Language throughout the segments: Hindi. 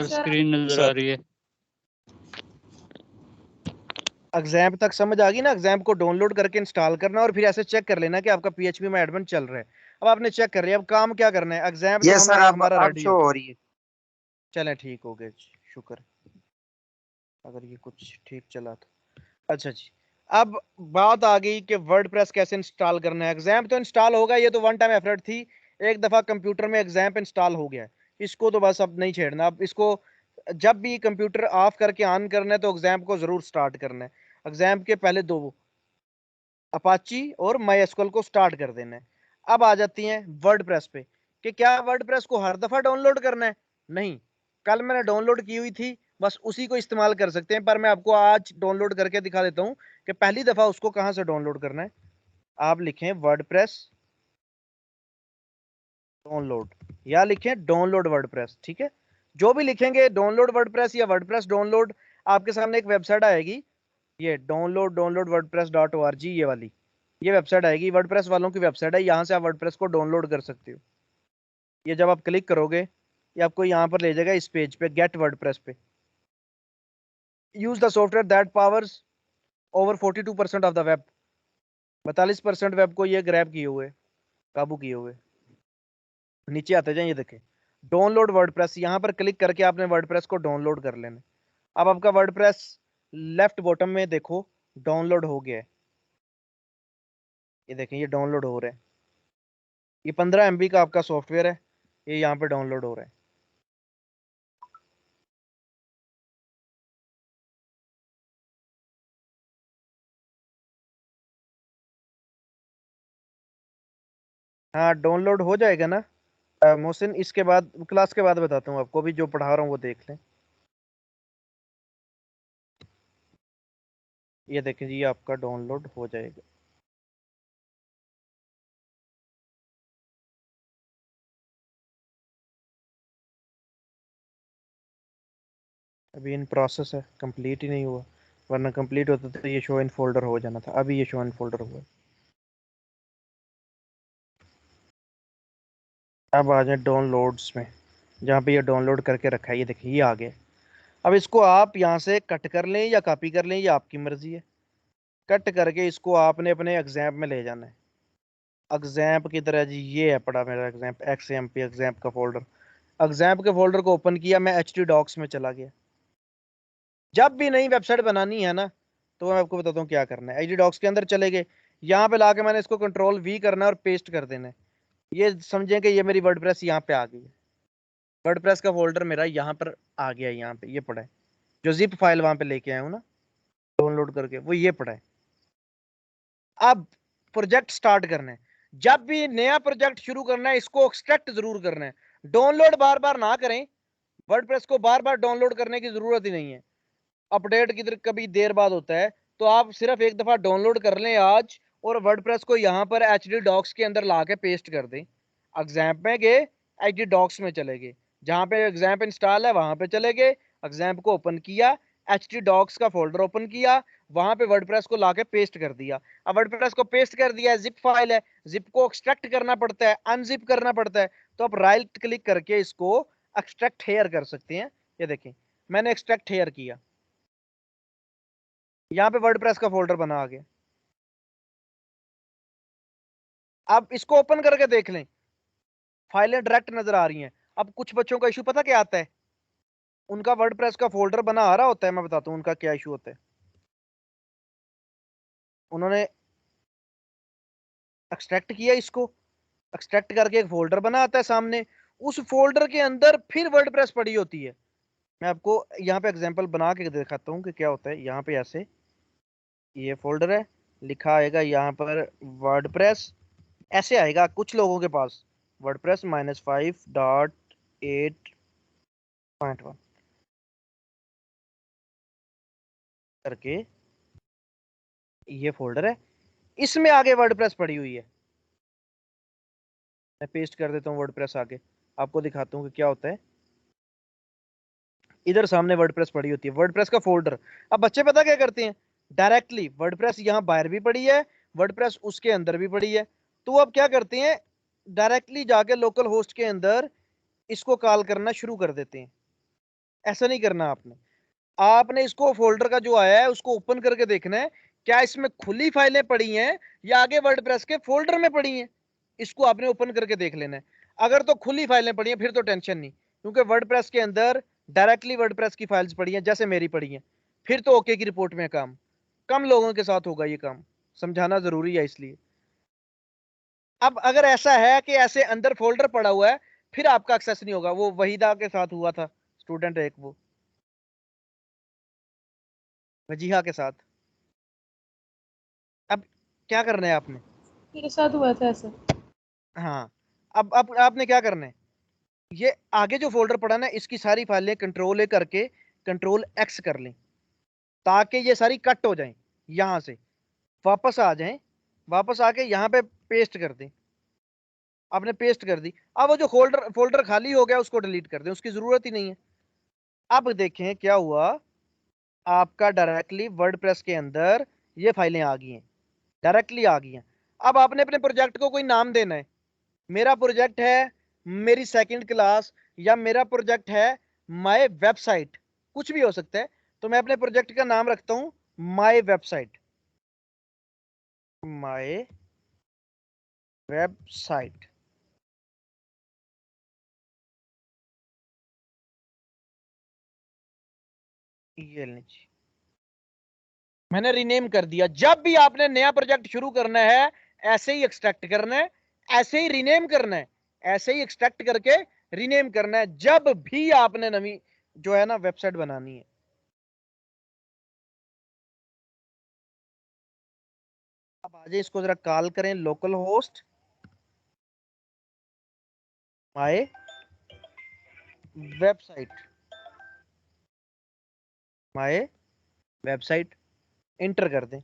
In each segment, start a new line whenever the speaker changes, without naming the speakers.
स्क्रीन नजर आ रही है।
एग्जाम तक समझ आ गई ना? एग्जाम को डाउनलोड करके इंस्टॉल करना और फिर ऐसे चेक कर लेना कि आपका पीएचपी में एडमिन चल रहा है। अब आपने चेक कर लिया, अब काम क्या करना है? एग्जाम तो
ये सर
हमारा
अब
रेडी
शो
हो
हो रही है।
चले, ठीक हो गया जी, शुक्र है। अगर ये कुछ ठीक चला तो अच्छा जी। अब बात आ गई कि वर्डप्रेस कैसे इंस्टॉल करना है। एग्जाम तो इंस्टॉल होगा, ये तो वन टाइम एफर्ट थी, एक दफा कंप्यूटर में एग्जाम इंस्टॉल हो गया है, इसको तो बस अब नहीं छेड़ना। अब इसको जब भी कंप्यूटर ऑफ करके ऑन करना है तो एग्जाम को जरूर स्टार्ट करना है। एग्जाम के पहले दो अपाची और माईएसक्यूएल को स्टार्ट कर देना है। अब आ जाती हैं वर्डप्रेस पे कि क्या वर्डप्रेस को हर दफा डाउनलोड करना है? नहीं, कल मैंने डाउनलोड की हुई थी, बस उसी को इस्तेमाल कर सकते हैं, पर मैं आपको आज डाउनलोड करके दिखा देता हूं कि पहली दफा उसको कहां से डाउनलोड करना है। आप लिखें वर्डप्रेस डाउनलोड या लिखें डाउनलोड वर्डप्रेस, ठीक है? जो भी लिखेंगे डाउनलोड वर्डप्रेस या वर्डप्रेस डाउनलोड, आपके सामने एक वेबसाइट आएगी, ये डाउनलोड wordpress.org, ये वाली ये वेबसाइट आएगी, वर्डप्रेस वालों की वेबसाइट है, यहाँ से आप वर्डप्रेस को डाउनलोड कर सकते हो। ये जब आप क्लिक करोगे ये आपको यहाँ पर ले जाएगा इस पेज पे, गेट वर्डप्रेस पे। Use the software that powers over 42% of the web, 42% web को ये ग्रैब किए हुए, काबू किए हुए। नीचे आते जाए, ये देखें डाउनलोड वर्डप्रेस, यहाँ पर क्लिक करके आपने वर्डप्रेस को डाउनलोड कर लेना। अब आपका वर्डप्रेस लेफ्ट बॉटम में देखो डाउनलोड हो गया है, ये देखें ये डाउनलोड हो रहा है। ये 15 MB का आपका सॉफ्टवेयर है, ये यहाँ पे डाउनलोड हो रहा है। हाँ डाउनलोड हो जाएगा ना मोहसिन, इसके बाद क्लास के बाद बताता हूँ आपको, भी जो पढ़ा रहा हूँ वो देख लें। ये देखें जी, ये आपका डाउनलोड हो जाएगा। अभी इन प्रोसेस है, कंप्लीट ही नहीं हुआ, वरना कंप्लीट होता तो ये शो इन फोल्डर हो जाना था। अभी ये शो इन फोल्डर हुआ। अब आ जाए डाउनलोड्स में, जहाँ पे ये डाउनलोड करके रखा है, ये देखिए ये आ गया। अब इसको आप यहाँ से कट कर लें या कॉपी कर लें, ये आपकी मर्जी है। कट करके इसको आपने अपने एग्जाम में ले जाना है। एग्जाम की तरह जी, ये है पड़ा मेरा एग्जाम, XAMPP एग्जाम का फोल्डर। एग्जाम के फोल्डर को ओपन किया, मैं HD डॉक्स में चला गया। जब भी नई वेबसाइट बनानी है ना, तो मैं आपको बताता हूँ क्या करना है। HD डॉक्स के अंदर चले गए, यहाँ पे लाके मैंने इसको Ctrl+V करना है और पेस्ट कर देना है। ये समझें कि ये मेरी वर्डप्रेस यहाँ पे आ गई है। वर्डप्रेस का फोल्डर मेरा यहाँ पर आ गया है, यहाँ पे ये पड़ा है। जो जिप फाइल वहां पे लेके आया हूँ ना डाउनलोड करके, वो ये पड़ा है। अब प्रोजेक्ट स्टार्ट करना है। जब भी नया प्रोजेक्ट शुरू करना है, इसको एक्सट्रैक्ट जरूर करना है। डाउनलोड बार बार ना करें, वर्डप्रेस को बार बार डाउनलोड करने की जरूरत ही नहीं है। अपडेट किधर कभी देर बाद होता है, तो आप सिर्फ एक दफा डाउनलोड कर लें आज, और वर्डप्रेस को यहाँ पर HD डॉक्स के अंदर ला के पेस्ट कर दें। एग्जाम में गए, HD डॉक्स में चले गए, जहाँ पे एग्जाम इंस्टॉल है वहां पे चले गए, एग्जाम को ओपन किया, HD डॉक्स का फोल्डर ओपन किया, वहां पे वर्डप्रेस को लाके पेस्ट कर दिया। अब वर्डप्रेस को पेस्ट कर दिया, जिप फाइल है, जिप को एक्सट्रैक्ट करना पड़ता है, अनजिप करना पड़ता है, तो आप राइट क्लिक करके इसको एक्सट्रैक्ट हेयर कर सकते हैं। ये देखें मैंने एक्सट्रैक्ट हेयर किया, यहाँ पे वर्डप्रेस का फोल्डर बना आ गया। अब इसको ओपन करके देख लें, फाइलें डायरेक्ट नजर आ रही हैं। अब कुछ बच्चों का इशू पता क्या आता है, उनका वर्डप्रेस का फोल्डर बना आ रहा होता है, मैं बताता हूँ उनका क्या इशू होता है। उन्होंने एक्सट्रैक्ट किया, इसको एक्सट्रैक्ट करके एक फोल्डर बना आता है सामने, उस फोल्डर के अंदर फिर वर्डप्रेस पड़ी होती है। मैं आपको यहाँ पे एग्जांपल बना के दिखाता हूँ कि क्या होता है। यहाँ पे ऐसे ये फोल्डर है, लिखा आएगा यहाँ पर वर्डप्रेस, ऐसे आएगा कुछ लोगों के पास, वर्डप्रेस -5.8.1 करके ये फोल्डर है, इसमें आगे वर्डप्रेस पड़ी हुई है। मैं पेस्ट कर देता हूँ वर्डप्रेस आगे, आपको दिखाता हूँ कि क्या होता है। इधर सामने वर्डप्रेस पड़ी होती है, वर्डप्रेस का फोल्डर। अब बच्चे पता क्या करते हैं, डायरेक्टली वर्डप्रेस यहाँ बाहर भी पड़ी है, वर्डप्रेस उसके अंदर भी पड़ी है, तो अब क्या करते हैं, डायरेक्टली जाके लोकल होस्ट के अंदर इसको कॉल करना शुरू कर देते हैं। ऐसा नहीं करना आपने। आपने इसको फोल्डर का जो आया है उसको ओपन करके देखना है क्या इसमें खुली फाइलें पड़ी हैं या आगे वर्डप्रेस के फोल्डर में पड़ी हैं। इसको आपने ओपन करके देख लेना है। अगर तो खुली फाइलें पड़ी हैं फिर तो टेंशन नहीं, क्योंकि वर्डप्रेस के अंदर डायरेक्टली वर्डप्रेस की फाइल्स पड़ी हैं जैसे मेरी पड़ी हैं, फिर तो ओके की रिपोर्ट में काम। कम लोगों के साथ होगा ये काम, समझाना जरूरी है इसलिए। अब अगर ऐसा है कि ऐसे अंदर फोल्डर पड़ा हुआ है फिर आपका एक्सेस नहीं होगा। वो वहीदा के साथ हुआ था, स्टूडेंट एक, वो वजीहा के साथ। अब क्या करना है आपने?
मेरे साथ हुआ था ऐसा।
हाँ, अब आपने क्या करना है, ये आगे जो फोल्डर पड़ा ना इसकी सारी फाइलें कंट्रोल ए करके कंट्रोल एक्स कर लें, ताकि ये सारी कट हो जाएं, यहां से वापस आ जाएं, वापस आके यहाँ पे पेस्ट कर दें। आपने पेस्ट कर दी, अब वो जो फोल्डर फोल्डर खाली हो गया उसको डिलीट कर दें, उसकी जरूरत ही नहीं है। अब देखें क्या हुआ, आपका डायरेक्टली वर्डप्रेस के अंदर ये फाइलें आ गई हैं, डायरेक्टली आ गई हैं। अब आपने अपने प्रोजेक्ट को कोई नाम देना है। मेरा प्रोजेक्ट है मेरी सेकंड क्लास, या मेरा प्रोजेक्ट है माय वेबसाइट, कुछ भी हो सकता है। तो मैं अपने प्रोजेक्ट का नाम रखता हूं माय वेबसाइट, माय वेबसाइट। ये लीजिए, मैंने रीनेम कर दिया। जब भी आपने नया प्रोजेक्ट शुरू करना है ऐसे ही एक्सट्रैक्ट करना है, ऐसे ही रीनेम करना है, ऐसे ही एक्सट्रैक्ट करके रीनेम करना है जब भी आपने नवी जो है ना वेबसाइट बनानी है। अब आ जाए, इसको जरा कॉल करें, local host my website, my website, inter कर दें।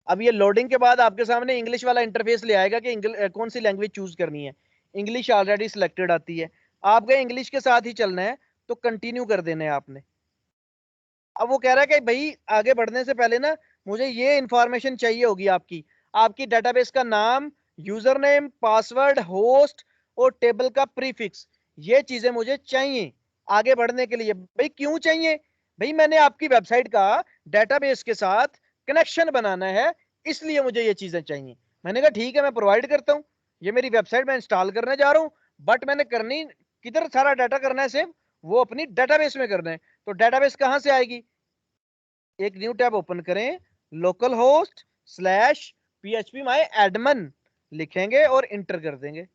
अब ये लोडिंग के बाद आपके सामने इंग्लिश वाला इंटरफेस ले आएगा कि कौन सी लैंग्वेज चूज करनी है। इंग्लिश ऑलरेडी सिलेक्टेड आती है, आपके इंग्लिश के साथ ही चलना है, तो कंटिन्यू कर देना है आपने। अब वो कह रहा है कि भाई आगे बढ़ने से पहले ना मुझे ये इंफॉर्मेशन चाहिए होगी आपकी, आपकी डेटाबेस का नाम, यूजर नेम, पासवर्ड, होस्ट और टेबल का प्रीफिक्स। ये चीजें मुझे चाहिए आगे बढ़ने के लिए। भाई क्यों चाहिए? भाई मैंने आपकी वेबसाइट का डेटाबेस के साथ कनेक्शन बनाना है, इसलिए मुझे ये चीजें चाहिए। मैंने कहा ठीक है मैं प्रोवाइड करता हूँ, ये मेरी वेबसाइट मैं इंस्टॉल करने जा रहा हूँ, बट मैंने करनी किधर सारा डाटा करना है सेव, वो अपनी डेटाबेस में करना है। तो डेटाबेस कहां से आएगी? एक न्यू टैब ओपन करें, लोकल होस्ट स्लैश php माई एडमन लिखेंगे और इंटर कर देंगे।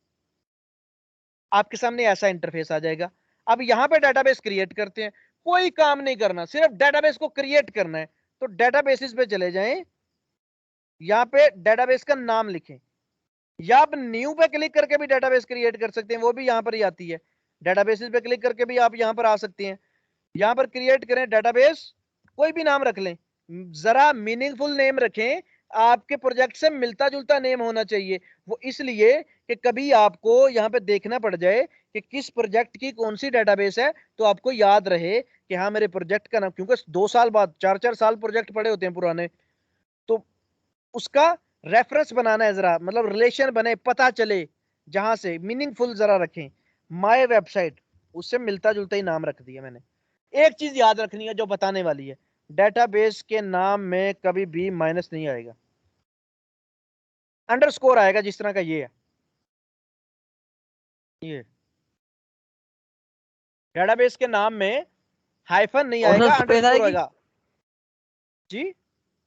आपके सामने ऐसा इंटरफेस आ जाएगा। अब यहां पे डेटाबेस क्रिएट करते हैं, कोई काम नहीं करना, सिर्फ डेटाबेस को क्रिएट करना है। तो डेटाबेसिस पे चले जाएं, यहाँ पे डेटाबेस का नाम लिखें, या आप न्यू पे क्लिक करके भी डेटाबेस क्रिएट कर सकते हैं, वो भी यहाँ पर ही आती है। डेटाबेसिस पे क्लिक करके भी आप यहाँ पर आ सकते हैं। यहाँ पर क्रिएट करें डेटाबेस, कोई भी नाम रख लें, जरा मीनिंगफुल नेम रखें, आपके प्रोजेक्ट से मिलता जुलता नेम होना चाहिए। वो इसलिए कि कभी आपको यहाँ पे देखना पड़ जाए कि किस प्रोजेक्ट की कौन सी डेटाबेस है, तो आपको याद रहे कि हाँ मेरे प्रोजेक्ट का नाम, क्योंकि 2 साल बाद 4-4 साल प्रोजेक्ट पड़े होते हैं पुराने, तो उसका रेफरेंस बनाना है, जरा मतलब रिलेशन बने, पता चले, जहां से मीनिंगफुल जरा रखें। माय वेबसाइट, उससे मिलता जुलता ही नाम रख दिया मैंने। एक चीज याद रखनी है जो बताने वाली है, डेटाबेस के नाम में कभी भी माइनस नहीं आएगा, अंडरस्कोर आएगा, जिस तरह का ये है। ये डेटाबेस के नाम में हाइफन नहीं
और सर
आएगा,
स्पेस
अंडरस्कोर
आएगी?
आएगा। जी
सर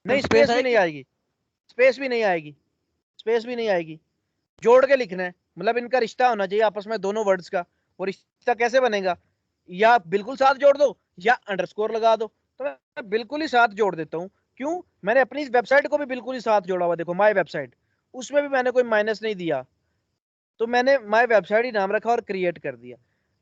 नहीं,
स्पेस
स्पेस भी नहीं
आएगी?
आएगी, स्पेस भी नहीं आएगी, स्पेस भी नहीं आएगी। जोड़ के लिखना है, मतलब इनका रिश्ता होना चाहिए आपस में दोनों वर्ड्स का। वो रिश्ता कैसे बनेगा? या बिल्कुल साथ जोड़ दो या अंडरस्कोर लगा दो। तो मैं बिल्कुल ही साथ जोड़ देता हूँ। क्यों? मैंने अपनी वेबसाइट को भी बिल्कुल ही साथ जोड़ा हुआ, देखो माय वेबसाइट, उसमें भी मैंने कोई माइनस नहीं दिया, तो मैंने माय वेबसाइट ही नाम रखा और क्रिएट कर दिया।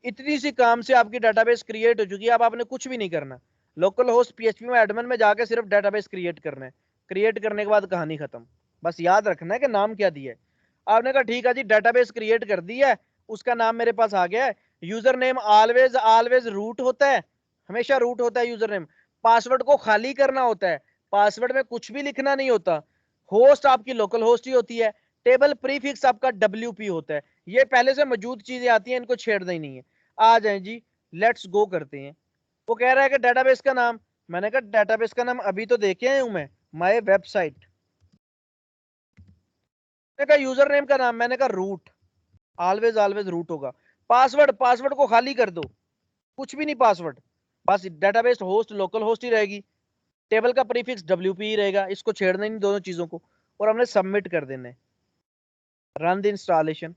इतनी सी काम से आपकी डेटाबेस क्रिएट हो चुकी है। अब आपने कुछ भी नहीं करना, लोकल होस्ट पीएचपी में एडमिन में जाके सिर्फ डेटाबेस क्रिएट करना है। क्रिएट करने के बाद कहानी खत्म। बस याद रखना है कि नाम क्या दिया है। आपने कहा ठीक है जी, डेटाबेस क्रिएट कर दी है, उसका नाम मेरे पास आ गया है। User name always always root होता है, हमेशा रूट होता है यूजर नेम। पासवर्ड को खाली करना होता है, पासवर्ड में कुछ भी लिखना नहीं होता। होस्ट आपकी लोकल होस्ट ही होती है। टेबल प्रीफिक्स आपका WP होता है। ये पहले से मौजूद चीजें आती हैं, इनको छेड़ना ही नहीं है। आ जाए जी, लेट्स गो करते हैं। वो कह रहा है कि डेटाबेस का नाम, मैंने कहा डेटाबेस का नाम अभी तो देखे आया हूं मैं, माय वेबसाइट। मैंने कहा यूजर नेम का नाम, मैंने कहा रूट, ऑलवेज ऑलवेज रूट होगा। पासवर्ड, पासवर्ड को खाली कर दो, कुछ भी नहीं पासवर्ड, बस डेटाबेस होस्ट लोकल होस्ट ही रहेगी, टेबल का प्रीफिक्स WP ही रहेगा, इसको छेड़ना ही नहीं दोनों चीजों को, और हमने सबमिट कर देना है। रन द इंस्टॉलेशन,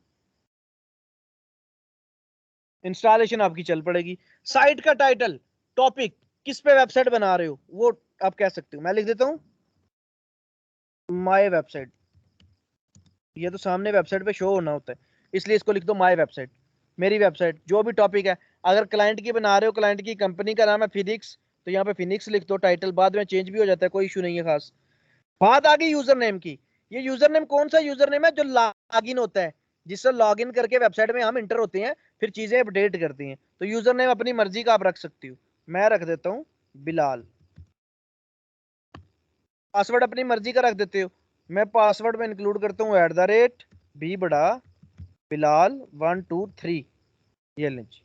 इंस्टॉलेशन आपकी चल पड़ेगी। साइट का टाइटल, टॉपिक, किस पे वेबसाइट बना रहे हो वो आप कह सकते हो। मैं लिख देता हूं माय वेबसाइट, ये तो सामने वेबसाइट पे शो होना होता है, इसलिए इसको लिख दो माय वेबसाइट, मेरी वेबसाइट। जो भी टॉपिक है, अगर क्लाइंट की बना रहे हो, क्लाइंट की कंपनी का नाम है फिनिक्स, तो यहाँ पे फिनिक्स लिख दो। टाइटल बाद में चेंज भी हो जाता है, कोई इशू नहीं है खास। बात आ गई यूजर नेम की। ये यूजर नेम कौन सा यूजर नेम है? जो लॉगिन होता है, जिससे लॉगिन करके वेबसाइट में हम इंटर होते हैं, फिर चीजें अपडेट करती हैं। तो यूजर नेम अपनी मर्जी का आप रख सकती हो, मैं रख देता हूँ बिलाल। पासवर्ड अपनी मर्जी का रख देते हो, मैं पासवर्ड में इंक्लूड करता हूँ @b बड़ा बिलाल 123। ये लीजिए,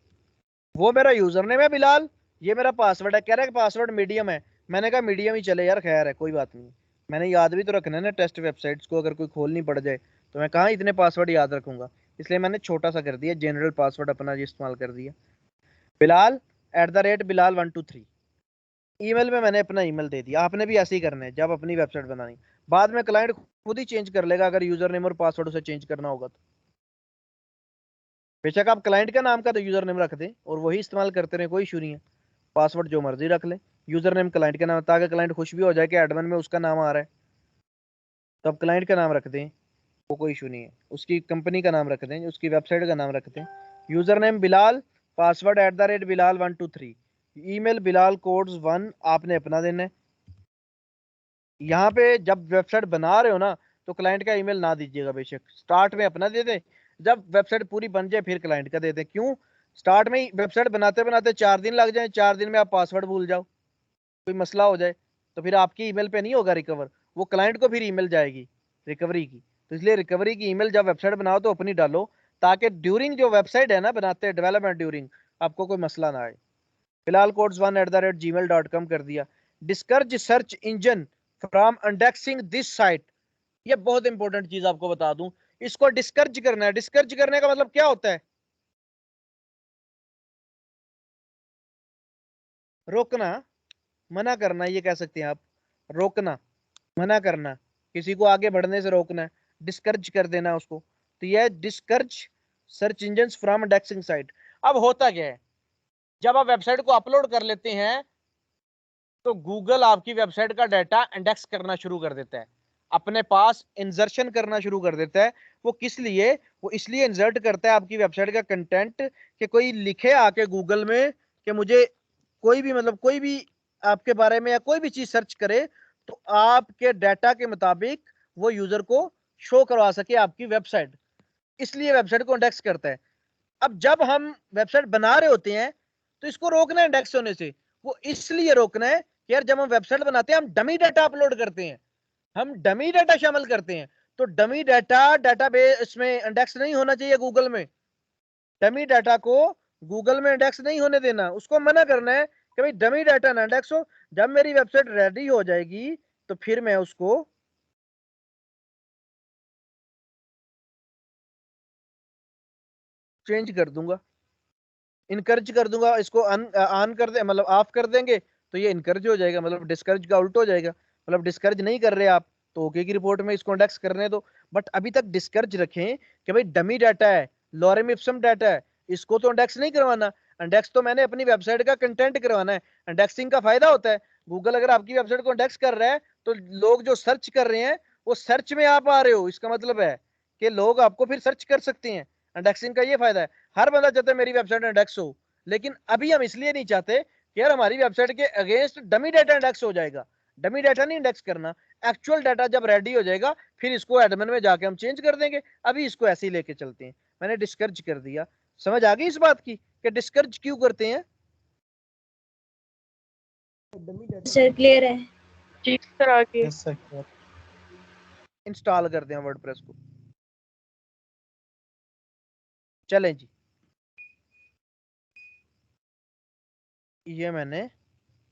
वो मेरा यूजर नेम है बिलाल, ये मेरा पासवर्ड है। कह रहा है कि पासवर्ड मीडियम है, मैंने कहा मीडियम ही चले यार, खैर है कोई बात नहीं। मैंने याद भी तो रखना है ना टेस्ट वेबसाइट्स को, अगर कोई खोलनी पड़ जाए तो मैं कहाँ इतने पासवर्ड याद रखूंगा, इसलिए मैंने छोटा सा कर दिया, जनरल पासवर्ड अपना जी इस्तेमाल कर दिया, बिलाल @बिलाल123। ईमेल में मैंने अपना ईमेल दे दिया। आपने भी ऐसे ही करना है जब अपनी वेबसाइट बनानी, बाद में क्लाइंट खुद ही चेंज कर लेगा अगर यूजर नेम और पासवर्ड उसे चेंज करना होगा तो। बेशक आप क्लाइंट का नाम का तो यूजर नेम रख दें और वही इस्तेमाल करते रहे, कोई इशू नहीं है। पासवर्ड जो मर्जी रख लें, यूजर नेम क्लाइंट का नाम, ताकि क्लाइंट खुश भी हो जाए कि एडमिन में उसका नाम आ रहा है, तो आप क्लाइंट का नाम रख दें, वो कोई इशू नहीं है। उसकी कंपनी का नाम रख दें, उसकी वेबसाइट का नाम रख दें। यूजर नेम बिलाल, पासवर्ड @बिलाल123, ईमेल बिलाल कोड्स 1 आपने अपना देना है। यहाँ पे जब वेबसाइट बना रहे हो ना, तो क्लाइंट का ईमेल ना दीजिएगा, बेशक स्टार्ट में अपना दे दें, जब वेबसाइट पूरी बन जाए फिर क्लाइंट का दे दें। क्यों? स्टार्ट में ही वेबसाइट बनाते बनाते 4 दिन लग जाए, 4 दिन में आप पासवर्ड भूल जाओ, कोई मसला हो जाए, तो फिर आपकी ईमेल पे नहीं होगा रिकवर, वो क्लाइंट को फिर ईमेल जाएगी रिकवरी की। तो इसलिए रिकवरी की ईमेल जब वेबसाइट बनाओ तो अपनी डालो, ताकि ड्यूरिंग जो वेबसाइट है ना बनाते हैं डेवलपमेंट ड्यूरिंग, आपको कोई मसला ना आए। फिलहाल codes1@gmail.com कर दिया। Discourage search engine from indexing this site, ये बहुत इंपॉर्टेंट चीज आपको बता दूं, इसको डिस्कर्ज करना है। डिस्कर्ज करने का मतलब क्या होता है? रोकना, मना करना, ये कह सकते हैं आप। रोकना, मना करना, किसी को आगे बढ़ने से रोकना है, डिस्कर्ज कर देना उसको। तो यह discourage search engine from indexing site. अब होता क्या है, जब आप वेबसाइट को अपलोड कर लेते हैं तो गूगल आपकी वेबसाइट का डाटा इंडेक्स करना शुरू कर देता है, अपने पास इंसर्शन करना शुरू कर देता है। वो किस लिए? वो इसलिए इंसर्ट करता है आपकी वेबसाइट का कंटेंट, कि कोई लिखे आके गूगल में कि मुझे कोई भी, मतलब कोई भी आपके बारे में या कोई भी चीज सर्च करे, तो आपके डाटा के मुताबिक वो यूजर को शो करवा सके आपकी वेबसाइट, इसलिए वेबसाइट को इंडेक्स करता है। अब जब हम वेबसाइट बना रहे होते हैं तो इसको रोकना है इंडेक्स होने से। वो इसलिए रोकना है कि यार जब हम वेबसाइट बनाते हैं हम डमी डाटा अपलोड करते हैं, हम डमी डाटा शामिल करते हैं, तो डमी डाटा डाटाबेस में इंडेक्स नहीं होना चाहिए गूगल में। डमी डाटा को गूगल में इंडेक्स नहीं होने देना, उसको मना करना है कि भाई डमी डाटा ना इंडेक्स हो। जब मेरी वेबसाइट रेडी हो जाएगी तो फिर मैं उसको चेंज कर दूंगा, इनकरेज कर दूंगा। इसको ऑन कर दे, मतलब ऑफ कर देंगे तो ये इनकरेज हो जाएगा, मतलब डिस्करेज का उल्ट हो जाएगा। मतलब डिस्करेज नहीं कर रहे आप तो ओके की रिपोर्ट में इसको इंडेक्स करने दो, बट अभी तक डिस्करेज रखें कि भाई डमी डाटा है, लॉरेम इप्सम डाटा है, इसको तो इंडेक्स नहीं करवाना। इंडेक्स तो मैंने अपनी वेबसाइट का कंटेंट करवाना है। इंडेक्सिंग का फायदा होता है, गूगल अगर आपकी वेबसाइट को इंडेक्स कर रहा है तो लोग जो सर्च कर रहे हैं वो सर्च में आप आ रहे हो, इसका मतलब है कि लोग आपको फिर सर्च कर सकते हैं। इंडेक्सिंग का ये फायदा है। हर बंदा चाहता है मेरी वेबसाइट इंडेक्स हो, लेकिन अभी हम इसलिए नहीं चाहते कि यार हमारी वेबसाइट के अगेंस्ट डमी डाटा इंडेक्स हो जाएगा। डमी डाटा नहीं इंडेक्स करना, एक्चुअल डाटा जब रेडी हो जाएगा फिर इसको एडमिन में जाके हम चेंज कर देंगे। अभी इसको ऐसे ही लेके चलते हैं। मैंने डिस्करेज कर दिया। समझ आ गई इस बात की कि डिस्करेज क्यों करते हैं? डमी डाटा
सर क्लियर है।
ठीक तरह के
यस सर।
इंस्टॉल कर दें वर्डप्रेस को। चलें जी, ये मैंने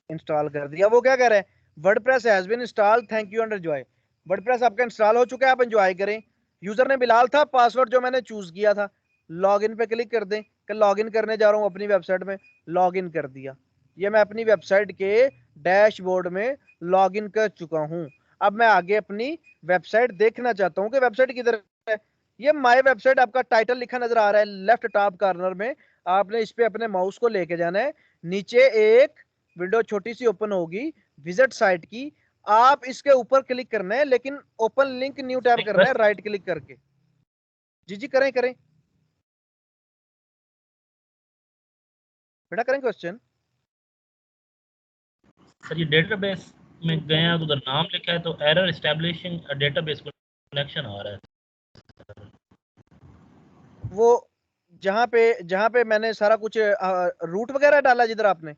इंस्टॉल कर दिया। वो क्या कह रहा है, WordPress has been installed, thank you and enjoy. WordPress आपका इंस्टॉल हो चुका है, आप एंजॉय करें। यूजर ने बिलाल था, पासवर्ड जो मैंने चूज किया था, लॉगिन पे क्लिक कर दें कि लॉगिन करने जा रहा हूँ अपनी वेबसाइट में। लॉगिन कर दिया। ये मैं अपनी वेबसाइट के डैशबोर्ड में लॉगिन कर चुका हूँ। अब मैं आगे अपनी वेबसाइट देखना चाहता हूँ कि वेबसाइट किधर है। ये माय वेबसाइट आपका टाइटल लिखा नजर आ रहा है लेफ्ट टॉप कॉर्नर में। आपने इस पे अपने माउस को लेके जाना है। नीचे एक विंडो छोटी सी ओपन होगी विजिट साइट की, आप इसके ऊपर क्लिक करना है, लेकिन ओपन लिंक न्यू टैब करना है राइट क्लिक करके। जी जी करें करें बेटा, करें क्वेश्चन।
सर ये डेटाबेस में गए हैं, उधर नाम लिखा है तो error establishing a database connection आ रहा है।
वो जहां पे मैंने सारा कुछ रूट वगैरह डाला जिधर आपने।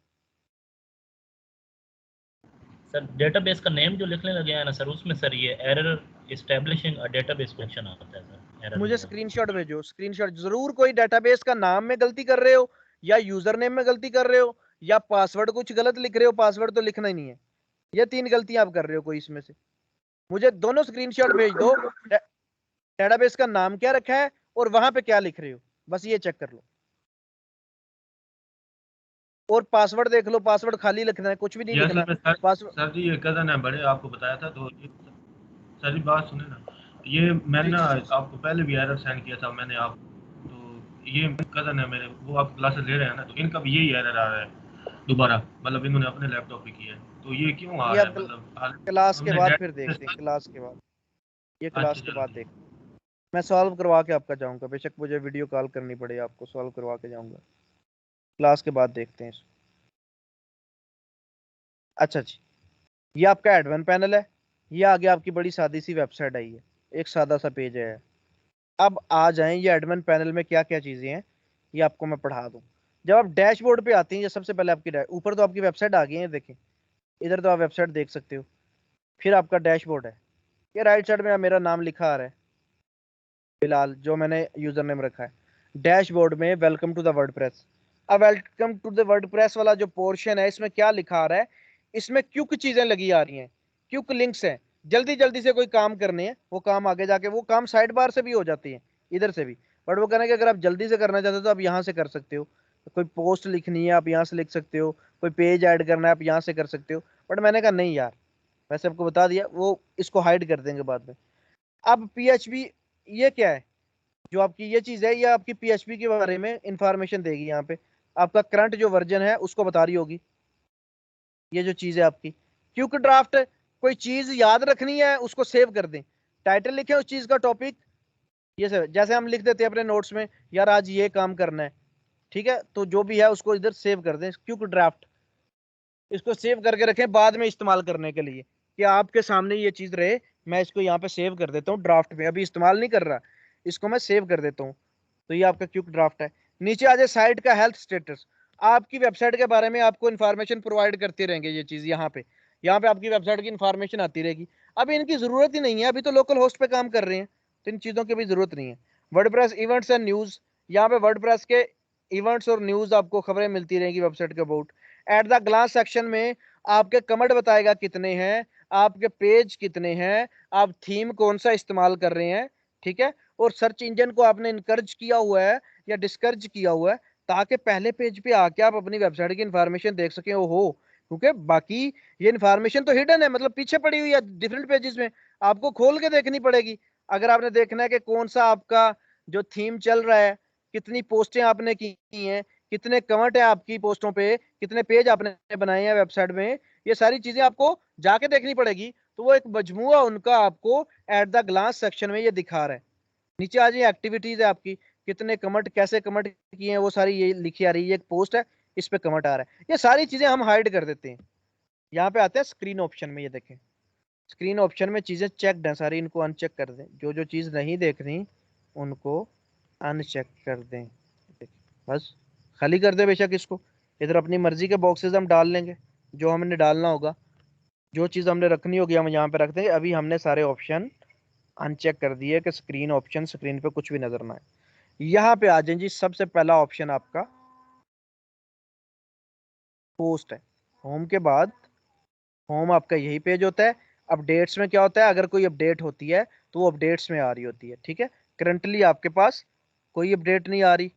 सर डेटाबेस का नेम जो लिखने लगे हैं ना सर, उसमें सर ये error establishing a database connection आता है सर, एरर
मुझे
नहीं आता।
स्क्रीनशॉट भेजो, स्क्रीनशॉट जरूर कोई डेटाबेस का नाम में गलती कर रहे हो, या यूजर नेम में गलती कर रहे हो, या पासवर्ड कुछ गलत लिख रहे हो। पासवर्ड तो लिखना ही नहीं है। ये 3 गलतियां आप कर रहे हो कोई इसमें से। मुझे दोनों स्क्रीनशॉट भेज दो। डेटाबेस का नाम क्या रखा है और वहां पे क्या लिख रहे हो, बस ये चेक कर लो। और पासवर्ड देख लो, पासवर्ड खाली लिखना है, कुछ भी नहीं लिखना पासवर्ड।
सर जी ये कज़न है बड़े, आपको बताया था तो सर जी बात सुने ना, ये मैंने
जी
ना
जी जी
आपको पहले भी एरर सेंड किया था मैंने आप, तो ये कज़न है मेरे, वो आप क्लासेस ले रहे हैं ना, तो इनका भी यही एरर आ रहा है दोबारा, मतलब इन्होंने अपने लैपटॉप पे किया है, तो ये क्यों आ
ये
रहा
अब
है, मतलब
क्लास के
हमने
बाद फिर देखते हैं,
डेटा।
क्लास के बाद। ये
अच्छा
क्लास के
चलो
बाद
ठीक।
देख, मैं सॉल्व करवा के आपका जाऊंगा, बेशक मुझे वीडियो कॉल करनी पड़े, आपको सॉल्व करवा के जाऊंगा। क्लास के बाद देखते हैं इसको। अच्छा जी, ये आपका एडमिन पैनल है। ये आगे आपकी बड़ी सादी सी वेबसाइट आई है, एक सादा सा पेज है। अब आ जाएं ये एडमिन पैनल में क्या क्या चीजें हैं, ये आपको मैं पढ़ा दूं। जब आप डैशबोर्ड पे आते हैं, ये सबसे पहले आपकी ऊपर तो आपकी वेबसाइट आ गई है, देखें इधर तो आप वेबसाइट देख सकते हो। फिर आपका डैशबोर्ड है, ये राइट साइड में मेरा नाम लिखा आ रहा है बिलाल, जो मैंने यूजर नेम रखा है। डैशबोर्ड में वेलकम टू द वर्डप्रेस। अब वेलकम टू द वर्डप्रेस वाला जो पोर्शन है, इसमें क्या लिखा आ रहा है, इसमें क्योंकि चीजें लगी आ रही हैं, क्योंकि लिंक्स हैं। जल्दी जल्दी से कोई काम करने हैं, वो काम आगे जाके वो काम साइड बार से भी हो जाती है, इधर से भी। बट वो कहना कि अगर आप जल्दी से करना चाहते हो तो आप यहाँ से कर सकते हो। कोई पोस्ट लिखनी है आप यहाँ से लिख सकते हो, कोई पेज ऐड करना है आप यहाँ से कर सकते हो। बट मैंने कहा नहीं यार, वैसे आपको बता दिया, वो इसको हाइड कर देंगे बाद में। अब पीएचपी, ये क्या है, जो आपकी ये चीज है, ये आपकी पीएचपी के बारे में इंफॉर्मेशन देगी। यहाँ पे आपका करंट जो वर्जन है उसको बता रही होगी। ये जो चीज है आपकी क्यूक ड्राफ्ट, कोई चीज याद रखनी है उसको सेव कर दें, टाइटल लिखे उस चीज का, टॉपिक ये सब, जैसे हम लिख देते हैं अपने नोट्स में, यार आज ये काम करना है, ठीक है, तो जो भी है उसको इधर सेव कर दें, क्यूक ड्राफ्ट। इसको सेव करके रखें बाद में इस्तेमाल करने के लिए, कि आपके सामने ये चीज रहे। मैं इसको यहाँ पे सेव कर देता हूँ ड्राफ्ट में, अभी इस्तेमाल नहीं कर रहा, इसको मैं सेव कर देता हूँ। तो ये आपका क्विक ड्राफ्ट है। नीचे आ जाए साइट का हेल्थ स्टेटस, आपकी वेबसाइट के बारे में आपको इन्फॉर्मेशन प्रोवाइड करते रहेंगे ये चीज। यहाँ पे आपकी वेबसाइट की इन्फॉर्मेशन आती रहेगी। अभी इनकी जरूरत ही नहीं है, अभी तो लोकल होस्ट पे काम कर रहे हैं, तो इन चीजों की भी जरूरत नहीं है। वर्डप्रेस इवेंट्स एंड न्यूज, यहाँ पे वर्डप्रेस के इवेंट्स और न्यूज आपको खबरें मिलती रहेंगी वेबसाइट के about. At the glance section में आपके कमेंट बताएगा कितने हैं, आपके पेज कितने हैं, आप थीम कौन सा इस्तेमाल कर रहे हैं, ठीक है। और सर्च इंजन को आपने इनकरेज किया हुआ है या डिस्करेज किया हुआ है, ताकि पहले पेज पे आके आप अपनी वेबसाइट की इंफॉर्मेशन देख सकें। ओहो, क्योंकि बाकी ये इन्फॉर्मेशन तो हिडन है, मतलब पीछे पड़ी हुई है डिफरेंट पेजेस में, आपको खोल के देखनी पड़ेगी। अगर आपने देखना है कि कौन सा आपका जो थीम चल रहा है, कितनी पोस्टें आपने की हैं, कितने कमेंट है आपकी पोस्टों पे, कितने पेज आपने बनाए हैं वेबसाइट में, ये सारी चीजें आपको जाके देखनी पड़ेगी। तो वो एक मजमुआ उनका आपको एट द ग्लांस सेक्शन में ये दिखा रहा है। नीचे आ जाइए, एक्टिविटीज है आपकी, कितने कमेंट, कैसे कमेंट किए हैं, वो सारी ये लिखी आ रही है। एक पोस्ट है, इस पे कमेंट आ रहा है, ये सारी चीजें हम हाइड कर देते हैं। यहाँ पे आते हैं स्क्रीन ऑप्शन में, ये देखें स्क्रीन ऑप्शन में चीजें चेकड हैं सारी, इनको अनचेक कर दें। जो जो चीज नहीं देखनी उनको अनचेक कर दें, बस खाली कर दे बेशक इसको। इधर अपनी मर्जी के बॉक्सेस हम डाल लेंगे, जो हमने डालना होगा, जो चीज हमने रखनी होगी हम यहाँ पे रख देंगे। अभी हमने सारे ऑप्शन अनचेक कर दिए कि स्क्रीन ऑप्शन, स्क्रीन पे कुछ भी नजर ना आए। यहाँ पे आ जाए जी, सबसे पहला ऑप्शन आपका पोस्ट है। होम के बाद होम आपका यही पेज होता है। अपडेट्स में क्या होता है, अगर कोई अपडेट होती है तो वो अपडेट्स में आ रही होती है, ठीक है। करंटली आपके पास कोई अपडेट नहीं आ रही,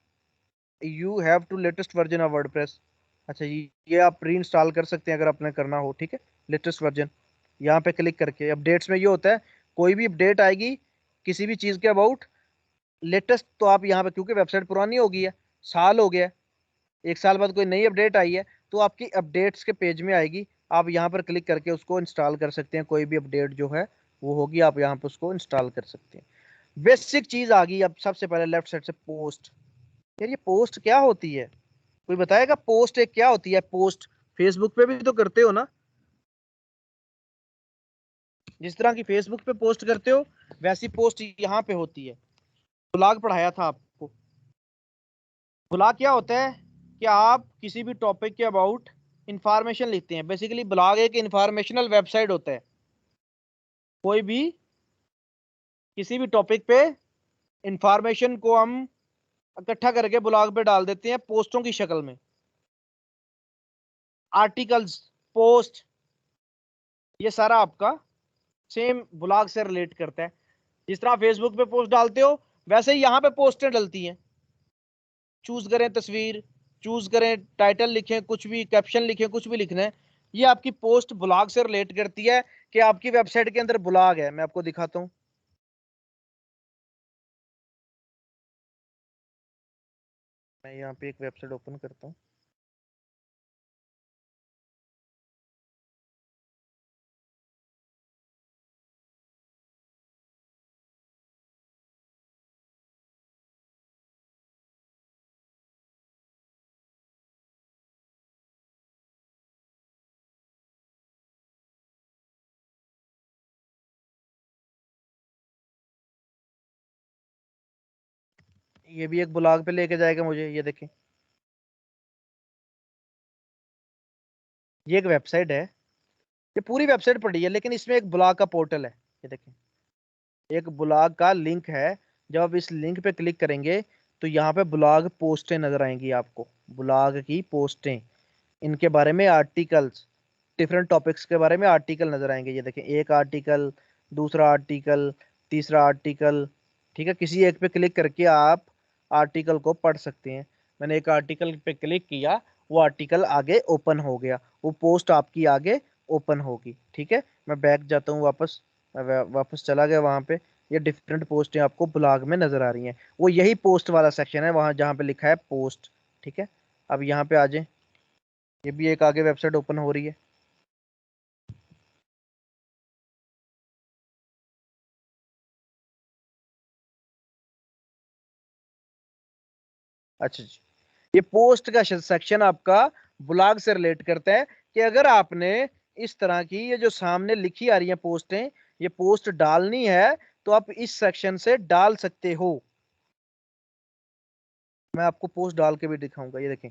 you have to latest version of WordPress. अच्छा, ये आप री इंस्टॉल कर सकते हैं अगर आपने करना हो, ठीक है। लेटेस्ट वर्जन यहाँ पे क्लिक करके अपडेट्स में ये होता है, कोई भी अपडेट आएगी किसी भी चीज़ के अबाउट लेटेस्ट, तो आप यहाँ पे, क्योंकि वेबसाइट पुरानी हो गई है, साल हो गया है, 1 साल बाद कोई नई अपडेट आई है तो आपकी अपडेट्स के पेज में आएगी। आप यहाँ पर क्लिक करके उसको इंस्टॉल कर सकते हैं, कोई भी अपडेट जो है वो होगी, आप यहाँ पर उसको इंस्टॉल कर सकते हैं। बेसिक चीज़ आ गई। अब सबसे पहले लेफ्ट साइड से पोस्ट। यार ये पोस्ट क्या होती है, कोई बताएगा पोस्ट एक क्या होती है? पोस्ट फेसबुक पे भी तो करते हो ना, जिस तरह की फेसबुक पे पोस्ट करते हो वैसी पोस्ट यहाँ पे होती है। ब्लॉग पढ़ाया था आपको। ब्लॉग क्या होता है कि आप किसी भी टॉपिक के अबाउट इंफॉर्मेशन लिखते हैं। बेसिकली ब्लॉग एक इंफॉर्मेशनल वेबसाइट होता है। कोई भी किसी भी टॉपिक पे इंफॉर्मेशन को हम इकट्ठा करके ब्लॉग पे डाल देते हैं पोस्टों की शक्ल में। आर्टिकल्स, पोस्ट, ये सारा आपका सेम ब्लॉग से रिलेट करता है। जिस तरह फेसबुक पे पोस्ट डालते हो वैसे ही यहाँ पे पोस्टें डलती हैं। चूज करें तस्वीर, चूज करें टाइटल, लिखें कुछ भी, कैप्शन लिखें, कुछ भी लिखना है, ये आपकी पोस्ट ब्लॉग से रिलेट करती है कि आपकी वेबसाइट के अंदर ब्लॉग है। मैं आपको दिखाता हूँ। मैं यहाँ पे एक वेबसाइट ओपन करता हूँ। ये भी एक ब्लॉग पे लेके जाएगा मुझे, ये देखें, ये एक वेबसाइट है। ये पूरी वेबसाइट पड़ी है लेकिन इसमें एक ब्लॉग का पोर्टल है। ये देखें, एक ब्लॉग का लिंक है। जब आप इस लिंक पे क्लिक करेंगे तो यहाँ पे ब्लॉग पोस्टें नजर आएंगी आपको। ब्लॉग की पोस्टें, इनके बारे में आर्टिकल्स, डिफरेंट टॉपिक्स के बारे में आर्टिकल नजर आएंगे। ये देखें, एक आर्टिकल, दूसरा आर्टिकल, तीसरा आर्टिकल, ठीक है। किसी एक पे क्लिक करके आप आर्टिकल को पढ़ सकते हैं। मैंने एक आर्टिकल पे क्लिक किया, वो आर्टिकल आगे ओपन हो गया, वो पोस्ट आपकी आगे ओपन होगी, ठीक है। मैं बैक जाता हूँ वापस, मैं वापस चला गया वहां पे। ये डिफरेंट पोस्टें आपको ब्लॉग में नजर आ रही हैं। वो यही पोस्ट वाला सेक्शन है, वहां जहाँ पे लिखा है पोस्ट, ठीक है। अब यहाँ पे आ जाए, ये भी एक आगे वेबसाइट ओपन हो रही है। अच्छा जी, ये पोस्ट का सेक्शन आपका ब्लॉग से रिलेट करता है कि अगर आपने इस तरह की ये जो सामने लिखी आ रही है पोस्टें, ये पोस्ट डालनी है तो आप इस सेक्शन से डाल सकते हो। मैं आपको पोस्ट डाल के भी दिखाऊंगा। ये देखें,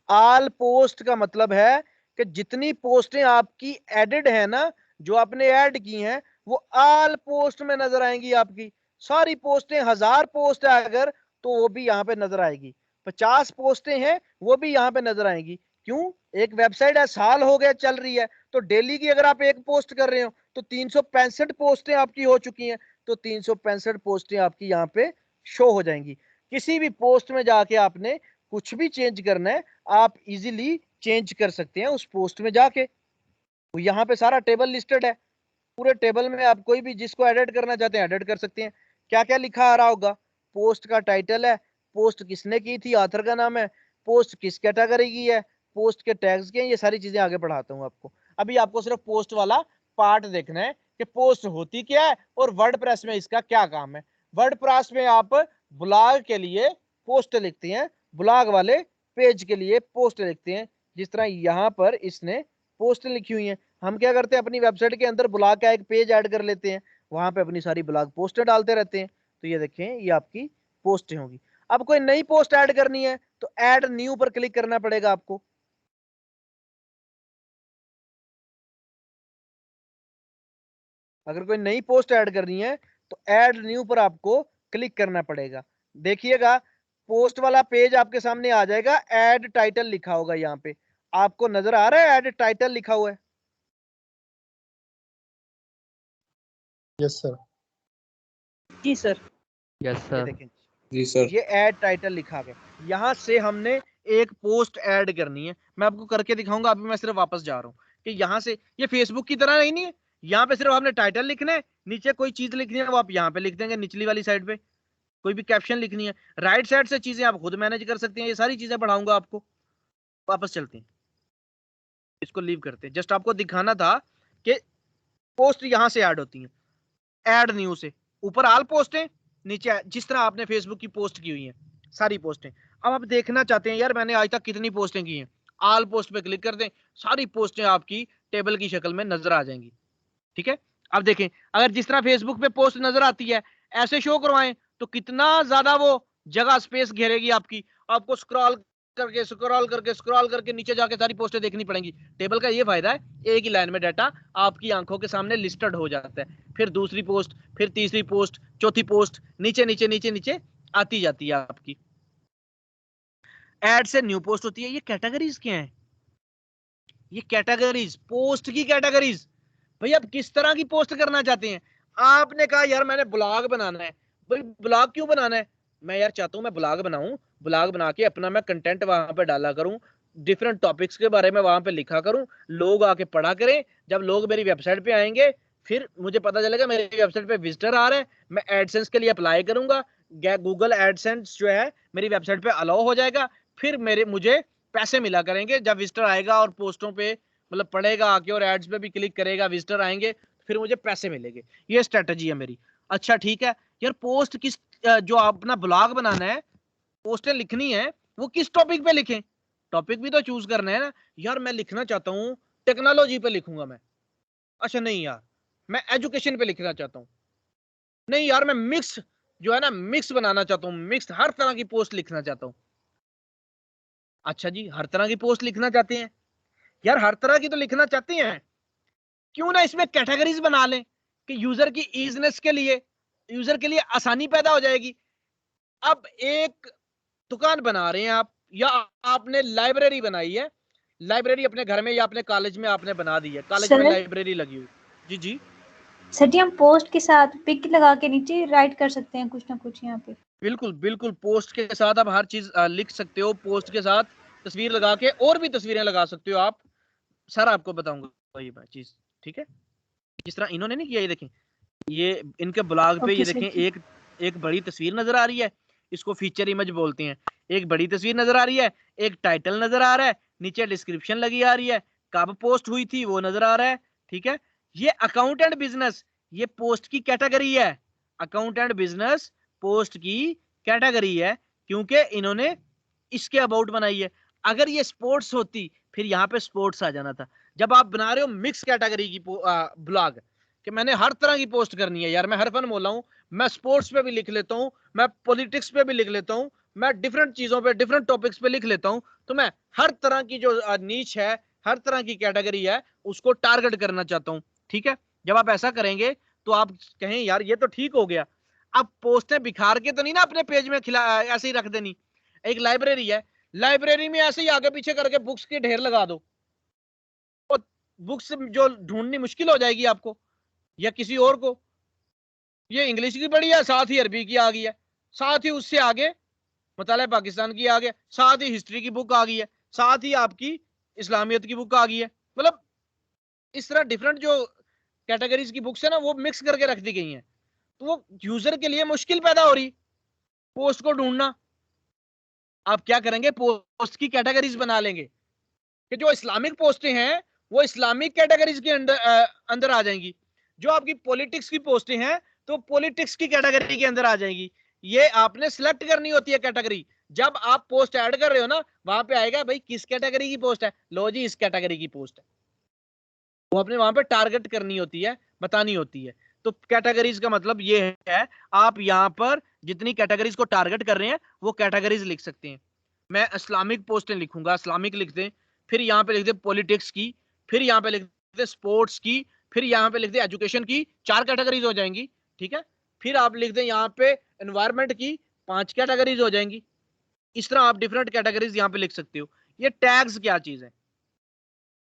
ऑल पोस्ट का मतलब है कि जितनी पोस्टें आपकी एडिड है ना, जो आपने ऐड की हैं, वो ऑल पोस्ट में नजर आएंगी आपकी। सारी पोस्टें, 1000 पोस्ट है अगर, तो वो भी यहाँ पे नजर आएगी। 50 पोस्टें हैं वो भी यहाँ पे नजर आएंगी। क्यों? एक वेबसाइट है, साल हो गया चल रही है, तो डेली की अगर आप एक पोस्ट कर रहे हो तो 365 पोस्टें आपकी हो चुकी हैं, तो 365 पोस्टें आपकी यहाँ पे शो हो जाएंगी। किसी भी पोस्ट में जाके आपने कुछ भी चेंज करना है, आप इजीली चेंज कर सकते हैं उस पोस्ट में जाके। तो यहाँ पे सारा टेबल लिस्टेड है। पूरे टेबल में आप कोई भी जिसको एडिट करना चाहते हैं एडिट कर सकते हैं। क्या क्या लिखा आ रहा होगा? पोस्ट का टाइटल है, पोस्ट किसने की थी, ऑथर का नाम है, पोस्ट किस कैटेगरी की है, पोस्ट के टैग्स के हैं, ये सारी चीजें आगे पढ़ाता हूँ आपको। अभी आपको सिर्फ पोस्ट वाला पार्ट देखना है कि पोस्ट होती क्या है और वर्डप्रेस में इसका क्या काम है। वर्डप्रेस में आप ब्लॉग के लिए पोस्ट लिखते हैं, ब्लॉग वाले पेज के लिए पोस्ट लिखते हैं। जिस तरह यहाँ पर इसने पोस्ट लिखी हुई है, हम क्या करते हैं अपनी वेबसाइट के अंदर ब्लॉग का एक पेज ऐड कर लेते हैं, वहां पे अपनी सारी ब्लॉग पोस्टें डालते रहते हैं। तो ये देखें, ये आपकी पोस्टें होगी। अब कोई नई पोस्ट ऐड करनी है तो ऐड न्यू पर क्लिक करना पड़ेगा आपको। अगर कोई नई पोस्ट ऐड करनी है तो ऐड न्यू पर आपको क्लिक करना पड़ेगा। देखिएगा पोस्ट वाला पेज आपके सामने आ जाएगा, ऐड टाइटल लिखा होगा यहाँ पे। आपको नजर आ रहा है ऐड टाइटल लिखा हुआ है?
Yes sir.
जी सर।
यस
ये
सर।
देखें
जी सर।
ये ऐड टाइटल लिखा गया, यहाँ से हमने एक पोस्ट ऐड करनी है। मैं आपको करके दिखाऊंगा, अभी मैं सिर्फ वापस जा रहा हूँ कि यहाँ से ये फेसबुक की तरह नहीं है। यहाँ पे सिर्फ आपने टाइटल लिखना है, नीचे कोई चीज लिखनी है वो आप यहाँ पे लिख देंगे, निचली वाली साइड पे कोई भी कैप्शन लिखनी है। राइट साइड से चीजें आप खुद मैनेज कर सकते हैं, ये सारी चीजें बढ़ाऊंगा आपको। वापस चलते हैं, इसको लीव करते हैं। जस्ट आपको दिखाना था कि पोस्ट यहाँ से ऐड होती है, ऐड न्यू से ऊपर आल पोस्टें, नीचे जिस तरह आपने फेसबुक की पोस्ट की हुई है सारी पोस्टें। अब आप देखना चाहते हैं यार मैंने आज तक कितनी पोस्टें की हैं, आल पोस्ट पे क्लिक कर दें, सारी पोस्टें आपकी टेबल की शक्ल में नजर आ जाएंगी। ठीक है, अब देखें अगर जिस तरह फेसबुक पे पोस्ट नजर आती है ऐसे शो करवाएं तो कितना ज्यादा वो जगह स्पेस घेरेगी आपकी। आपको स्क्रॉल करके नीचे जाके सारी पोस्टें देखनी पड़ेंगी। टेबल का ये फायदा है, एक ही लाइन में डाटा आपकी आंखों के सामने लिस्टेड हो जाता है, फिर दूसरी पोस्ट, फिर तीसरी पोस्ट, चौथी पोस्ट नीचे नीचे नीचे नीचे आती जाती है आपकी। ऐड से न्यू पोस्ट होती है। ये कैटेगरीज क्या है? ये कैटेगरीज, पोस्ट की कैटेगरीज। भाई आप किस तरह की पोस्ट करना चाहते हैं? आपने कहा यार मैंने ब्लॉग बनाना है। भाई ब्लॉग क्यों बनाना है? मैं यार चाहता हूं मैं ब्लॉग बनाऊं, ब्लॉग बना के अपना मैं कंटेंट वहां पे डाला करूं, डिफरेंट टॉपिक्स के बारे में वहां पे लिखा करूं, लोग आके पढ़ा करें। जब लोग मेरी वेबसाइट पे आएंगे फिर मुझे पता चलेगा मेरी वेबसाइट पे विजिटर आ रहे हैं, मैं एडसेंस के लिए अप्लाई करूंगा, गूगल एडसेंस जो है मेरी वेबसाइट पे अलाउ हो जाएगा, फिर मुझे पैसे मिला करेंगे जब विजिटर आएगा और पोस्टों पे मतलब पढ़ेगा आके और एड्स पे भी क्लिक करेगा, विजिटर आएंगे फिर मुझे पैसे मिलेंगे। ये स्ट्रेटजी है मेरी। अच्छा ठीक है यार, पोस्ट किस जो अपना ब्लॉग बनाना है, पोस्टें लिखनी है, वो किस टॉपिक पे लिखें? टॉपिक भी तो चूज करना है ना। यार मैं लिखना चाहता हूँ टेक्नोलॉजी पे लिखूंगा मैं। अच्छा नहीं यार मैं एजुकेशन पे लिखना चाहता हूँ। नहीं यार मैं मिक्स जो है ना मिक्स बनाना चाहता हूँ, मिक्स हर तरह की पोस्ट लिखना चाहता हूँ। अच्छा जी हर तरह की पोस्ट लिखना चाहते हैं, यार हर तरह की तो लिखना चाहते हैं, क्यों ना इसमें कैटेगरीज बना लें कि यूजर की ईजनेस के लिए, यूजर के लिए आसानी पैदा हो जाएगी। अब एक दुकान बना रहे हैं आप, या आपने लाइब्रेरी बनाई है, लाइब्रेरी अपने घर में या अपने कॉलेज में आपने बना दी है, कॉलेज में लाइब्रेरी लगी हुई। जी जी
सर जी हम पोस्ट के साथ पिक लगा के नीचे राइट कर सकते हैं कुछ ना कुछ यहाँ पे।
बिल्कुल बिल्कुल, पोस्ट के साथ आप हर चीज लिख सकते हो, पोस्ट के साथ तस्वीर लगा के और भी तस्वीरें लगा सकते हो आप। सर आपको बताऊंगा ये चीज, ठीक है? जिस तरह इन्होंने नहीं किया, ये देखें ये इनके ब्लॉग पे, ये देखें एक बड़ी तस्वीर नजर आ रही है, इसको फीचर इमेज बोलते हैं। एक बड़ी तस्वीर नजर आ रही है, एक टाइटल नजर आ रहा है, नीचे डिस्क्रिप्शन लगी आ रही है, कब पोस्ट हुई थी वो नजर आ रहा है। ठीक है, ये अकाउंट एंड बिजनेस, ये पोस्ट की कैटेगरी है। अकाउंट एंड बिजनेस पोस्ट की कैटेगरी है क्योंकि इन्होंने इसके अबाउट बनाई है। अगर ये स्पोर्ट्स होती फिर यहाँ पे स्पोर्ट्स आ जाना था। जब आप बना रहे हो मिक्स कैटेगरी की ब्लॉग कि मैंने हर तरह की पोस्ट करनी है, यार मैं हर फन बोला हूँ, मैं स्पोर्ट्स पे भी लिख लेता हूँ, मैं पॉलिटिक्स पे भी लिख लेता हूँ, मैं डिफरेंट चीजों पे डिफरेंट टॉपिक्स पे लिख लेता हूँ, तो मैं हर तरह की जो नीच है, हर तरह की कैटेगरी है उसको टारगेट करना चाहता हूँ। ठीक है, जब आप ऐसा करेंगे तो आप कहें यार ये तो ठीक हो गया। अब पोस्टें बिखार के तो नहीं ना अपने पेज में ऐसे ही रख देनी। एक लाइब्रेरी है, लाइब्रेरी में ऐसे ही आगे पीछे करके बुक्स के ढेर लगा दो, और बुक्स जो ढूंढनी मुश्किल हो जाएगी आपको या किसी और को। ये इंग्लिश की पढ़ी है, साथ ही अरबी की आ गई है, साथ ही उससे आगे मुताला पाकिस्तान की आ गया, साथ ही हिस्ट्री की बुक आ गई है, साथ ही आपकी इस्लामियत की बुक आ गई है। मतलब इस तरह डिफरेंट जो कैटेगरीज की बुक्स है ना वो मिक्स करके रख दी गई हैं, तो वो यूजर के लिए मुश्किल पैदा हो रही पोस्ट को ढूंढना। आप क्या करेंगे, पोस्ट की कैटेगरीज बना लेंगे कि जो इस्लामिक पोस्टें हैं वो इस्लामिक कैटेगरीज के अंदर आ जाएंगी, जो आपकी पॉलिटिक्स की पोस्टें हैं तो पॉलिटिक्स की कैटेगरी के अंदर आ जाएंगी। ये आपने सिलेक्ट करनी होती है कैटेगरी। जब आप पोस्ट ऐड कर रहे हो ना वहां पे आएगा भाई किस कैटेगरी की पोस्ट है, लो जी इस कैटेगरी की पोस्ट है, वो अपने वहां पे टारगेट करनी होती है, बतानी होती है। तो कैटेगरीज का मतलब ये है, आप यहाँ पर जितनी कैटेगरीज को टारगेट कर रहे हैं वो कैटेगरीज लिख सकते हैं। मैं इस्लामिक पोस्टें लिखूंगा, इस्लामिक लिख दें, फिर यहाँ पे लिख दे पॉलिटिक्स की, फिर यहाँ पे लिख दे स्पोर्ट्स की, फिर यहाँ पे लिख दे एजुकेशन की, 4 कैटेगरीज हो जाएंगी। ठीक है, फिर आप लिख दें यहाँ पे एनवायरमेंट की, 5 कैटेगरीज हो जाएंगी। इस तरह आप डिफरेंट कैटेगरीज यहाँ पे लिख सकते हो। ये टैग्स क्या चीज है,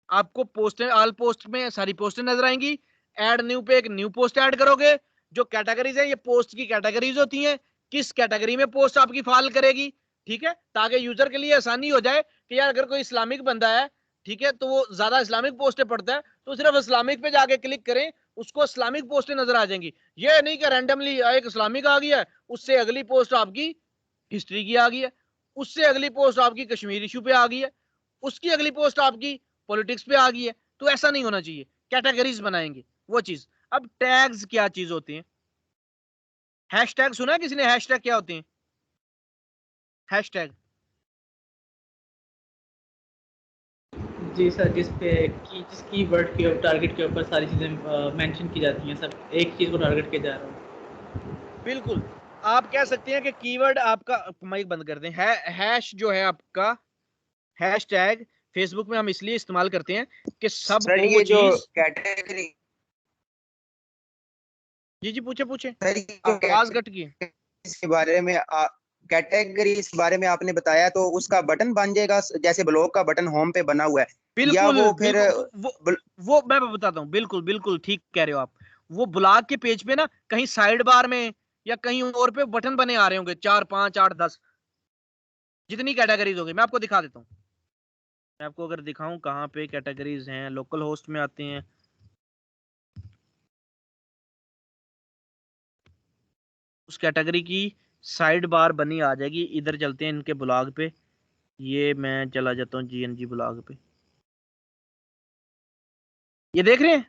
आपको पोस्ट ऑल पोस्ट में सारी पोस्टें नजर आएंगी। ऐड न्यू पे एक न्यू पोस्ट ऐड करोगे। जो कैटेगरीज है ये पोस्ट की कैटेगरीज होती हैं, किस कैटेगरी में पोस्ट आपकी फॉल करेगी, ठीक है, ताकि यूजर के लिए आसानी हो जाए कि यार अगर कोई इस्लामिक बंदा है, ठीक है, तो वो ज्यादा इस्लामिक पोस्टें पढ़ता है, तो सिर्फ इस्लामिक पे जाके क्लिक करें, उसको इस्लामिक पोस्टें नजर आ जाएंगी। ये नहीं कि रैंडमली एक इस्लामिक आ गया है, उससे अगली पोस्ट आपकी हिस्ट्री की आ गई है, उससे अगली पोस्ट आपकी कश्मीर इशू पे आ गई है, उसकी अगली पोस्ट आपकी पॉलिटिक्स पे आ गई है। तो ऐसा नहीं होना चाहिए, कैटेगरीज बनाएंगे वो चीज। अब टैग्स क्या चीज होती है? हैशटैग सुना है किसी ने? हैशटैग क्या होते हैं? हैशटैग
जी सर, जिस कीवर्ड के टारगेट के ऊपर सारी चीजें मेंशन की जाती हैं, सब एक चीज को टारगेट किया जा रहा है।
बिल्कुल, आप कह सकते हैं कि कीवर्ड आपका, माइक बंद कर दें, हैश जो है आपका हैशटैग फेसबुक में हम इसलिए इस्तेमाल करते हैं कि सब
सर
वो
ये जो
चीज।
कैटेगरी,
जी पूछे
सर ये जो
आवाज कट गई।
इसके बारे में कैटेगरी इसके बारे में आपने बताया, तो उसका बटन बन जाएगा जैसे ब्लॉग का बटन होम पे बना हुआ है, या
बिल्कुल
वो फिर
वो मैं बताता हूँ। बिल्कुल बिल्कुल ठीक कह रहे हो आप। वो ब्लॉग के पेज पे ना कहीं साइड बार में या कहीं और पे बटन बने आ रहे होंगे, 4 5 8 10 जितनी कैटेगरीज होगी। मैं आपको दिखा देता हूँ। मैं आपको अगर दिखाऊं कहाँ पे कैटेगरीज हैं, लोकल होस्ट में आते हैं, उस कैटेगरी की साइड बार बनी आ जाएगी। इधर चलते हैं इनके ब्लॉग पे, ये मैं चला जाता हूँ GNG ब्लॉग पे। ये देख रहे हैं?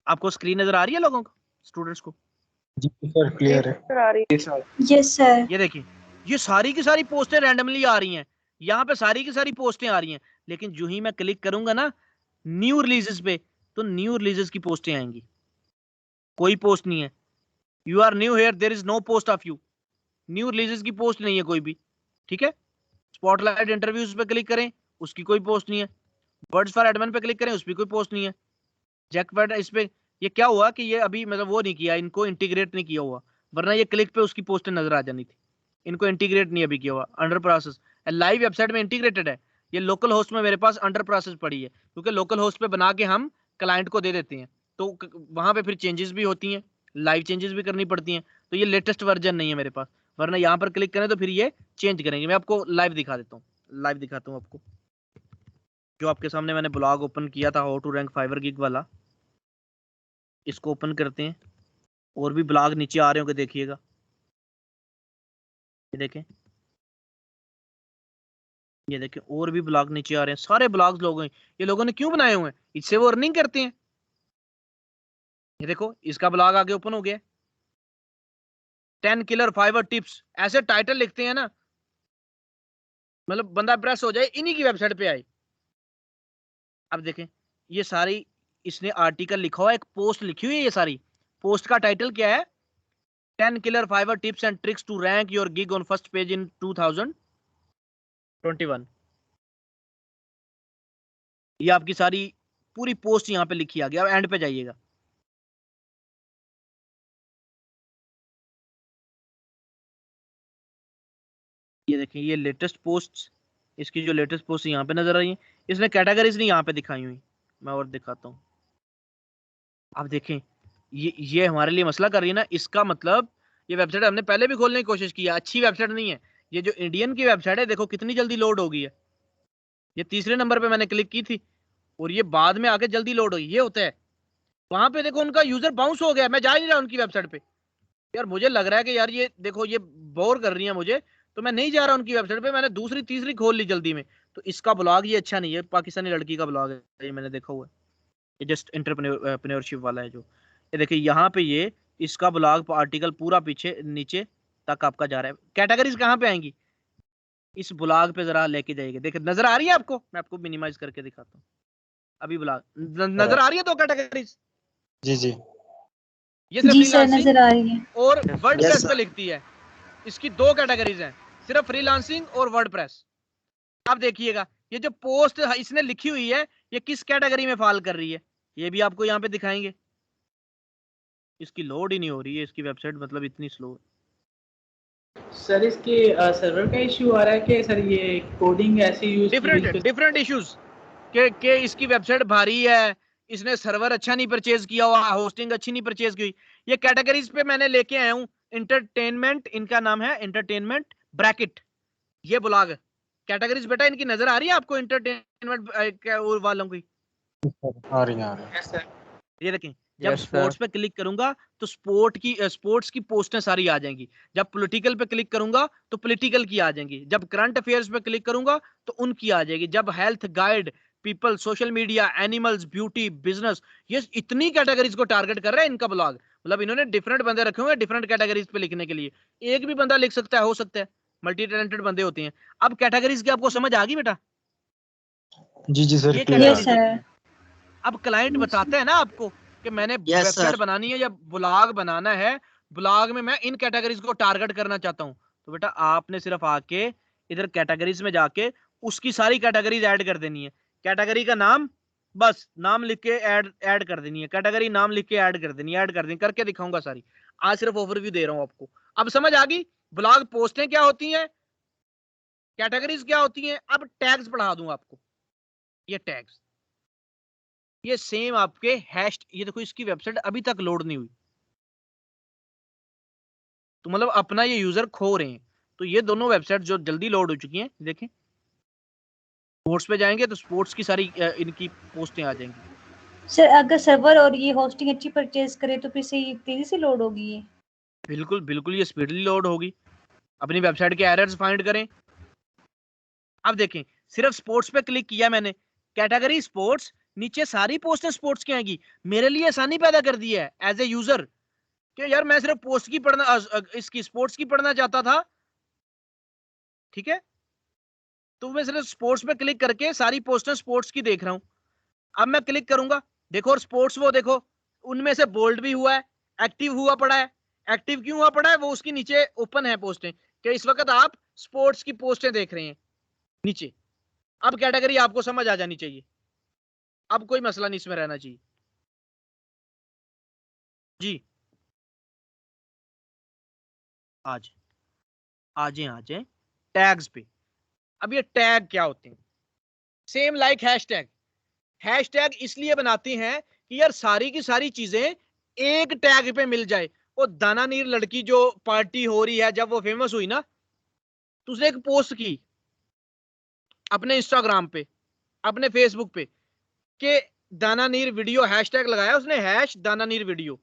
आपको स्क्रीन नजर आ रही है लोगों को, स्टूडेंट्स को?
जी सर क्लियर है।
Yes sir.
ये देखिए, ये सारी की सारी पोस्टें रैंडमली आ रही हैं, यहाँ पे सारी की सारी पोस्टें आ रही हैं। लेकिन जो ही मैं क्लिक करूंगा ना न्यू रिलीजेस पे, तो न्यू रिलीजेस की पोस्टें आएंगी। कोई पोस्ट नहीं है। You are new here, there is no post of you. New releases की पोस्ट नहीं है कोई भी, ठीक है। स्पॉटलाइट इंटरव्यूज पे क्लिक करें, उसकी कोई पोस्ट नहीं है। वर्ड्स फॉर एडमिन पे क्लिक करें, उस पर कोई पोस्ट नहीं है। जैकपैड इस पे, ये क्या हुआ कि ये अभी मतलब वो नहीं किया, इनको इंटीग्रेट नहीं किया हुआ, वरना ये क्लिक पे उसकी पोस्टें नजर आ जानी थी। इनको इंटीग्रेट नहीं अभी किया हुआ, अंडर प्रोसेस। लाइव वेबसाइट में इंटीग्रेटेड है, ये लोकल होस्ट में मेरे पास अंडर प्रोसेस पड़ी है, क्योंकि लोकल होस्ट पे बना के हम क्लाइंट को दे देते हैं, तो वहां पे फिर चेंजेस भी होती हैं, लाइव चेंजेस भी करनी पड़ती हैं। तो ये लेटेस्ट वर्जन नहीं है मेरे पास, वरना यहाँ पर क्लिक करें तो फिर ये चेंज करेंगे। मैं आपको लाइव दिखा देता हूँ, लाइव दिखाता हूँ आपको। जो आपके सामने मैंने ब्लॉग ओपन किया था how to rank Fiverr gig वाला, इसको ओपन करते हैं। और भी ब्लॉग नीचे आ रहे होंगे, देखिएगा। ये देखें, ये देखें, और भी ब्लॉग नीचे आ रहे हैं। सारे ब्लॉग्स लोगों ये लोगों ने क्यों बनाए हुए हैं? इससे वो अर्निंग करते हैं। ये देखो, इसका ब्लॉग आगे ओपन हो गया। 10 किलर फाइवर टिप्स, ऐसे टाइटल लिखते हैं ना, मतलब बंदा प्रेस हो जाए इन्हीं की वेबसाइट पे आए। अब देखें, ये सारी इसने आर्टिकल लिखा हुआ, एक पोस्ट लिखी हुई है। ये सारी पोस्ट का टाइटल क्या है? 10 killer Fiverr tips and tricks to rank your gig on first page in 2021। ये आपकी सारी पूरी पोस्ट यहाँ पे लिखी आ गया। अब एंड पे जाइएगा, ये देखें, ये लेटेस्ट पोस्ट, इसकी जो लेटेस्ट पोस्ट यहाँ पे नजर आई है, इसने कैटेगरीज नहीं यहाँ पे दिखाई हुई। मैं और दिखाता हूँ। आप देखें, ये हमारे लिए मसला कर रही है ना। इसका मतलब ये वेबसाइट हमने पहले भी खोलने की कोशिश की है, अच्छी वेबसाइट नहीं है। ये जो इंडियन की वेबसाइट है, देखो कितनी जल्दी लोड हो गई है। ये तीसरे नंबर पे मैंने क्लिक की थी और ये बाद में आके जल्दी लोड हुई। ये होता है। वहां पे देखो उनका यूजर बाउंस हो गया, मैं जा ही नहीं रहा उनकी वेबसाइट पे। यार मुझे लग रहा है कि यार ये देखो ये बोर कर रही है मुझे, तो मैं नहीं जा रहा उनकी वेबसाइट पे। मैंने दूसरी तीसरी खोल ली जल्दी में। तो इसका ब्लॉग ये अच्छा नहीं है, पाकिस्तानी लड़की का ब्लॉग है, ये मैंने देखा हुआ है। ये जस्ट एंटरप्रेन्योरशिप वाला है जो। ये देखिए यहाँ पे ये इसका ब्लॉग आर्टिकल पूरा पीछे नीचे तक आपका जा रहा है। कैटेगरीज कहाँ पे आएंगी? इस ब्लॉग पे जरा लेके जाइएगा। देखिए नजर आ रही है आपको? मैं आपको मिनिमाइज करके दिखाता हूँ। अभी ब्लॉग नजर आ रही है? 2 कैटेगरीज।
जी जी
ये सिर्फ
जी सर
फ्रीलांसिंग
नजर आ रही है।
और वर्डप्रेस
sir.
पे लिखती है। इसकी 2 कैटेगरीज हैं, सिर्फ फ्रीलांसिंग और वर्डप्रेस। आप देखिएगा, ये जो पोस्ट इसने लिखी हुई है, ये किस कैटेगरी में फॉल कर रही है, ये भी आपको यहाँ पे दिखाएंगे। इसकी लोड ही नहीं हो रही है, इसकी वेबसाइट मतलब इतनी स्लो है।
सर इसके सर्वर का इशू आ रहा है कि सर ये कोडिंग ऐसी यूज
डिफरेंट इश्यूज के इसकी वेबसाइट भारी है, इसने सर्वर अच्छा नहीं परचेज किया हुआ, होस्टिंग अच्छी नहीं परचेज की। ये कैटेगरीज पे मैंने लेके आया हूँ। इंटरटेनमेंट इनका नाम है, इंटरटेनमेंट ब्रैकेट, ये ब्लॉग कैटेगरीज बेटा इनकी नजर आ रही है आपको इंटरटेनमेंट वालों की?
आ रही है।
Yes sir.
ये देखें, जब स्पोर्ट्स पे क्लिक करूंगा तो स्पोर्ट्स की पोस्टें सारी आ जाएंगी। जब पॉलिटिकल पे क्लिक करूंगा तो पॉलिटिकल की आ जाएंगी। जब करंट अफेयर्स पे क्लिक करूंगा तो उनकी आ जाएगी। जब health, guide, people, social media, animals, beauty, business, ये इतनी कैटेगरीज को टारगेट कर रहा है इनका ब्लॉग। मतलब इन्होंने डिफरेंट बंदे रखे हुए डिफरेंट कैटेगरीज पे लिखने के लिए। एक भी बंदा लिख सकता है, हो सकता है, मल्टी टैलेंटेड बंदे होते हैं। अब कैटेगरीज की आपको समझ आ गई बेटा?
जी सर,
ये
clear
कैटेगरीज होती हैं। अब क्लाइंट बताते हैं ना आपको कि मैंने वेबसाइट बनानी है या ब्लॉग बनाना है, ब्लॉग में मैं इन कैटेगरीज को टारगेट करना चाहता हूं, तो बेटा आपने सिर्फ आके इधर कैटेगरीज में जाके उसकी सारी कैटेगरीज ऐड कर देनी है। कैटेगरी का नाम, बस नाम लिख के ऐड कर देनी है। कैटेगरी नाम लिख के ऐड कर देनी है, ऐड कर देनी, करके दिखाऊंगा सारी। आज सिर्फ ओवरव्यू दे रहा हूं आपको। अब समझ आ गई ब्लॉग पोस्टें क्या होती हैं, कैटेगरीज क्या होती हैं। अब टैग्स पढ़ा दूंगा आपको। ये टैग्स, ये सेम आपके हैश, ये देखो इसकी वेबसाइट अभी तक लोड नहीं हुई, तो मतलब अपना ये यूजर खो रहे हैं। तो ये दोनों वेबसाइट जो जल्दी लोड हो चुकी हैं, देखें स्पोर्ट्स पे जाएंगे तो स्पोर्ट्स की सारी इनकी पोस्टें आ जाएंगी।
सर अगर सर्वर और ये होस्टिंग अच्छी परचेज करे तो फिर से ये तेजी से लोड होगी ये?
बिल्कुल बिल्कुल, ये स्पीडली लोड होगी। अपनी वेबसाइट के एरर्स फाइंड करें। अब देखें, सिर्फ स्पोर्ट्स पे क्लिक किया मैंने, कैटेगरी स्पोर्ट्स, नीचे सारी पोस्टें स्पोर्ट्स की आएगी। मेरे लिए आसानी पैदा कर दी है एज ए यूजर कि यार मैं सिर्फ पोस्ट की पढ़ना, इसकी स्पोर्ट्स की पढ़ना चाहता था, ठीक है, तो मैं सिर्फ स्पोर्ट्स पे क्लिक करके सारी पोस्टें स्पोर्ट्स की देख रहा हूं। अब मैं क्लिक करूंगा, देखो, और स्पोर्ट्स वो देखो, उनमें से बोल्ड भी हुआ है, एक्टिव हुआ पड़ा है। एक्टिव क्यों हुआ पड़ा है? वो उसकी नीचे ओपन है पोस्टें, कि इस वक्त आप स्पोर्ट्स की पोस्टें देख रहे हैं नीचे। अब कैटेगरी आपको समझ आ जानी चाहिए, अब कोई मसला नहीं इसमें रहना चाहिए जी। आज आजे टैग्स पे। अब ये टैग क्या होते हैं? Same like hashtag. हैशटैग इसलिए बनाते हैं कि यार सारी की सारी चीजें एक टैग पे मिल जाए। वो दाना नीर लड़की जो पार्टी हो रही है, जब वो फेमस हुई ना, तो उसने एक पोस्ट की अपने इंस्टाग्राम पे, अपने फेसबुक पे, कि दाना नीर वीडियो, हैशटैग लगाया उसने, हैश दाना नीर वीडियो,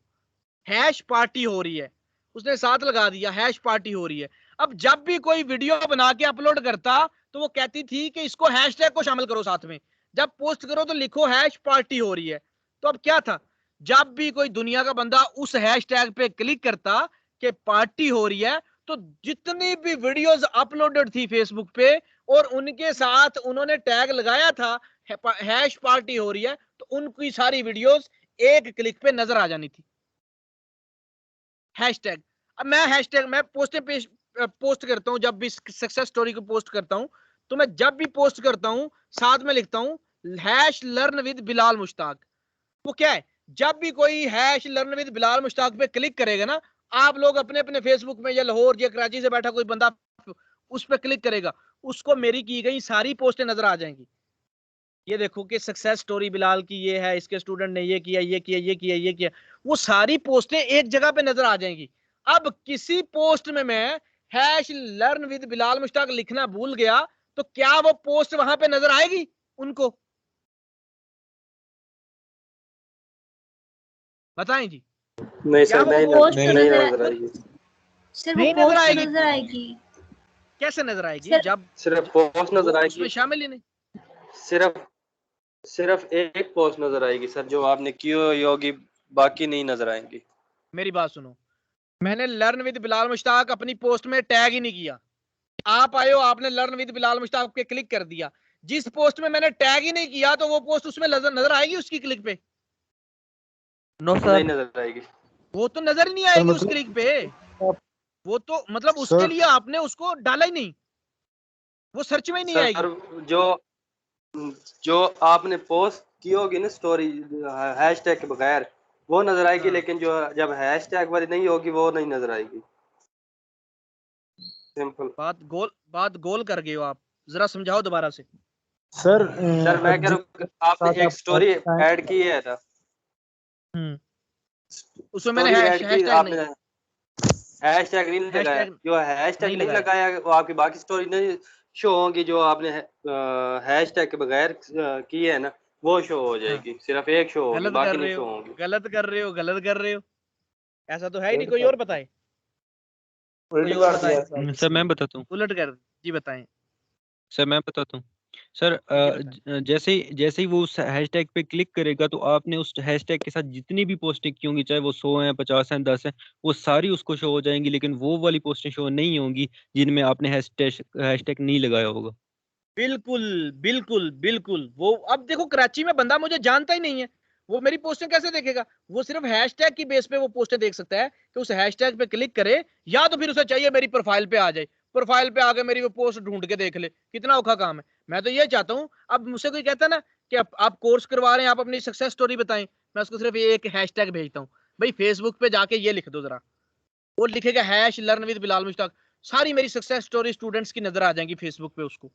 हैश पार्टी हो रही है, उसने साथ लगा दिया हैश पार्टी हो रही है। अब जब भी कोई वीडियो बना के अपलोड करता तो वो कहती थी कि इसको हैशटैग को शामिल करो साथ में, जब पोस्ट करो तो लिखो हैश पार्टी हो रही है। तो अब क्या था, जब भी कोई दुनिया का बंदा उस हैशटैग पे क्लिक करता कि पार्टी हो रही है, तो जितनी भी वीडियोस अपलोडेड थी फेसबुक पे और उनके साथ उन्होंने टैग लगाया था हैश पार्टी हो रही है, तो उनकी सारी वीडियोस एक क्लिक पे नजर आ जानी थी। हैशटैग, अब मैं हैशटैग, मैं पोस्ट करता हूं, जब भी सक्सेस स्टोरी को पोस्ट करता हूं, तो मैं जब भी पोस्ट करता हूं साथ में लिखता हूं hash learn with Bilal Mushtaq. वो क्या है, जब भी कोई hash learn with Bilal Mushtaq पे क्लिक करेगा ना, आप लोग अपने अपने फेसबुक में, या लाहौर या कराची से बैठा कोई बंदा उस पर क्लिक करेगा, उसको मेरी की गई सारी पोस्टें नजर आ जाएंगी। ये देखो कि सक्सेस स्टोरी बिलाल की ये है, इसके स्टूडेंट ने ये किया, ये किया, ये किया, ये किया, वो सारी पोस्टें एक जगह पे नजर आ जाएंगी। अब किसी पोस्ट में मैं hash learn with Bilal Mushtaq लिखना भूल गया, तो क्या वो पोस्ट वहां पे नजर आएगी उनको? बताएं जी।
नहीं सर, नहीं नजर आएगी।
सिर्फ
नहीं
पोस्ट
नजर आएगी। कैसे नजर आएगी? जब
सिर्फ पोस्ट नजर आएगी,
उसमें शामिल ही नहीं,
सिर्फ एक पोस्ट नजर आएगी सर, जो आपने की होगी, बाकी नहीं नजर आएंगी।
मेरी बात सुनो, मैंने लर्न विद बिलाल मुश्ताक अपनी पोस्ट में टैग ही नहीं किया। आप आए हो, आपने लर्न विद बिलाल मुश्ताक पे क्लिक कर दिया, जिस पोस्ट में मैंने टैग ही नहीं किया तो वो पोस्ट उसमें नजर आएगी उसकी क्लिक पे?
नो सर, नहीं नजर आएगी।
वो तो नजर ही नहीं आएगी उस क्लिक पे। वो तो मतलब उसके लिए आपने उसको डाला ही नहीं, वो सर्च में ही नहीं आएगी।
जो आपने पोस्ट की होगी ना स्टोरी हैशटैग के बगैर, वो नजर आएगी। लेकिन जो जब हैशटैग वाली नहीं होगी वो नहीं नजर आएगी। सिंपल।
बात गोल कर गए हो आप, जरा समझाओ दोबारा से।
सर
सर मैं कह रहा हूँ आपने एक स्टोरी ऐड की है था,
उसमें मैंने
स्टोरी ऐड की
हैशटैग
आपने,
नहीं,
हैशटैग नहीं लगाया,
हैशटैग
जो हैशटैग नहीं
लगाया।
लगाया वो आपकी बाकी स्टोरी नहीं शो होगी, जो आपने हैशटैग के बगैर की है ना वो शो हो जाएगी, सिर्फ एक शो होगी,
गलत
बाकी
कर
नहीं
रहे
शो
हो,
होगी।
गलत कर रहे हो, गलत कर रहे हो, ऐसा तो है ही नहीं। कोई और बताए, कोई
उल्टी
और
बात
बताए।
है
सर मैं बताता हूँ,
उलट कर जी, बताएं।
सर मैं बताता हूँ। सर जैसे ही वो उस हैशटैग पे क्लिक करेगा तो आपने उस हैशटैग के साथ जितनी भी पोस्टें की होंगी, चाहे वो 100 हैं, 50 हैं, 10 हैं, वो सारी उसको शो हो जाएंगी, लेकिन वो वाली पोस्टें शो नहीं होंगी जिनमें आपने हैशटैग नहीं लगाया होगा।
बिल्कुल बिल्कुल बिल्कुल। वो अब देखो, कराची में बंदा मुझे जानता ही नहीं है, वो मेरी पोस्टें कैसे देखेगा? वो सिर्फ हैशटैग की बेस पे वो पोस्टें देख सकता है कि उस हैशटैग पे क्लिक करे, या तो फिर उसे चाहिए मेरी प्रोफाइल पे आ जाए, प्रोफाइल पे आके मेरी वो पोस्ट ढूंढ के देख ले। कितना औखा काम है। मैं तो ये चाहता हूँ, अब मुझसे कोई कहता है ना कि आप कोर्स करवा रहे हैं, आप अपनी सक्सेस स्टोरी बताएं, मैं उसको सिर्फ एक हैशटैग भेजता हूँ, भाई फेसबुक पे जाके ये लिख दो जरा, वो लिखेगा hash learn with Bilal Mushtaq, सारी मेरी सक्सेस स्टोरी स्टूडेंट्स की नजर आ जाएंगी फेसबुक पे उसको,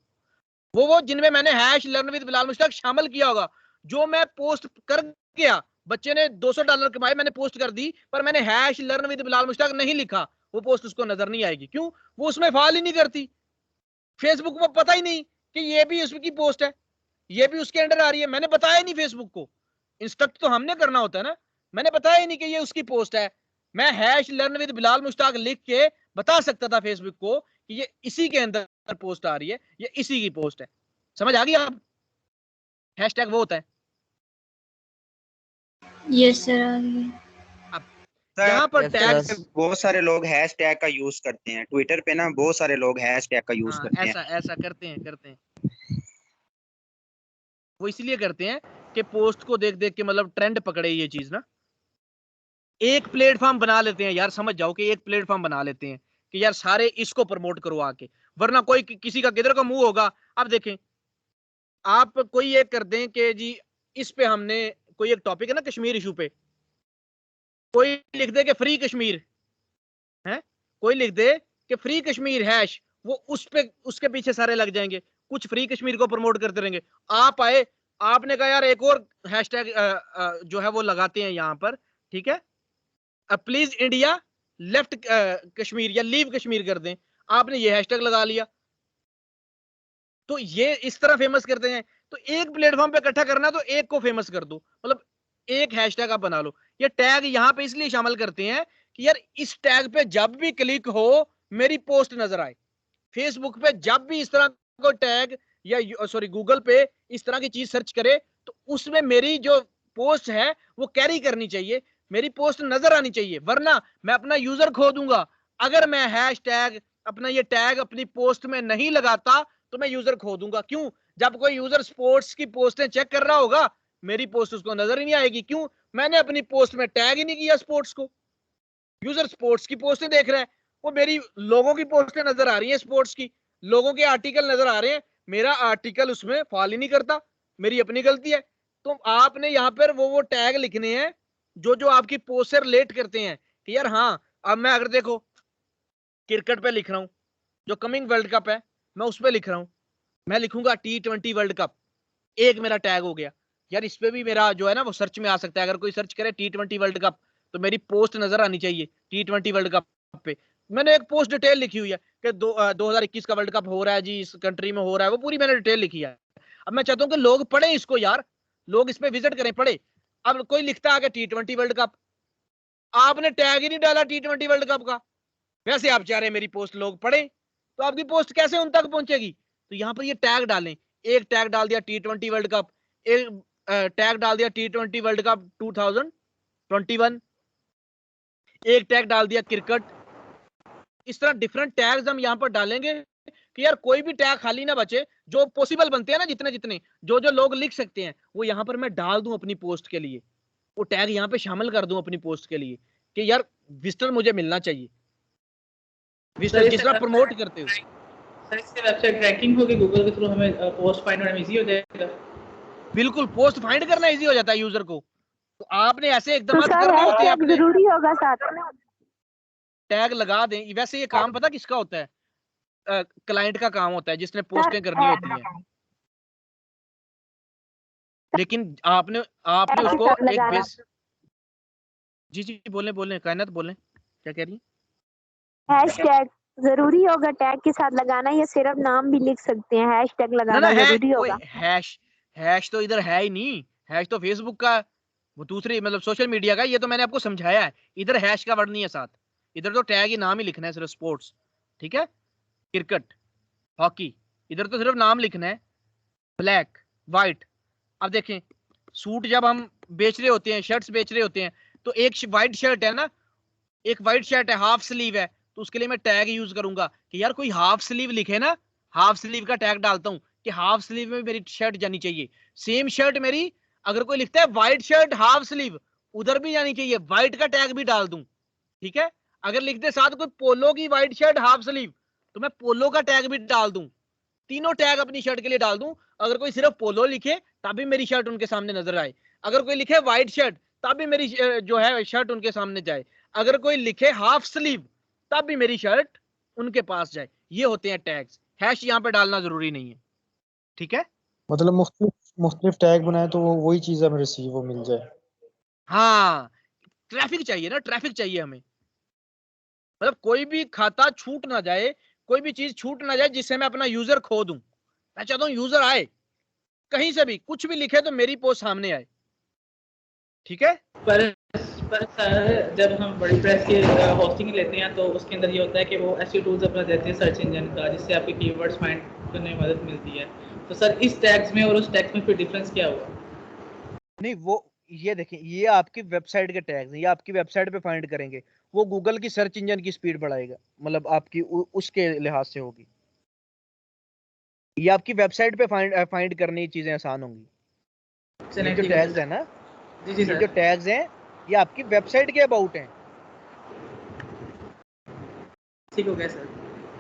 वो जिनमें मैंने hash learn with Bilal Mushtaq शामिल किया होगा। जो मैं पोस्ट कर गया, बच्चे ने $200 कमाए, मैंने पोस्ट कर दी, पर मैंने hash learn with Bilal Mushtaq नहीं लिखा, वो पोस्ट उसको नजर नहीं आएगी। क्यों? वो उसमें फॉलो ही नहीं करती, फेसबुक को पता ही नहीं कि ये भी उसकी पोस्ट है, ये भी उसके अंडर आ रही है। मैंने बताया नहीं फेसबुक को, इंस्ट्रक्ट तो हमने करना होता है ना, मैंने बताया ही नहीं कि ये उसकी पोस्ट है। मैं hash learn with Bilal Mushtaq लिख के बता सकता था फेसबुक को कि ये इसी के अंदर पोस्ट आ रही है, ये इसी की पोस्ट है। समझ आ गई आप? हैशटैग वो होता है।
यस सर, आ गई।
अब यहाँ पर टैग,
बहुत सारे लोग हैशटैग का यूज करते हैं ट्विटर पे ना, बहुत सारे लोग हैशटैग का यूज करते हैं।
ऐसा करते हैं वो इसलिए करते हैं कि पोस्ट को देख देख के मतलब ट्रेंड पकड़े ये चीज ना। एक प्लेटफॉर्म बना लेते हैं यार, समझ जाओ कि एक प्लेटफॉर्म बना लेते हैं कि यार सारे इसको प्रमोट करो आके, वरना कोई किसी का किधर का मुंह होगा। अब देखें, आप कोई एक कर दें कि जी इस पे हमने कोई एक टॉपिक है ना कश्मीर इशू पे, कोई लिख दे कि फ्री कश्मीर है, कोई लिख दे कि फ्री कश्मीर हैश, वो उस पे उसके पीछे सारे लग जाएंगे, कुछ फ्री कश्मीर को प्रमोट करते रहेंगे। आप आए, आपने कहा यार एक और हैशटैग जो है वो लगाते हैं यहाँ पर, ठीक है, प्लीज इंडिया लेफ्ट कश्मीर या लीव कश्मीर कर दें, आपने ये हैशटैग लगा लिया, तो ये इस तरह फेमस करते हैं। तो एक प्लेटफॉर्म पे इकट्ठा करना तो एक को फेमस कर दो, मतलब एक हैशटैग आप बना लो। ये टैग यहाँ पे इसलिए शामिल करते हैं कि यार इस टैग पे जब भी क्लिक हो मेरी पोस्ट नजर आए। फेसबुक पे जब भी इस तरह को टैग या सॉरी गूगल पे इस तरह की चीज सर्च करे तो उसमें मेरी जो पोस्ट है वो कैरी करनी चाहिए, मेरी पोस्ट नजर आनी चाहिए, वरना मैं अपना यूजर खो दूंगा। अगर मैं हैश टैग अपना ये टैग अपनी पोस्ट में नहीं लगाता तो मैं यूजर खो दूंगा। क्यों? जब कोई यूजर स्पोर्ट्स की पोस्टें चेक कर रहा होगा मेरी पोस्ट उसको नजर ही नहीं आएगी। क्यों? मैंने अपनी पोस्ट में टैग ही नहीं किया स्पोर्ट्स को। यूजर स्पोर्ट्स की पोस्टें देख रहा है, वो मेरी लोगों की पोस्टें नजर आ रही हैं, स्पोर्ट्स की लोगों के आर्टिकल नजर आ रहे हैं, मेरा आर्टिकल उसमें फॉल ही नहीं करता, मेरी अपनी गलती है। तो आपने यहाँ पर वो टैग लिखने हैं जो जो आपकी पोस्ट से रिलेट करते हैं कि यार हाँ, अब मैं अगर देखो क्रिकेट पे लिख रहा हूँ, जो कमिंग वर्ल्ड कप है मैं उस पर लिख रहा हूँ, मैं लिखूंगा T20 वर्ल्ड कप, एक मेरा टैग हो गया। यार इस पे भी मेरा जो है ना वो सर्च में आ सकता है, अगर कोई सर्च करे T20 वर्ल्ड कप तो मेरी पोस्ट नजर आनी चाहिए T20 वर्ल्ड कप पे। मैंने एक पोस्ट डिटेल लिखी हुई है कि 2021 का वर्ल्ड कप हो रहा है जी, इस कंट्री में हो रहा है, वो पूरी मैंने डिटेल लिखी है। अब मैं चाहता हूँ कि लोग पढ़े इसको यार, लोग इस पे विजिट करें, पढ़े। अब कोई लिखता है कि T20 वर्ल्ड कप, आपने टैग ही नहीं डाला T20 वर्ल्ड कप का, वैसे आप चाह रहे हैं मेरी पोस्ट लोग पढ़े, तो आपकी पोस्ट कैसे उन तक पहुंचेगी? तो यहाँ पर ये टैग डालें, एक टैग डाल दिया T20 वर्ल्ड कप, एक टैग डाल दिया T20 वर्ल्ड कप 2021, एक टैग डाल दिया क्रिकेट। इस तरह डिफरेंट टैग्स हम यहाँ पर डालेंगे कि यार कोई भी टैग खाली ना बचे, जो पॉसिबल बनते हैं ना, जितने जितने जो जो लोग लिख सकते हैं वो यहाँ पर मैं डाल दूं अपनी पोस्ट के लिए, वो टैग यहाँ पे शामिल कर दूं अपनी पोस्ट के लिए कि यार विजिटर मुझे मिलना चाहिए, विजिटर जिस तरह प्रमोट करते हो।
सर इससे वेबसाइट रैंकिंग होगी गूगल के थ्रू, हमें पोस्ट फाइंड करना इजी हो जाएगा।
बिल्कुल, पोस्ट फाइंड करना इजी हो जाता है यूजर को। तो आपने ऐसे एकदम करने होते हैं, अपने
जरूरी होगा साथ में
टैग लगा दें। वैसे ये काम पता किसका होता है? क्लाइंट का काम होता है जिसने पोस्टें करनी होती हैं, लेकिन आपने उसको एक बेस। जी जी बोलें कायनात बोलें, क्या कह रही हैं?
हैशटैग जरूरी होगा टैग के साथ लगाना या सिर्फ नाम भी लिख सकते हैं? हैशटैग
ना
लगाना
है
जरूरी
ओए,
होगा?
हैश तो इधर है ही नहीं। हैश तो फेसबुक का, वो दूसरी मतलब सोशल मीडिया का, ये तो मैंने आपको समझाया है। इधर हैश का वर्ड नहीं है साथ, इधर तो टैग ही नाम ही लिखना है सिर्फ, स्पोर्ट्स, ठीक है, क्रिकेट, हॉकी, इधर तो सिर्फ नाम लिखना है, ब्लैक, व्हाइट। अब देखें, सूट जब हम बेच रहे होते हैं, शर्ट्स बेच रहे होते हैं, तो एक व्हाइट शर्ट है ना, एक व्हाइट शर्ट है, हाफ स्लीव है, तो उसके लिए मैं टैग यूज करूंगा कि यार कोई हाफ स्लीव लिखे ना, हाफ स्लीव का टैग डालता हूं कि हाफ स्लीव में मेरी शर्ट जानी चाहिए। सेम शर्ट मेरी, अगर कोई लिखता है व्हाइट शर्ट हाफ स्लीव, उधर भी जानी चाहिए, व्हाइट का टैग भी डाल दूं, ठीक है। अगर लिखते साथ कोई पोलो की व्हाइट शर्ट हाफ स्लीव, तो मैं पोलो का टैग भी डाल दूं, तीनों टैग अपनी शर्ट के लिए डाल दूं। अगर कोई सिर्फ पोलो लिखे तभी मेरी शर्ट उनके सामने नजर आए, अगर कोई लिखे व्हाइट शर्ट तभी मेरी जो है शर्ट उनके सामने जाए, अगर कोई लिखे हाफ स्लीव तब भी मेरी शर्ट उनके पास जाए। ये होते हैं टैग्स। हैश यहाँ पे डालना जरूरी नहीं है, ठीक है।
मतलब मुख्तलिफ टैग बनाए तो वो वही चीज हमें रिसीव वो मिल जाए।
हाँ, ट्रैफिक चाहिए ना, ट्रैफिक चाहिए हमें, मतलब कोई भी खाता छूट ना जाए, कोई भी चीज छूट ना जाए जिससे मैं अपना यूजर खो दूं। मैं चाहता हूँ यूजर आए, कहीं से भी कुछ भी लिखे तो मेरी पोस्ट सामने आए, ठीक है।
पर सर जब हम बड़ी प्रेस की होस्टिंग लेते हैं तो उसके अंदर ये होता है कि वो ऐसे टूल्स अपना देते हैं सर्च इंजन का, जिससे आपके कीवर्ड्स फाइंड करने में मदद मिलती है। तो सर इस टैग्स में और उस टैग्स में फिर डिफरेंस क्या हुआ?
नहीं, वो ये देखें, ये आपकी वेबसाइट के टैग्स हैं, ये आपकी वेबसाइट पे फाइंड करेंगे, वो गूगल की सर्च इंजन की स्पीड बढ़ाएगा, मतलब आपकी उसके लिहाज से होगी। ये आपकी वेबसाइट पे फाइंड करने की चीजें आसान होंगी। ये जो टैग्स है ना,
जी
ये जो टैग्स हैं ये आपकी वेबसाइट के अबाउट हैं।
ठीक हो गया सर,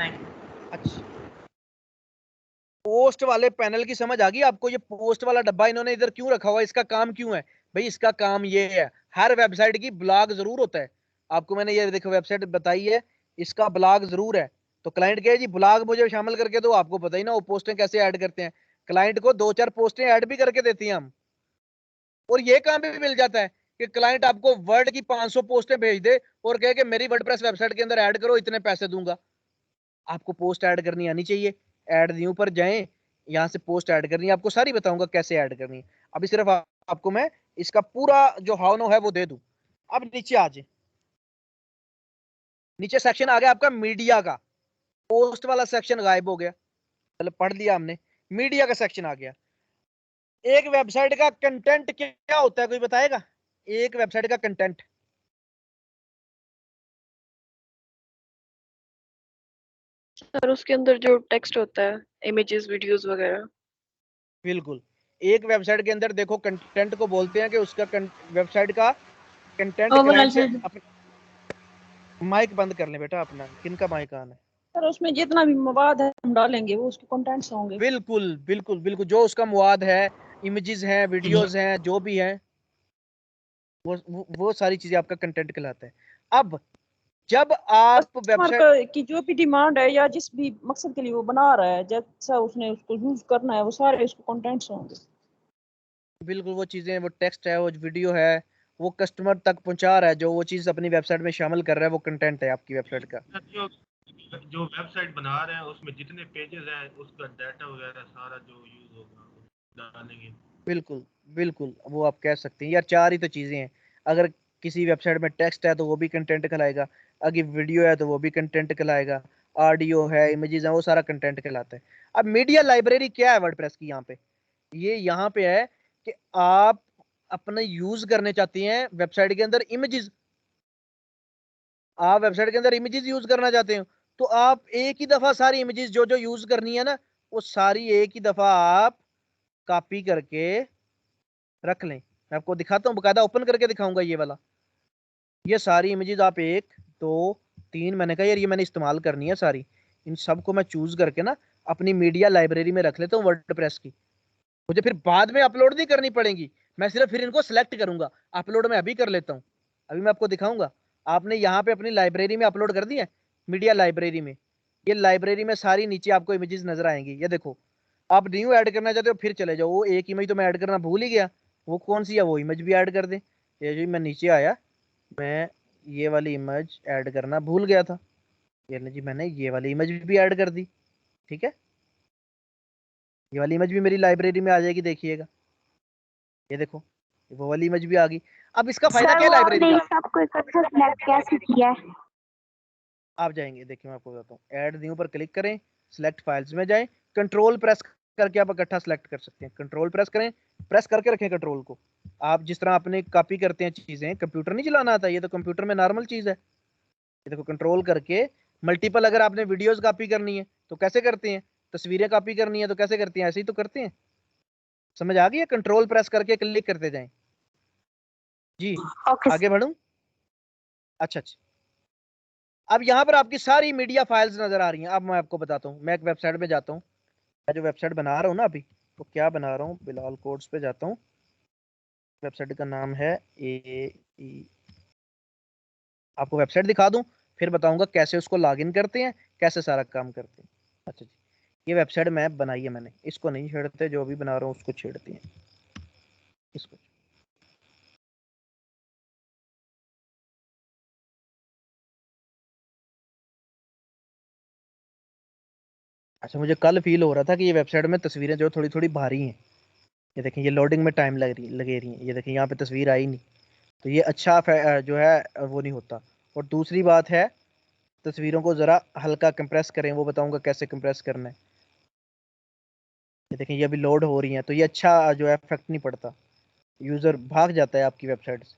थैंक यू।
अच्छा, पोस्ट वाले पैनल की समझ आ गई आपको? ये पोस्ट वाला डब्बा इन्होंने इधर क्यों रखा हुआ है, इसका काम क्यों है भाई? इसका काम ये है, हर वेबसाइट की ब्लॉग जरूर होता है। आपको मैंने ये देखो वेबसाइट बताई है, इसका ब्लॉग जरूर है। तो क्लाइंट कहे जी ब्लॉग मुझे शामिल करके दो, आपको पता ही ना वो पोस्टें कैसे ऐड करते हैं। क्लाइंट को 2-4 पोस्टें ऐड भी करके देती हैं हम, और ये काम भी मिल जाता है कि क्लाइंट आपको वर्ड की 500 पोस्टें भेज दे और कहे कि मेरी वर्डप्रेस वेबसाइट के अंदर ऐड करो, इतने पैसे दूंगा। आपको पोस्ट ऐड करनी आनी चाहिए। ऐड न्यू पर जाएं, यहाँ से पोस्ट ऐड करनी है, आपको सारी बताऊंगा कैसे ऐड करनी है। अभी सिर्फ आपको मैं इसका पूरा जो हाउ नो है वो दे दूं। अब नीचे आ जाए, नीचे सेक्शन आ गया आपका मीडिया का। पोस्ट वाला सेक्शन गायब हो गया, मतलब पढ़ लिया हमने, मीडिया का सेक्शन आ गया। एक वेबसाइट का कंटेंट क्या होता है, कोई बताएगा? एक वेबसाइट का कंटेंट
सर उसके अंदर जो टेक्स्ट होता है, इमेजेस, वीडियोस वगैरह।
बिल्कुल, एक वेबसाइट के अंदर देखो कंटेंट को बोलते हैं कि उसका वेबसाइट का कंटेंट क्लाइंट से माइक बंद कर ले बेटा अपना, किनका माइक ऑन है?
सर उसमें जितना भी मवाद है हम डालेंगे वो उसके कंटेंट्स होंगे।
बिल्कुल बिल्कुल बिल्कुल, जो उसका मवाद है, इमेजेस हैं, वीडियोस हैं, जो भी हैं, वो सारी चीजें आपका कंटेंट कहलाता है। अब जब आप वेबसाइट
की जो भी डिमांड है या जिस भी मकसद के लिए वो बना रहा है, जैसा उसने उसको यूज करना है, वो सारे उसके कंटेंट्स होंगे।
बिल्कुल, वो चीजें, वो टेक्स्ट है, वो वीडियो है, वो कस्टमर तक पहुंचा रहा है, जो वो चीज अपनी वेबसाइट में शामिल कर रहा है, वो कंटेंट है आपकी वेबसाइट का।
जो वेबसाइट बना रहे हैं उसमें जितने पेजेस हैं उसका डाटा वगैरह सारा जो यूज होगा डालेंगे।
बिल्कुल बिल्कुल, वो आप कह सकते हैं यार, 4 ही तो चीजें हैं। अगर किसी वेबसाइट में टेक्स्ट है तो वो भी कंटेंट कहलाएगा, अगर वीडियो है तो वो भी कंटेंट कहलाएगा, ऑडियो है, इमेजेस है, वो सारा कंटेंट कहलाता है। अब मीडिया लाइब्रेरी क्या है वर्डप्रेस की? यहाँ पे ये यहाँ पे है कि आप अपने यूज करने चाहते हैं वेबसाइट के अंदर इमेजेस, आप वेबसाइट के अंदर इमेजेस यूज करना चाहते हो, तो आप एक ही दफा सारी इमेजेस जो जो यूज करनी है ना, वो सारी एक ही दफा आप कॉपी करके रख लें। मैं आपको दिखाता हूँ, बकायदा ओपन करके दिखाऊंगा ये वाला। ये सारी इमेजेस आप 1 2 3, मैंने कहा यार ये मैंने इस्तेमाल करनी है सारी, इन सबको मैं चूज करके ना अपनी मीडिया लाइब्रेरी में रख लेता हूँ वर्डप्रेस की। मुझे फिर बाद में अपलोड नहीं करनी पड़ेगी, मैं सिर्फ फिर इनको सेलेक्ट करूंगा। अपलोड मैं अभी कर लेता हूँ, अभी मैं आपको दिखाऊंगा। आपने यहाँ पे अपनी लाइब्रेरी में अपलोड कर दिया, मीडिया लाइब्रेरी में, ये लाइब्रेरी में सारी नीचे आपको इमेजेस नजर आएंगी। ये देखो, आप न्यू ऐड करना चाहते हो फिर चले जाओ, वो एक इमेज तो मैं ऐड करना भूल ही गया, वो कौन सी है, वो इमेज भी ऐड कर दें। ये जी मैं नीचे आया, मैं ये वाली इमेज ऐड करना भूल गया था, ये जी मैंने ये वाली इमेज भी ऐड कर दी। ठीक है, ये वाली इमेज भी मेरी लाइब्रेरी में आ जाएगी, देखिएगा ये देखो वो वाली इमेज भी आ गई। अब इसका फायदा
सर
क्या
वो
लाइब्रेरी
आपने
का,
सबको इकट्ठा सिलेक्ट कैसे किया है?
आप जाएंगे, देखिए मैं आपको बताता हूँ, ऐड न्यू पर क्लिक करें, सिलेक्ट फाइल्स में जाएं, कंट्रोल प्रेस करके आप इकट्ठा सेलेक्ट कर सकते हैं। कंट्रोल प्रेस करें, प्रेस करके रखें कंट्रोल को। आप जिस तरह अपने कॉपी करते हैं चीजें, कंप्यूटर नहीं चलाना आता, ये तो कंप्यूटर में नॉर्मल चीज है। ये देखो कंट्रोल करके मल्टीपल, अगर आपने वीडियोस कॉपी करनी है तो कैसे करते हैं, तस्वीरें कॉपी करनी है तो कैसे करते हैं, ऐसे ही तो करते हैं। समझ आ गई है? कंट्रोल प्रेस करके क्लिक करते जाएं जी। आगे बढ़ूं? अच्छा अच्छा, अब यहाँ पर आपकी सारी मीडिया फाइल्स नजर आ रही हैं। अब मैं आपको बताता हूँ, मैं एक वेबसाइट पे जाता हूँ, मैं जो वेबसाइट बना रहा हूँ ना अभी, तो क्या बना रहा हूँ, बिलाल कोड्स पे जाता हूँ, वेबसाइट का नाम है आपको वेबसाइट दिखा दूं, फिर बताऊंगा कैसे उसको लॉगिन करते हैं, कैसे सारा काम करते हैं। अच्छा जी, ये वेबसाइट मैं बनाई है मैंने, इसको नहीं छेड़ते, जो भी बना रहा हूँ उसको छेड़ते हैं इसको। अच्छा, मुझे कल फील हो रहा था कि ये वेबसाइट में तस्वीरें जो थोड़ी थोड़ी भारी हैं। ये देखें, ये लोडिंग में टाइम लगे रही है। ये देखें यहाँ पे तस्वीर आई नहीं, तो ये अच्छा जो है वो नहीं होता। और दूसरी बात है, तस्वीरों को ज़रा हल्का कंप्रेस करें, वो बताऊंगा कैसे कंप्रेस करना है। ये देखें, ये अभी लोड हो रही हैं, तो ये अच्छा जो है इफेक्ट नहीं पड़ता, यूज़र भाग जाता है आपकी वेबसाइट से।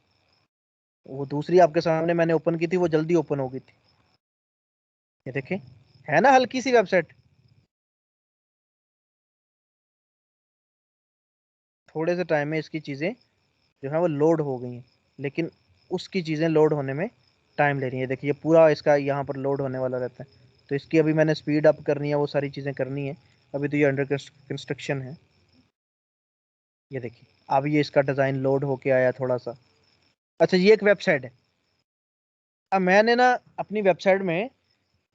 वो दूसरी आपके सामने मैंने ओपन की थी, वो जल्दी ओपन हो गई थी। ये देखें, है ना हल्की सी वेबसाइट, थोड़े से टाइम में इसकी चीज़ें जो है वो लोड हो गई हैं, लेकिन उसकी चीज़ें लोड होने में टाइम ले रही है। देखिए पूरा इसका यहाँ पर लोड होने वाला रहता है, तो इसकी अभी मैंने स्पीड अप करनी है, वो सारी चीज़ें करनी है। अभी तो ये अंडर कंस्ट्रक्शन है। ये देखिए अब ये इसका डिज़ाइन लोड होके आया थोड़ा सा। अच्छा, ये एक वेबसाइट है। अब मैंने ना अपनी वेबसाइट में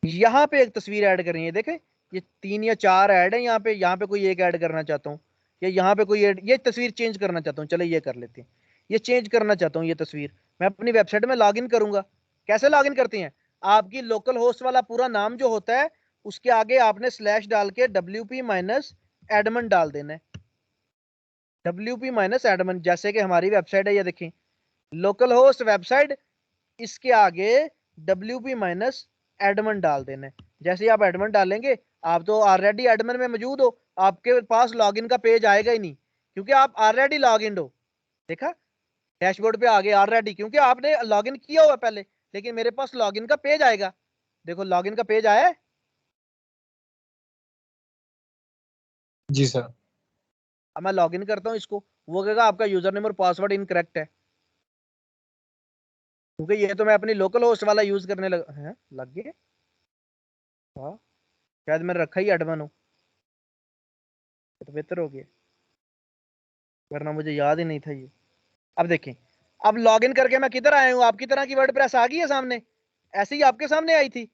यहाँ पे एक तस्वीर ऐड करनी है। देखें, ये 3 या 4 ऐड है यहाँ पे कोई एक ऐड करना चाहता हूँ, या यहाँ पे कोई ये तस्वीर चेंज करना चाहता हूँ। चलो ये कर लेते हैं, ये चेंज करना चाहता हूँ। ये तस्वीर मैं अपनी वेबसाइट में लॉगिन करूंगा। कैसे लॉगिन करते हैं, आपकी लोकल होस्ट वाला पूरा नाम जो होता है, उसके आगे आपने स्लैश डाल के WP-admin डाल देना है। WP-admin, जैसे कि हमारी वेबसाइट है, ये देखें लोकल होस्ट वेबसाइट, इसके आगे WP-admin डाल देना है। जैसे ही आप एडमिन डालेंगे, आप तो ऑलरेडी एडमिन में मौजूद हो, आपके पास लॉगिन का पेज आएगा ही नहीं, क्योंकि आप ऑलरेडी लॉगिन हो। देखा, डैशबोर्ड पे आ गए ऑलरेडी, क्योंकि आपने लॉगिन किया हुआ पहले, लेकिन मेरे पास लॉगिन का पेज आएगा। देखो लॉगिन का पेज आया है।
जी सर।
अब मैं लॉगिन करता हूँ इसको, वो कहेगा आपका यूजर नेम और पासवर्ड इनकरेक्ट है, क्योंकि ये तो मैं अपनी लोकल होस्ट वाला यूज करने लग गए। हाँ, शायद मैंने रखा ही एडमिन हो, तो बेहतर हो गया, वरना मुझे याद ही नहीं था ये। अब देखें, अब लॉगिन करके मैं किधर आया हूँ, आपकी तरह की वर्डप्रेस आ गई है सामने, ऐसे ही आपके सामने आई थी,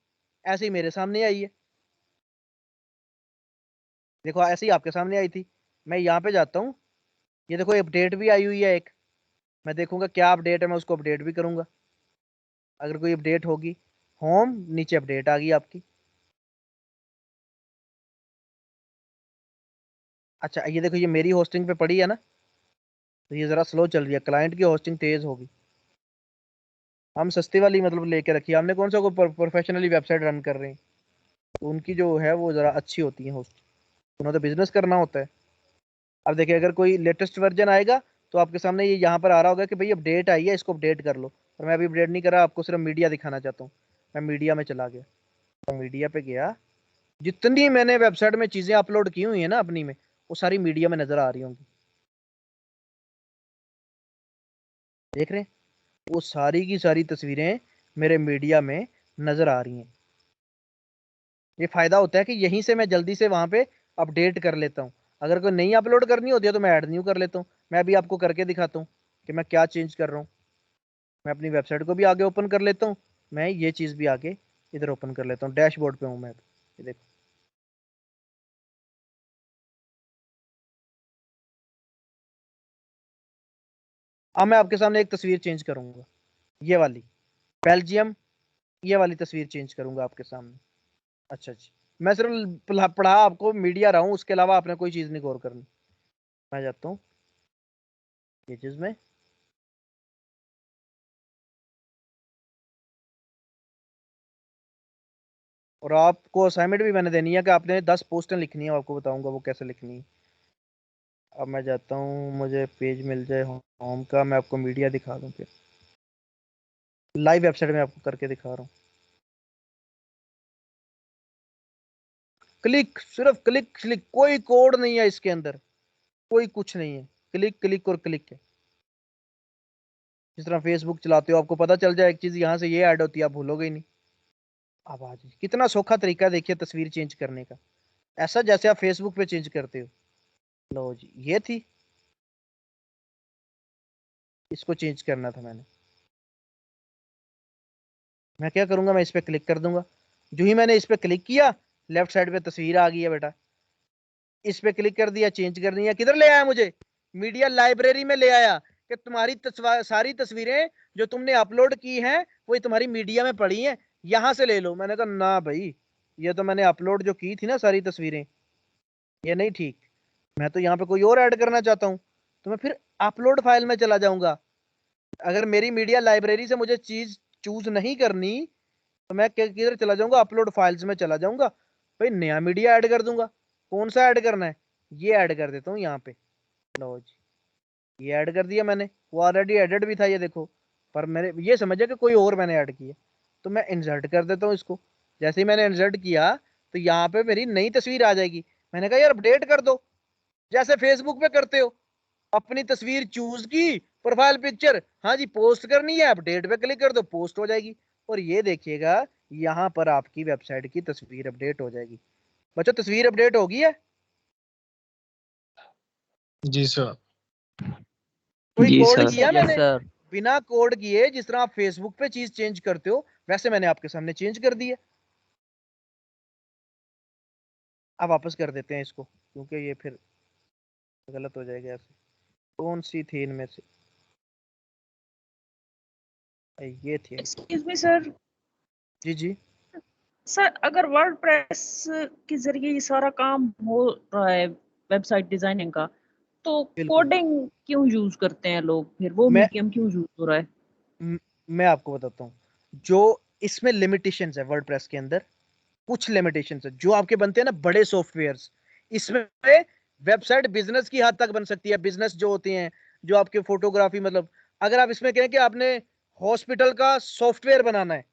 ऐसे ही मेरे सामने आई है। देखो ऐसे ही आपके सामने आई थी। मैं यहाँ पे जाता हूँ, ये देखो अपडेट भी आई हुई है एक, मैं देखूंगा क्या अपडेट है, मैं उसको अपडेट भी करूंगा। अगर कोई अपडेट होगी, होम नीचे अपडेट आ गई आपकी। अच्छा, ये देखो ये मेरी होस्टिंग पे पड़ी है ना, तो ये ज़रा स्लो चल रही है, क्लाइंट की होस्टिंग तेज़ होगी। हम सस्ती वाली मतलब लेके रखी है हमने, कौन सा कोई प्रोफेशनली वेबसाइट रन कर रहे हैं, तो उनकी जो है वो ज़रा अच्छी होती है होस्ट, उन्हें तो बिजनेस करना होता है। अब देखिए, अगर कोई लेटेस्ट वर्जन आएगा तो आपके सामने ये यहाँ पर आ रहा होगा कि भाई अपडेट आई है, इसको अपडेट कर लो। और मैं अभी अपडेट नहीं कर रहा, आपको सिर्फ मीडिया दिखाना चाहता हूँ। मैं मीडिया में चला गया, तो मीडिया पे गया, जितनी मैंने वेबसाइट में चीज़ें अपलोड की हुई है ना अपनी में, वो सारी मीडिया में नज़र आ रही होंगी। देख रहे हैं, वो सारी की सारी तस्वीरें मेरे मीडिया में नज़र आ रही हैं। ये फ़ायदा होता है कि यहीं से मैं जल्दी से वहाँ पे अपडेट कर लेता हूँ। अगर कोई नई अपलोड करनी होती है तो मैं ऐड न्यू कर लेता हूँ। मैं अभी आपको करके दिखाता हूँ कि मैं क्या चेंज कर रहा हूँ। मैं अपनी वेबसाइट को भी आगे ओपन कर लेता हूँ, मैं ये चीज़ भी आगे इधर ओपन कर लेता हूँ, डैशबोर्ड पे हूँ मैं। ये देखो, अब मैं आपके सामने एक तस्वीर चेंज करूंगा, ये वाली बेल्जियम, ये वाली तस्वीर चेंज करूंगा आपके सामने। अच्छा जी, मैं सिर्फ पढ़ा आपको मीडिया रहा हूँ, उसके अलावा आपने कोई चीज नहीं गौर करनी। मैं जाता हूँ पेजेस में, और आपको असाइनमेंट भी मैंने देनी है कि आपने 10 पोस्टें लिखनी है, आपको बताऊंगा वो कैसे लिखनी है। अब मैं जाता हूँ, मुझे पेज मिल जाए होम का, मैं आपको मीडिया दिखा दूँ, फिर लाइव वेबसाइट में आपको करके दिखा रहा हूँ। क्लिक, सिर्फ क्लिक क्लिक, कोई कोड नहीं है इसके अंदर, कोई कुछ नहीं है, क्लिक क्लिक और क्लिक है। जिस तरह फेसबुक चलाते हो, आपको पता चल जाए एक चीज यहाँ से ये ऐड होती है, आप भूलोगे ही नहीं। अब आ जाइए, कितना सौखा तरीका देखिए तस्वीर चेंज करने का, ऐसा जैसे आप फेसबुक पे चेंज करते हो। लो जी, ये थी, इसको चेंज करना था मैंने। मैं क्या करूंगा, मैं इस पे क्लिक कर दूंगा। जो ही मैंने इस पे क्लिक किया, लेफ्ट साइड पे तस्वीर आ गई है बेटा। इस पे क्लिक कर दिया, चेंज करनी है, किधर ले आया मुझे, मीडिया लाइब्रेरी में ले आया कि तुम्हारी सारी तस्वीरें जो तुमने अपलोड की हैं वो तुम्हारी मीडिया में पड़ी हैं, यहां से ले लो। मैंने कहा ना भाई, ये तो मैंने अपलोड जो की थी ना सारी तस्वीरें, ये नहीं ठीक, मैं तो यहाँ पे कोई और ऐड करना चाहता हूँ। तो मैं फिर अपलोड फाइल में चला जाऊंगा। अगर मेरी मीडिया लाइब्रेरी से मुझे चीज चूज नहीं करनी, तो मैं किधर चला जाऊंगा, अपलोड फाइल्स में चला जाऊंगा भाई, नया मीडिया ऐड कर दूंगा। कौन सा ऐड करना है, ये ऐड कर देता हूँ यहाँ पे। लो जी, ये ऐड कर दिया मैंने, वो ऑलरेडी एडेड भी था ये देखो, पर मैंने ये समझा कि कोई और मैंने ऐड किया, तो मैं इंसर्ट कर देता हूँ इसको। जैसे ही मैंने इंसर्ट किया तो यहाँ पे मेरी नई तस्वीर आ जाएगी। मैंने कहा यार अपडेट कर दो, जैसे फेसबुक पे करते हो, अपनी तस्वीर चूज की, प्रोफाइल पिक्चर, हाँ जी पोस्ट करनी है, अपडेट पे क्लिक कर दो, पोस्ट हो जाएगी। और ये देखिएगा, यहाँ पर आपकी वेबसाइट की तस्वीर अपडेट हो जाएगी। बच्चों तस्वीर अपडेट होगी है?
जी सर।
कोई
जी
कोड
सर।
किया
यस
मैंने?
सर।
बिना कोड किए, जिस तरह आप फेसबुक पे चीज चेंज करते हो वैसे मैंने आपके सामने चेंज कर दी है। अब वापस कर देते हैं इसको, क्योंकि ये फिर गलत हो जाएगा ऐसे। कौन सी थी इनमें से, ये थी।
Excuse me sir.
जी जी
सर अगर वर्डप्रेस के जरिए ये सारा काम हो रहा है वेबसाइट डिजाइनिंग का, तो
बिल्कुल।
कोडिंग क्यों यूज करते हैं लोग, फिर वो
मैं
मीडियम क्यों यूज हो रहा है?
मैं आपको बताता हूँ, जो इसमें लिमिटेशंस है वर्डप्रेस के अंदर, कुछ लिमिटेशंस है जो आपके बनते हैं ना बड़े सॉफ्टवेयर्स, इसमें वेबसाइट बिजनेस की हद तक बन सकती है। बिजनेस जो होते हैं, जो आपके फोटोग्राफी, मतलब अगर आप इसमें कहें कि आपने हॉस्पिटल का सॉफ्टवेयर बनाना है,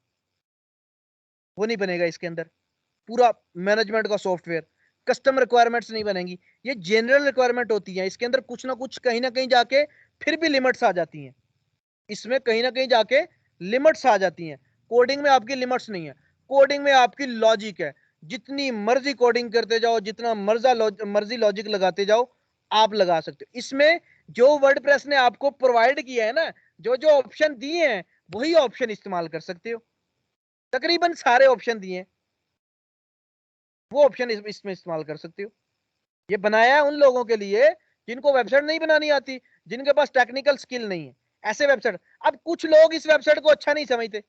वो नहीं बनेगा इसके अंदर। पूरा मैनेजमेंट का सॉफ्टवेयर, कस्टम रिक्वायरमेंट्स नहीं बनेंगी, ये जनरल रिक्वायरमेंट होती है। इसके अंदर कुछ ना कुछ कहीं ना कहीं जाके फिर भी लिमिट्स आ जाती हैं, इसमें कहीं ना कहीं जाके लिमिट्स आ जाती हैं। कोडिंग में आपकी लिमिट्स नहीं है, कोडिंग में आपकी लॉजिक है। जितनी मर्जी कोडिंग करते जाओ, जितना मर्जी लॉजिक लगाते जाओ, आप लगा सकते हो। इसमें जो वर्डप्रेस ने आपको प्रोवाइड किया है ना, जो जो ऑप्शन दिए हैं, वही ऑप्शन इस्तेमाल कर सकते हो। तकरीबन सारे ऑप्शन दिए हैं, वो ऑप्शन इसमें इस्तेमाल कर सकते हो। ये बनाया है उन लोगों के लिए जिनको वेबसाइट नहीं बनानी आती, जिनके पास टेक्निकल स्किल नहीं है, ऐसे वेबसाइट। अब कुछ लोग इस वेबसाइट को अच्छा नहीं समझते,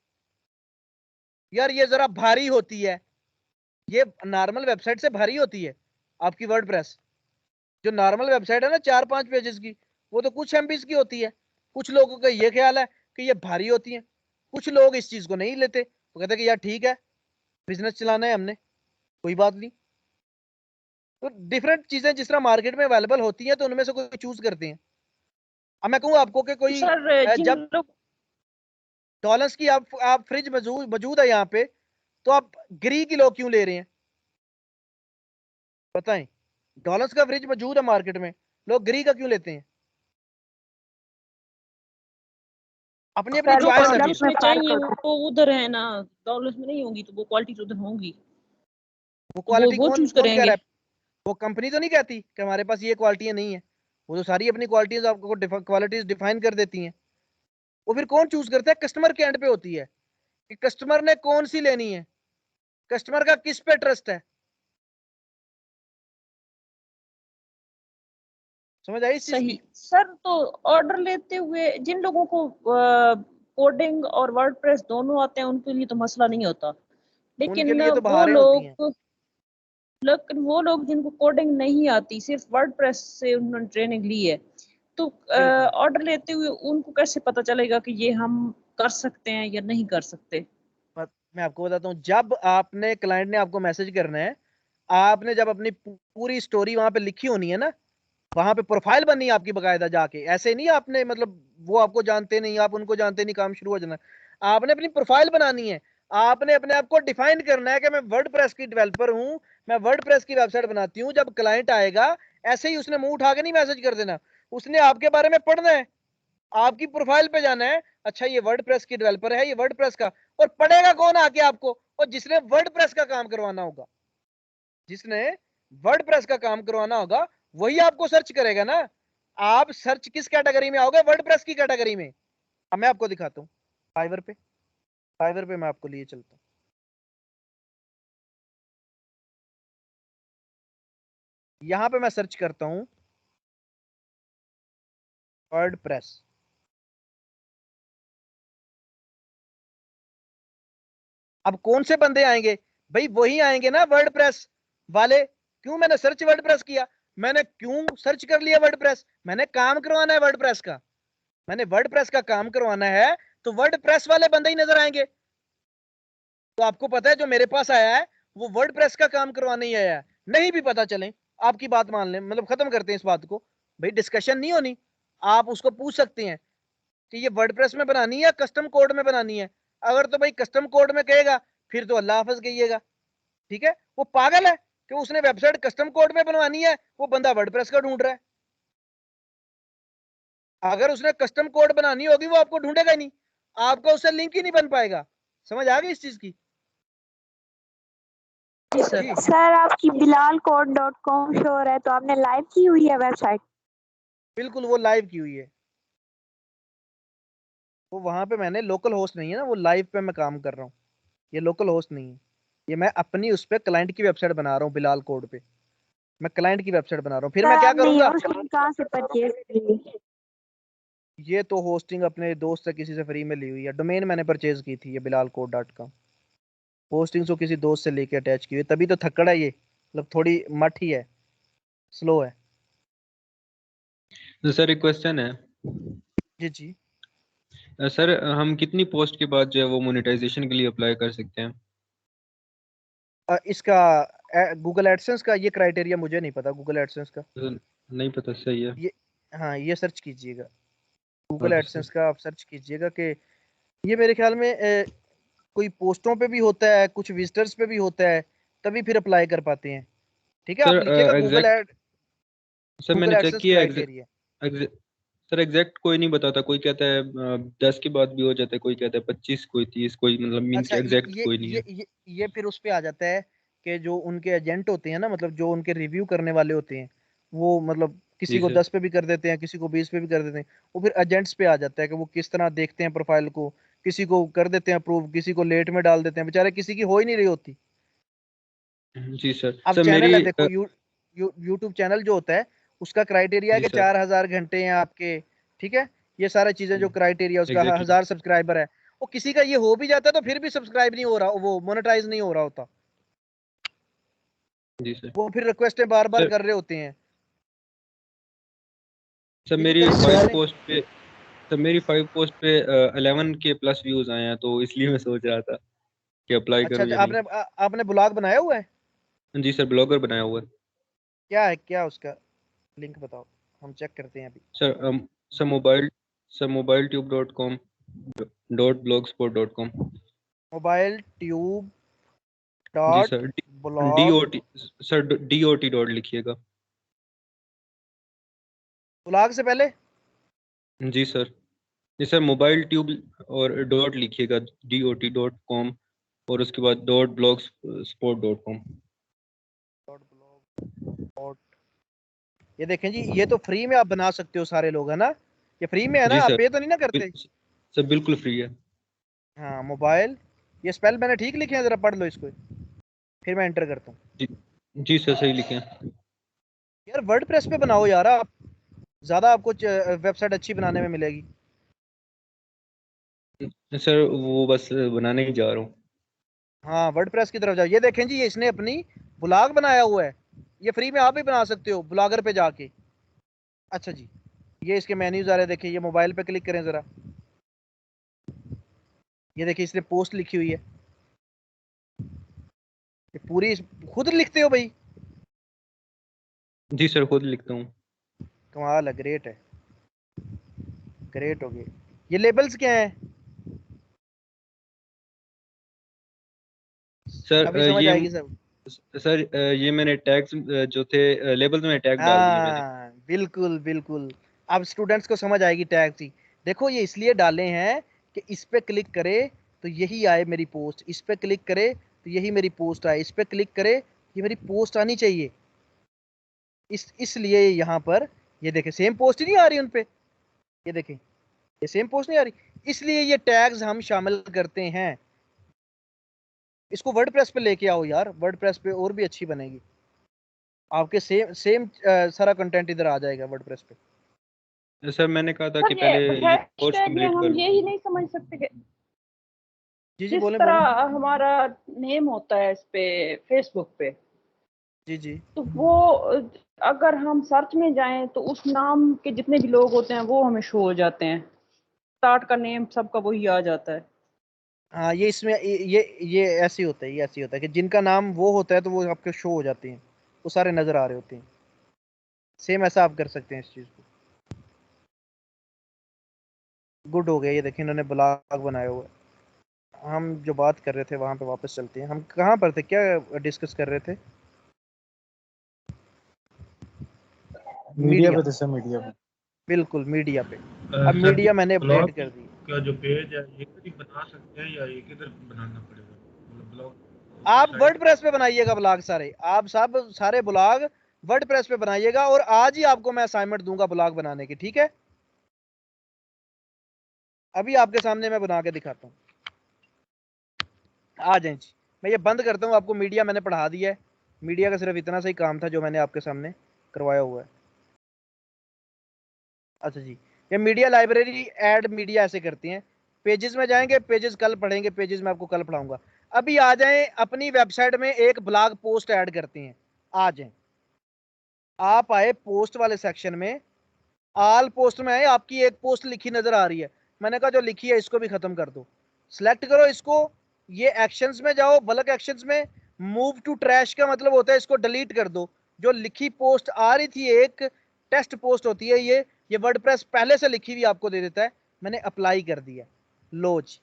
यार ये जरा भारी होती है, ये नॉर्मल वेबसाइट से भारी होती है आपकी वर्डप्रेस। जो नॉर्मल वेबसाइट है ना 4-5 पेजेस की, वो तो कुछ एमबीज की होती है। कुछ लोगों का ये ख्याल है कि ये भारी होती है, कुछ लोग इस चीज को नहीं लेते, वो कहते हैं कि यार ठीक है, बिजनेस चलाना है हमने, कोई बात नहीं। तो डिफरेंट चीजें जिस तरह मार्केट में अवेलेबल होती हैं, तो उनमें से कोई चूज करते हैं। अब मैं कहूँ आपको कि कोई
सर जिन
जब
लोग
डॉलर्स की आप फ्रिज मौजूद है यहाँ पे, तो आप ग्री की लोग क्यों ले रहे हैं बताएं? डॉलर्स का फ्रिज मौजूद है मार्केट में, लोग ग्री का क्यों लेते हैं? अपनी अपनी
सर वो
चॉइस है
प्रॉब्लम्स में
में
फर्क
चाहिए
होता है।
वो उधर है ना, डॉलर्स में नहीं होंगी तो वो क्वालिटी तो उधर होंगी,
वो
तो
क्वालिटी
वो
कौन
चूज
कौन कह
करेंगे।
रहा है? वो कंपनी तो नहीं कहती कि हमारे पास ये क्वालिटियां नहीं है, वो तो सारी अपनी क्वालिटीज आपको क्वालिटीज डिफाइन कर देती हैं। वो फिर कौन चूज करता है? कस्टमर के एंड पे होती है कि कस्टमर ने कौन सी लेनी है। कस्टमर का किस पे ट्रस्ट है? समझ आई इस चीज
सही
की?
सर। तो ऑर्डर लेते हुए जिन लोगों को कोडिंग और वर्डप्रेस दोनों आते हैं उनके लिए तो मसला नहीं होता,
उनके
लेकिन
लिए तो
वो
बहारें होती हैं।
लोग जिनको कोडिंग नहीं आती, सिर्फ वर्डप्रेस से उन्होंने ट्रेनिंग ली है, तो
बिल्कुल।
ऑर्डर लेते हुए उनको कैसे पता चलेगा कि ये हम कर सकते हैं या नहीं कर सकते?
मैं आपको बताता हूँ, जब आपने क्लाइंट ने आपको मैसेज करना है, आपने जब अपनी पूरी स्टोरी वहां पे लिखी होनी है ना, वहां पे प्रोफाइल बननी है आपकी बकायदा जाके, ऐसे नहीं आपने मतलब वो आपको जानते नहीं, आप उनको जानते नहीं, काम शुरू हो जाना। आपने अपनी प्रोफाइल बनानी है, आपने अपने आप को डिफाइन करना है कि मैं वर्डप्रेस की डेवलपर हूँ, मैं वर्डप्रेस की वेबसाइट बनाती हूँ। जब क्लाइंट आएगा ऐसे ही उसने मुंह उठा के नहीं मैसेज कर देना, उसने आपके बारे में पढ़ना है, आपकी प्रोफाइल पे जाना है, अच्छा ये वर्डप्रेस की डेवलपर है, ये वर्डप्रेस का, और पढ़ेगा कौन आके आपको? और जिसने वर्डप्रेस का काम करवाना होगा, जिसने वर्डप्रेस का काम करवाना होगा वही आपको सर्च करेगा ना। आप सर्च किस कैटेगरी में आओगे? वर्डप्रेस की कैटेगरी में। अब मैं आपको दिखाता हूँ फाइवर पे मैं आपको लिए चलता हूँ। यहां पे मैं सर्च करता हूँ वर्डप्रेस। अब कौन से बंदे आएंगे भाई? वही आएंगे ना वर्डप्रेस वाले। क्यों मैंने सर्च वर्डप्रेस किया? मैंने क्यों सर्च कर लिया वर्डप्रेस? मैंने काम करवाना है वर्डप्रेस का, मैंने वर्डप्रेस का काम करवाना है, तो वर्डप्रेस वाले बंदे ही नजर आएंगे। तो आपको पता है जो मेरे पास आया है वो वर्डप्रेस का काम करवाने ही आया है। नहीं भी पता चले, आपकी बात मान लें, मतलब खत्म करते हैं इस बात को, भाई डिस्कशन नहीं होनी। आप उसको पूछ सकते हैं कि ये वर्डप्रेस में बनानी है या कस्टम कोड में बनानी है। अगर तो भाई कस्टम कोड में कहेगा फिर तो अल्लाह हाफिज कहिएगा, ठीक है। वो पागल है कि उसने वेबसाइट कस्टम कोड में बनवानी है, वो बंदा वर्डप्रेस का ढूंढ रहा है। अगर उसने कस्टम कोड बनानी होगी वो आपको ढूंढेगा ही नहीं, आपका उससे लिंक ही नहीं बन पाएगा। समझ आ गई इस चीज की?
सर आपकी bilalcode.com शो हो रहा है, तो आपने लाइव की हुई है वेबसाइट?
बिल्कुल, वो लाइव की हुई है। वो वहां पे मैंने लोकल होस्ट नहीं है ना, वो लाइव पे मैं काम कर रहा हूँ। ये लोकल होस्ट नहीं है, ये मैं अपनी उस पे क्लाइंट की वेबसाइट बना रहा हूँ। बिलाल कोड पे मैं क्लाइंट की वेबसाइट बना रहा हूँ। फिर मैं क्या
आपने ये
करूंगा?
होस्टिंग कहाँ से परचेज की?
ये तो होस्टिंग अपने दोस्त से किसी से फ्री में ली हुई है। डोमेन मैंने परचेज की थी, ये bilalcode.com। होस्टिंग तो किसी दोस्त से लेके अटैच की हुई है, तभी तो थक्कड़ है ये, मतलब थोड़ी मठ ही है, स्लो है।
तो सर एक क्वेश्चन है।
जी जी।
सर हम कितनी पोस्ट के बाद जो है वो मोनेटाइजेशन के लिए अप्लाई कर सकते हैं?
इसका गूगल एडसेंस का ये क्राइटेरिया मुझे नहीं पता, गूगल एडसेंस का
नहीं पता, सही है।
ये, हाँ ये सर्च कीजिएगा, गूगल
ओके
एडसेंस
सर।
का आप सर्च कीजिएगा कि ये मेरे ख्याल में कोई पोस्टों पे भी होता है, कुछ विजिटर्स पे भी होता है, तभी फिर अप्लाई कर पाते हैं। ठीक है, आप लिखिएगा
sir
Google
exact, sir
Google
मैंने चेक
एडसेंस
किया
क्राइटेरिया।
सर एग्जैक्ट कोई नहीं बताता, कोई कहता है 10 के बाद भी हो जाता है, कोई कहता है 25, कोई 30, कोई मतलब मीन
अच्छा
के एग्जैक्ट कोई नहीं है।
ये फिर उस पे आ जाता है कि जो उनके एजेंट होते हैं ना, मतलब जो उनके रिव्यू करने वाले होते हैं, वो मतलब किसी
जी
को
सर।
10 पे भी कर देते हैं, किसी को 20 पे भी कर देते हैं। वो फिर एजेंट्स पे आ जाता है कि वो किस तरह देखते हैं प्रोफाइल को, किसी को कर देते हैं अप्रूव, किसी को लेट में डाल देते हैं, बेचारे किसी की हो ही नहीं रही होती।
जी सर।
अब
सर
चैनल है,
मेरी
देखो यूट्यूब चैनल जो होता है उसका क्राइटेरिया है
जी
कि
सर
4000 घंटे हैं आपके, ठीक है। ये सारी चीजें जो क्राइटेरिया उसका,
एग्जैक्टली।
1000 सब्सक्राइबर है, वो किसी का ये हो भी जाता है तो फिर भी सब्सक्राइब नहीं हो रहा, वो मोनेटाइज नहीं हो रहा होता,
जी सर।
वो फिर रिक्वेस्टें बार बार
सर
कर रहे होते हैं।
सर
लेकिन
मेरी
कभी
5
मैंने,
पोस्ट पे सर मेरी 5 पोस्ट पे 11 के प्लस व्यूज आए हैं, तो इसलिए मैं सोच रहा था कि अप्लाई
अच्छा
करूं
अच्छा,
या नहीं।
आपने ब्लॉग बनाया हुआ है?
जी सर, ब्लॉगर बनाया हुआ है।
क्या है, क्या उसका लिंक बताओ, हम चेक करते हैं अभी।
Sir sir mobile tube.com .blogspot.com।
Mobile tube
जी
dot
sir,
blog,
DOT, sir DOT dot लिखिएगा।
ब्लॉग से पहले
जी सर। जी सर, मोबाइल ट्यूब और डॉट लिखिएगा, DOT.com, और उसके बाद .blogspot.com।
ये देखें जी, ये तो फ्री में आप बना सकते हो सारे लोग, है ना? ये फ्री में है ना,
जी
आप
सर।
पे तो नहीं ना करते?
सर बिल्कुल फ्री है।
हाँ मोबाइल, ये स्पेल मैंने ठीक लिखे हैं, जरा पढ़ लो इसको। फिर मैं एंटर करता हूँ।
जी सर सही लिखे हैं।
यार वर्डप्रेस पे बनाओ यार, आप ज्यादा आपको वेबसाइट अच्छी बनाने में मिलेगी।
सर वो बस बनाने ही जा रहा हूँ।
हाँ वर्डप्रेस की तरफ जाओ। ये देखें जी, ये इसने अपनी ब्लॉग बनाया हुआ है, ये फ्री में आप भी बना सकते हो ब्लॉगर पे जाके। अच्छा जी, ये इसके मेन्यूज आ रहे हैं, देखिए ये मोबाइल पे क्लिक करें जरा, ये देखिए इसने पोस्ट लिखी हुई है, ये पूरी खुद लिखते हो भाई?
जी सर खुद लिखता हूँ।
कमाल है, ग्रेट है, ग्रेट हो गए। ये लेबल्स क्या है?
सर
अभी समझ आएगी सब।
सर ये मैंने टैग्स जो थे लेबल्स में टैग डाल दिए मैंने।
हाँ बिल्कुल बिल्कुल, अब स्टूडेंट्स को समझ आएगी टैग ही। देखो ये इसलिए डाले हैं कि इस पे क्लिक करे तो यही आए मेरी पोस्ट, इस पे क्लिक करे तो यही मेरी पोस्ट आए, इस पे क्लिक करे ये मेरी पोस्ट आनी चाहिए। इसलिए यहाँ पर ये देखें सेम पोस्ट ही नहीं आ रही उन पे, ये देखें ये सेम पोस्ट नहीं आ रही, इसलिए ये टैग्स हम शामिल करते हैं। इसको वर्डप्रेस पे लेके आओ यार, वर्डप्रेस पे और भी अच्छी बनेगी आपके, सेम सेम सारा कंटेंट इधर आ जाएगा वर्डप्रेस पे।
सर मैंने कहा था
सर
कि
ये
पहले ये कोर्स
हैशटैग ये
कंप्लीट
हम
कर लूं।
यही नहीं समझ सकते कि
जी
जिस
बोलें
तरह
बोलें।
हमारा नेम होता है इस पे फेसबुक पे,
जी जी
तो वो अगर हम सर्च में जाएं तो उस नाम के जितने भी लोग होते हैं वो हमें शो हो जाते हैं, स्टार्ट का नेम सबका वही आ जाता है।
हाँ ये इसमें ये ऐसे ही होता है, ये ऐसे ही होता है कि जिनका नाम वो होता है तो वो आपके शो हो जाते हैं, वो सारे नजर आ रहे होते हैं। सेम ऐसा आप कर सकते हैं इस चीज को। गुड हो गया, ये देखिए इन्होंने ब्लॉग बनाया हुआ है। हम जो बात कर रहे थे वहां पे वापस चलते हैं। हम कहाँ पर थे, क्या डिस्कस कर रहे थे?
मीडिया पे थे सर, मीडिया पे।
बिल्कुल मीडिया पे। अब
सर
मीडिया मैंने अपडेट
ब्लॉग
कर दी।
का जो पेज है ये भी बना सकते हैं या ये किधर बनाना पड़ेगा, मतलब ब्लॉग
आप
साइट?
वर्डप्रेस पे बनाइएगा ब्लॉग सारे, आप सब सारे ब्लॉग वर्डप्रेस पे बनाइएगा, और आज ही आपको मैं असाइनमेंट दूंगा ब्लॉग बनाने की, ठीक है? अभी आपके सामने मैं बना के दिखाता हूँ, आ जाए जी। मैं ये बंद करता हूँ, आपको मीडिया मैंने पढ़ा दिया है, मीडिया का सिर्फ इतना सा ही काम था जो मैंने आपके सामने करवाया हुआ है। अच्छा जी, ये मीडिया लाइब्रेरी ऐड मीडिया ऐसे करती हैं। पेजेस में जाएंगे, पेजेस कल पढ़ेंगे, पेजेस में आपको कल पढ़ाऊंगा। अभी आ जाएं अपनी वेबसाइट में एक ब्लॉग पोस्ट ऐड करते हैं। आ जाएं, आप आए पोस्ट वाले सेक्शन में, ऑल पोस्ट में आए, आपकी एक पोस्ट लिखी नजर आ रही है, मैंने कहा जो लिखी है इसको भी खत्म कर दो, सिलेक्ट करो इसको। ये एक्शंस में जाओ, बल्क एक्शंस में मूव टू ट्रैश का मतलब होता है इसको डिलीट कर दो। जो लिखी पोस्ट आ रही थी, एक टेस्ट पोस्ट होती है ये वर्डप्रेस पहले से लिखी हुई आपको दे देता है, मैंने अप्लाई कर दिया, लो जी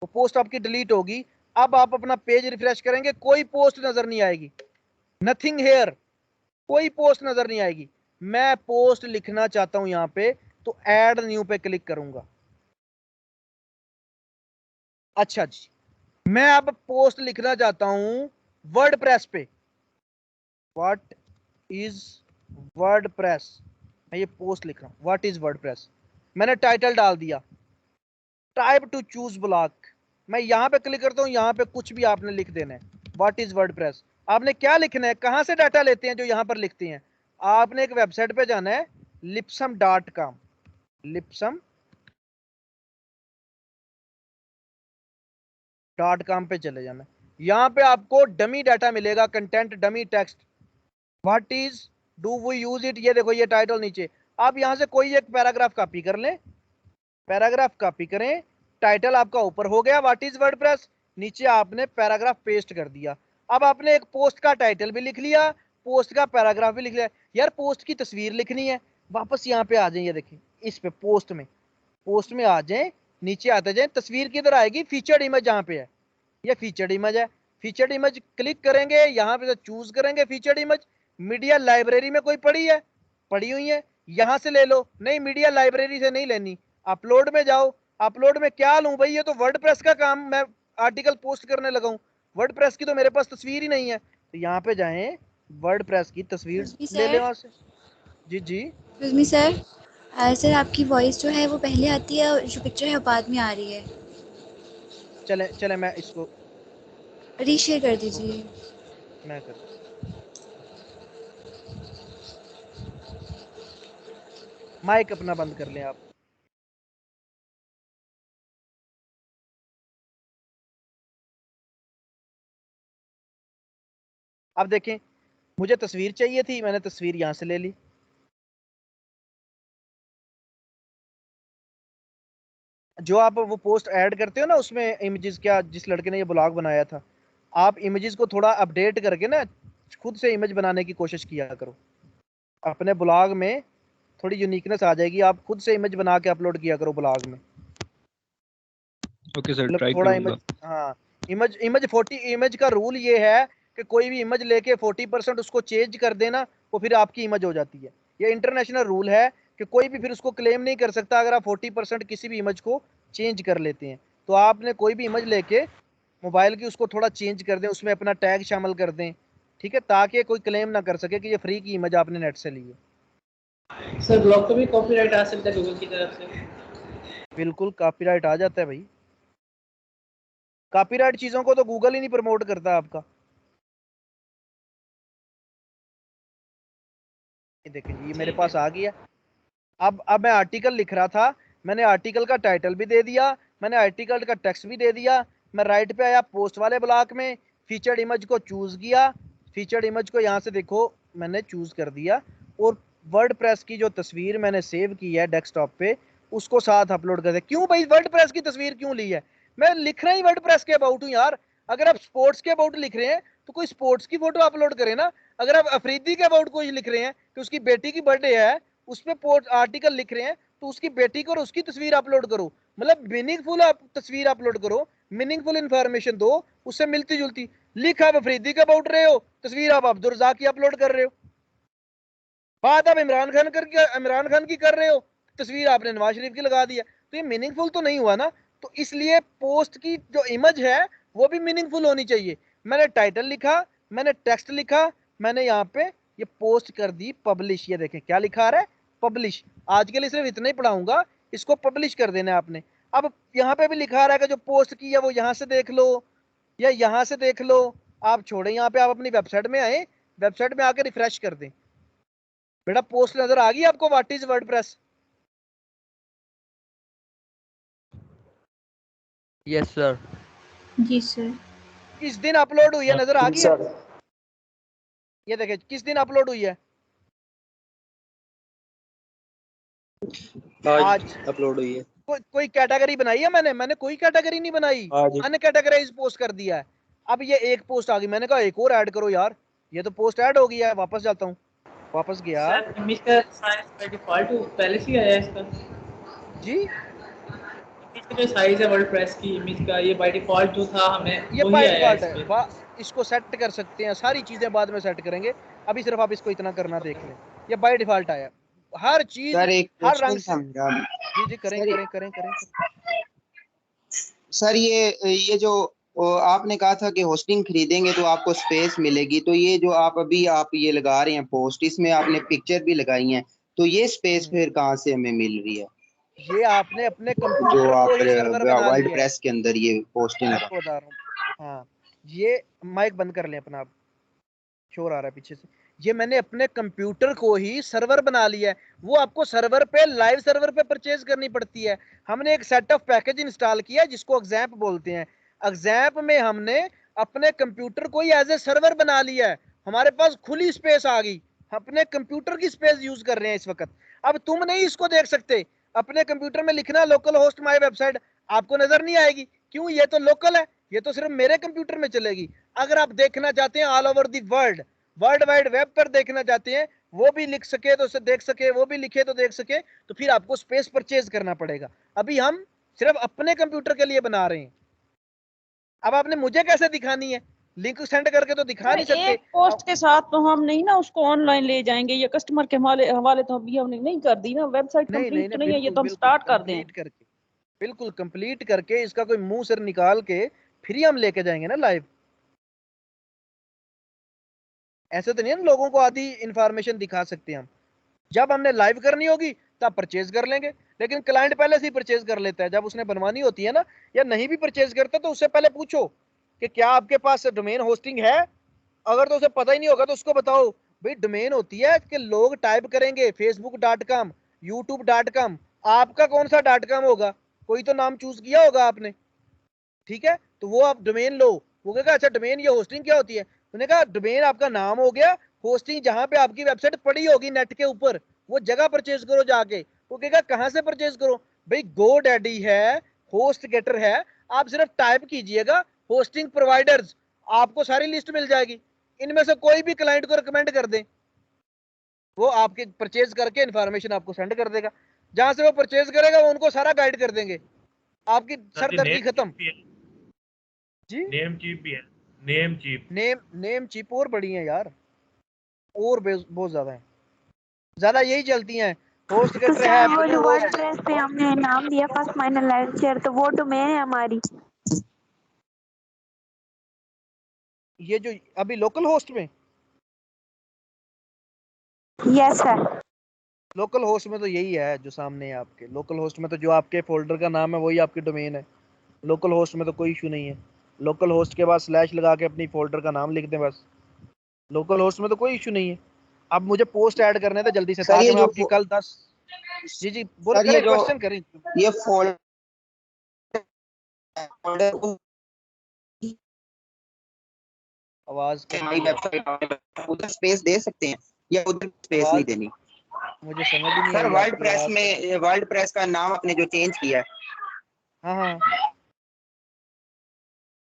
वो पोस्ट आपकी डिलीट होगी। अब आप अपना पेज रिफ्रेश करेंगे, कोई पोस्ट नजर नहीं आएगी, नथिंग हेयर, कोई पोस्ट नजर नहीं आएगी। मैं पोस्ट लिखना चाहता हूं यहां पे, तो ऐड न्यू पे क्लिक करूंगा। अच्छा जी, मैं अब पोस्ट लिखना चाहता हूं वर्डप्रेस पे। व्हाट इज वर्डप्रेस, मैं ये पोस्ट लिख रहा हूं, व्हाट इज वर्डप्रेस। मैंने टाइटल डाल दिया, टाइप टू चूज ब्लॉक। मैं यहां पे क्लिक करता हूं, यहां पे कुछ भी आपने लिख देना है, व्हाट इज वर्डप्रेस। आपने क्या लिखना है, कहां से डाटा लेते हैं जो यहां पर लिखते हैं? आपने एक वेबसाइट पे जाना है, lipsum.com, lipsum.com पे चले जाना है। यहाँ पे आपको डमी डाटा मिलेगा, content dummy text, what is do we use it. ये देखो ये टाइटल नीचे, आप यहाँ से कोई एक पैराग्राफ कॉपी कर लें, पैराग्राफ कॉपी करें, टाइटल आपका ऊपर हो गया व्हाट इज वर्डप्रेस, नीचे आपने पैराग्राफ पेस्ट कर दिया। अब आपने एक पोस्ट का टाइटल भी लिख लिया, पोस्ट का पैराग्राफ भी लिख लिया। यार पोस्ट की तस्वीर लिखनी है, वापस यहाँ पे आ जाए, ये देखिए इस पे पोस्ट में आ जाए, नीचे आते जाए, तस्वीर किधर आएगी, फीचर्ड इमेज जहाँ पे है, ये फीचर्ड इमेज है। फीचर्ड इमेज क्लिक करेंगे, यहाँ पे चूज करेंगे फीचर्ड इमेज। मीडिया लाइब्रेरी में कोई पड़ी है, पड़ी हुई है, यहाँ से ले लो, नहीं मीडिया लाइब्रेरी से नहीं लेनी, अपलोड में जाओ। अपलोड में क्या लूं भाई, ये तो वर्डप्रेस का काम, मैं आर्टिकल पोस्ट करने लगा हूं, वर्डप्रेस की तो मेरे पास तस्वीर ही नहीं है, तो यहाँ पे जाएं, वर्डप्रेस की तस्वीर ले लें वहां से। जी जी
एक्सक्यूज मी सर, सर आपकी वॉइस जो है वो पहले आती है और जो पिक्चर है बाद में आ रही है।
चले चले मैं इसको
रीशेयर कर दीजिए।
मैं कर माइक अपना बंद कर लें आप। अब देखें, मुझे तस्वीर चाहिए थी, मैंने तस्वीर यहाँ से ले ली। जो आप वो पोस्ट ऐड करते हो ना, उसमें इमेजेस, क्या जिस लड़के ने ये ब्लॉग बनाया था, आप इमेजेस को थोड़ा अपडेट करके ना खुद से इमेज बनाने की कोशिश किया करो। अपने ब्लॉग में थोड़ी यूनिकनेस आ जाएगी, आप खुद से इमेज बना के अपलोड किया करो ब्लॉग में।
ओके सर,
मतलब
ट्राई
थोड़ा
करूंगा।
इमेज, हाँ, इमेज 40 इमेज का रूल ये है कि कोई भी इमेज लेके 40% उसको चेंज कर देना, वो फिर आपकी इमेज हो जाती है। ये इंटरनेशनल रूल है कि कोई भी फिर उसको क्लेम नहीं कर सकता अगर आप 40% किसी भी इमेज को चेंज कर लेते हैं। तो आपने कोई भी इमेज लेके मोबाइल की उसको थोड़ा चेंज कर दें, उसमें अपना टैग शामिल कर दें, ठीक है, ताकि कोई क्लेम ना कर सके कि ये फ्री की इमेज आपने नेट से ली है।
सर ब्लॉग को भी कॉपीराइट आ सकता है गूगल की तरफ से?
बिल्कुल कॉपीराइट आ जाता है भाई। कॉपीराइट चीजों को तो गूगल ही नहीं प्रमोट करता आपका। ये देखें जी, ये मेरे पास आ गया। अब मैं आर्टिकल लिख रहा था, मैंने आर्टिकल का टाइटल भी दे दिया, मैंने आर्टिकल का टेक्स्ट भी दे दिया। मैं राइट पे आया पोस्ट वाले ब्लॉक में, फीचर्ड इमेज को चूज किया, फीचर्ड इमेज को यहाँ से देखो मैंने चूज कर दिया, और वर्डप्रेस की जो तस्वीर मैंने सेव की है डेस्कटॉप पे उसको साथ अपलोड कर दिया। क्यों भाई वर्डप्रेस की तस्वीर क्यों ली है? मैं लिख रहा ही वर्डप्रेस के अबाउट हूँ यार। अगर आप स्पोर्ट्स के अबाउट लिख रहे हैं तो कोई स्पोर्ट्स की फोटो अपलोड करें ना। अगर आप अफरीदी के अबाउट कोई लिख रहे हैं कि उसकी बेटी की बर्थडे है, उस पर आर्टिकल लिख रहे हैं, तो उसकी बेटी को और उसकी तस्वीर अपलोड करो। मतलब मीनिंगफुल तस्वीर अपलोड करो, मीनिंगफुल इंफॉर्मेशन दो, उससे मिलती जुलती। लिखा आप अफरीदी का अबाउट रहे हो, तस्वीर आप अब्दुल रज़ाक की अपलोड कर रहे हो। बात आप इमरान खान की कर रहे हो, तस्वीर आपने नवाज शरीफ की लगा दिया। तो ये मीनिंगफुल तो नहीं हुआ ना। तो इसलिए पोस्ट की जो इमेज है वो भी मीनिंगफुल होनी चाहिए। मैंने टाइटल लिखा, मैंने टेक्स्ट लिखा, मैंने यहाँ पे ये पोस्ट कर दी पब्लिश। ये देखें क्या लिखा आ रहा है, पब्लिश। आज के लिए सिर्फ इतना ही पढ़ाऊंगा, इसको पब्लिश कर देना है आपने। अब यहाँ पे भी लिखा आ रहा है कि जो पोस्ट की है वो यहाँ से देख लो या यहाँ से देख लो। आप छोड़े, यहाँ पे आप अपनी वेबसाइट में आए, वेबसाइट में आकर रिफ्रेश कर दें। बेटा पोस्ट नजर आ गई आपको? What is WordPress?
Yes sir.
जी सर।
किस दिन अपलोड हुई है, नजर आ गई है? ये देखिए किस दिन अपलोड हुई है, आज
अपलोड हुई है।
कोई कैटेगरी बनाई है? मैंने कोई कैटेगरी नहीं बनाई, अनकैटेगराइज पोस्ट कर दिया है। अब ये एक पोस्ट आ गई, मैंने कहा एक और ऐड करो यार, ये तो पोस्ट ऐड हो गई है। वापस जाता हूँ, वापस गया।
सर इमेज का साइज बाय डिफॉल्ट पहले से ही आया है इसका
जी।
इमेज का जो साइज है वर्डप्रेस की इमेज का, ये बाय डिफॉल्ट जो था हमें
ये
वही
बाय
आया
डिफॉल्ट
है
है। इसको सेट कर सकते हैं, सारी चीजें बाद में सेट करेंगे, अभी सिर्फ आप इसको इतना करना देख लें। ये बाय डिफॉल्ट आया, हर चीज
सर एक
हर रंग
क्वेश्चन था मेरा।
जी जी करें
सर,
करें करें करें।
सर ये जो आपने कहा था कि होस्टिंग खरीदेंगे तो आपको स्पेस मिलेगी, तो ये जो आप ये लगा रहे हैं पोस्ट, इसमें आपने पिक्चर भी लगाई हैं, तो ये स्पेस फिर कहाँ से हमें मिल रही है?
ये आपने अपने
जो
कंप्यूटर
आप
को ही सर्वर बना लिया है।
वर्डप्रेस के अंदर ये पोस्टिंग
आपको बता रहा हूँ, हाँ, ये माइक बंद कर लें अपना, आप शोर आ रहा है पीछे से। ये मैंने अपने कंप्यूटर को ही सर्वर बना लिया है। वो आपको सर्वर पे, लाइव सर्वर पे परचेज करनी पड़ती है। हमने एक सेट ऑफ पैकेज इंस्टॉल किया जिसको एग्जैम्प बोलते हैं। एग्जैम्प में हमने अपने कंप्यूटर को ही एज ए सर्वर बना लिया है। हमारे पास खुली स्पेस आ गई, अपने कंप्यूटर की स्पेस यूज कर रहे हैं इस वक्त। अब तुम नहीं इसको देख सकते, अपने कंप्यूटर में लिखना लोकल होस्ट माय वेबसाइट, आपको नजर नहीं आएगी। क्यों? ये तो लोकल है, ये तो सिर्फ मेरे कंप्यूटर में चलेगी। अगर आप देखना चाहते हैं all over the world, world wide web पर देखना चाहते हैं, वो भी लिख सके तो उसे देख सके, वो भी लिखे तो देख सके, तो फिर आपको स्पेस परचेज करना पड़ेगा। अभी हम सिर्फ अपने कंप्यूटर के लिए बना रहे हैं। अब आपने मुझे कैसे दिखानी है? लिंक सेंड करके तो दिखा नहीं सकते।
एक पोस्ट के साथ तो हम नहीं ना उसको ऑनलाइन ले जाएंगे, ये कस्टमर के हवाले तो अभी हमने नहीं कर दी ना। वेबसाइट कंप्लीट तो नहीं है, ये तो हम स्टार्ट कर दें।
बिल्कुल कंप्लीट करके इसका कोई मुंह सिर निकाल के फिर ही हम लेके जाएंगे ना लाइव। ऐसे तो नहीं हम लोगों को आधी इंफॉर्मेशन दिखा सकते हम। जब हमने लाइव करनी होगी तब परचेज कर लेंगे, लेकिन क्लाइंट पहले से ही परचेज कर लेता है। जब उसने बनवानी होती है ना, या नहीं भी परचेज करता तो उससे पहले पूछो कि क्या आपके पास डोमेन होस्टिंग है। अगर तो उसे पता ही नहीं होगा तो उसको बताओ भाई डोमेन होती है कि लोग टाइप करेंगे facebook.com youtube.com, आपका कौन सा .com होगा, कोई तो नाम चूज किया होगा आपने, ठीक है। तो वो आप डोमेन लो, वो कहेगा अच्छा डोमेन ये होस्टिंग क्या होती है, उन्होंने कहा डोमेन आपका नाम हो गया, होस्टिंग जहां पे आपकी वेबसाइट पड़ी होगी नेट के ऊपर वो जगह परचेज करो जाके। वो कहेगा कहां से परचेज करो, भाई GoDaddy है, होस्ट गेटर है, आप सिर्फ टाइप कीजिएगा होस्टिंग प्रोवाइडर्स, आपको सारी लिस्ट मिल जाएगी, इनमें से कोई भी क्लाइंट को रिकमेंड कर दें, वो आपके परचेज करके इन्फॉर्मेशन आपको सेंड कर देगा, जहां से वो परचेज करेगा वो उनको सारा गाइड कर देंगे, आपकी सरदर्दी खत्म। जी
नेम चीप भी है,
नेम चीप और बड़ी है यार, और बहुत ज्यादा है, ज्यादा यही चलती हैं। होस्ट
तो
गेटर
सर
है,
वो
ब्लू
जो
होस्ट,
वर्डप्रेस पे हमने नाम दिया फर्स्ट माइनर लेक्चर, तो वो डोमेन है हमारी।
ये जो अभी लोकल होस्ट में,
यस सर।
लोकल होस्ट में तो यही है जो सामने है आपके, लोकल होस्ट में तो जो आपके फोल्डर का नाम है वही आपकी डोमेन है, लोकल होस्ट में तो कोई इशू नहीं है, लोकल होस्ट के बाद स्लैश लगा के अपनी फोल्डर का नाम लिख दें बस, लोकल होस्ट में तो कोई इशू नहीं है। अब मुझे पोस्ट ऐड करने थे जल्दी से
सर
ताकि
ये
मैं
जो
आपकी कल 10 जी बोल
सर ये
करें
जो
क्वेश्चन करें।
ये फोल्डर को
आवाज
हमारी वेबसाइट उधर स्पेस दे सकते हैं या उधर स्पेस नहीं देनी।
मुझे समझ ही नहीं
सर
आई
वर्ल्ड
आपकी
प्रेस
आवाज।
में वर्ल्ड प्रेस का नाम आपने जो चेंज किया है,
हाँ हाँ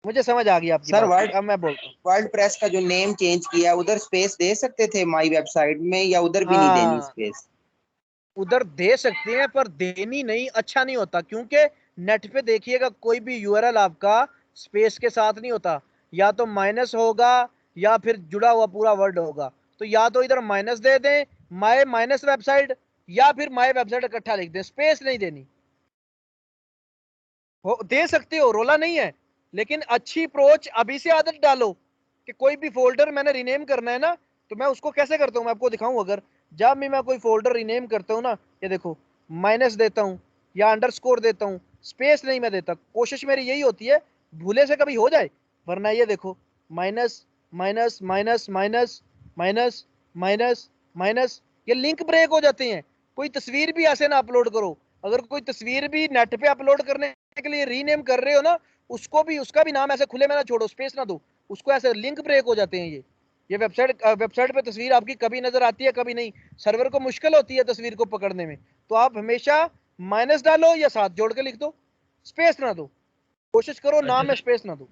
मुझे समझ आ गई आपकी
सर
बात, अब मैं बोलता हूँ।
वर्ल्ड प्रेस का जो नेम चेंज किया उधर स्पेस दे सकते थे माई वेबसाइट में या उधर भी नहीं देनी
हाँ
स्पेस?
उधर दे सकते हैं पर देनी नहीं, अच्छा नहीं होता, क्योंकि नेट पे देखिएगा कोई भी यूआरएल आपका स्पेस के साथ नहीं होता, या तो माइनस होगा या फिर जुड़ा हुआ पूरा वर्ड होगा, तो या तो इधर माइनस दे दें माय माइनस वेबसाइट, या फिर माय वेबसाइट इकट्ठा लिख दें, स्पेस नहीं देनी। हो दे सकते हो, रोला नहीं है, लेकिन अच्छी अप्रोच अभी से आदत डालो कि कोई भी फोल्डर मैंने रीनेम करना है ना, तो मैं उसको कैसे करता हूँ मैं आपको दिखाऊं। अगर जब भी मैं कोई फोल्डर रीनेम करता हूँ ना, ये देखो माइनस देता हूँ या अंडरस्कोर देता हूँ, स्पेस नहीं मैं देता, कोशिश मेरी यही होती है भूले से कभी हो जाए, वरना ये देखो minus minus minus minus minus minus minus, ये लिंक ब्रेक हो जाते हैं। कोई तस्वीर भी ऐसे ना अपलोड करो, अगर कोई तस्वीर भी नेट पे अपलोड करने के लिए रीनेम कर रहे हो ना, उसको भी उसका भी नाम ऐसे खुले में ना छोड़ो, स्पेस ना दो, उसको ऐसे लिंक ब्रेक हो जाते हैं। ये वेबसाइट पे तस्वीर आपकी कभी नजर आती है कभी नहीं, सर्वर को मुश्किल होती है तस्वीर को पकड़ने में, तो आप हमेशा माइनस डालो या साथ जोड़ के लिख दो, स्पेस ना दो, कोशिश करो नाम में स्पेस ना दो।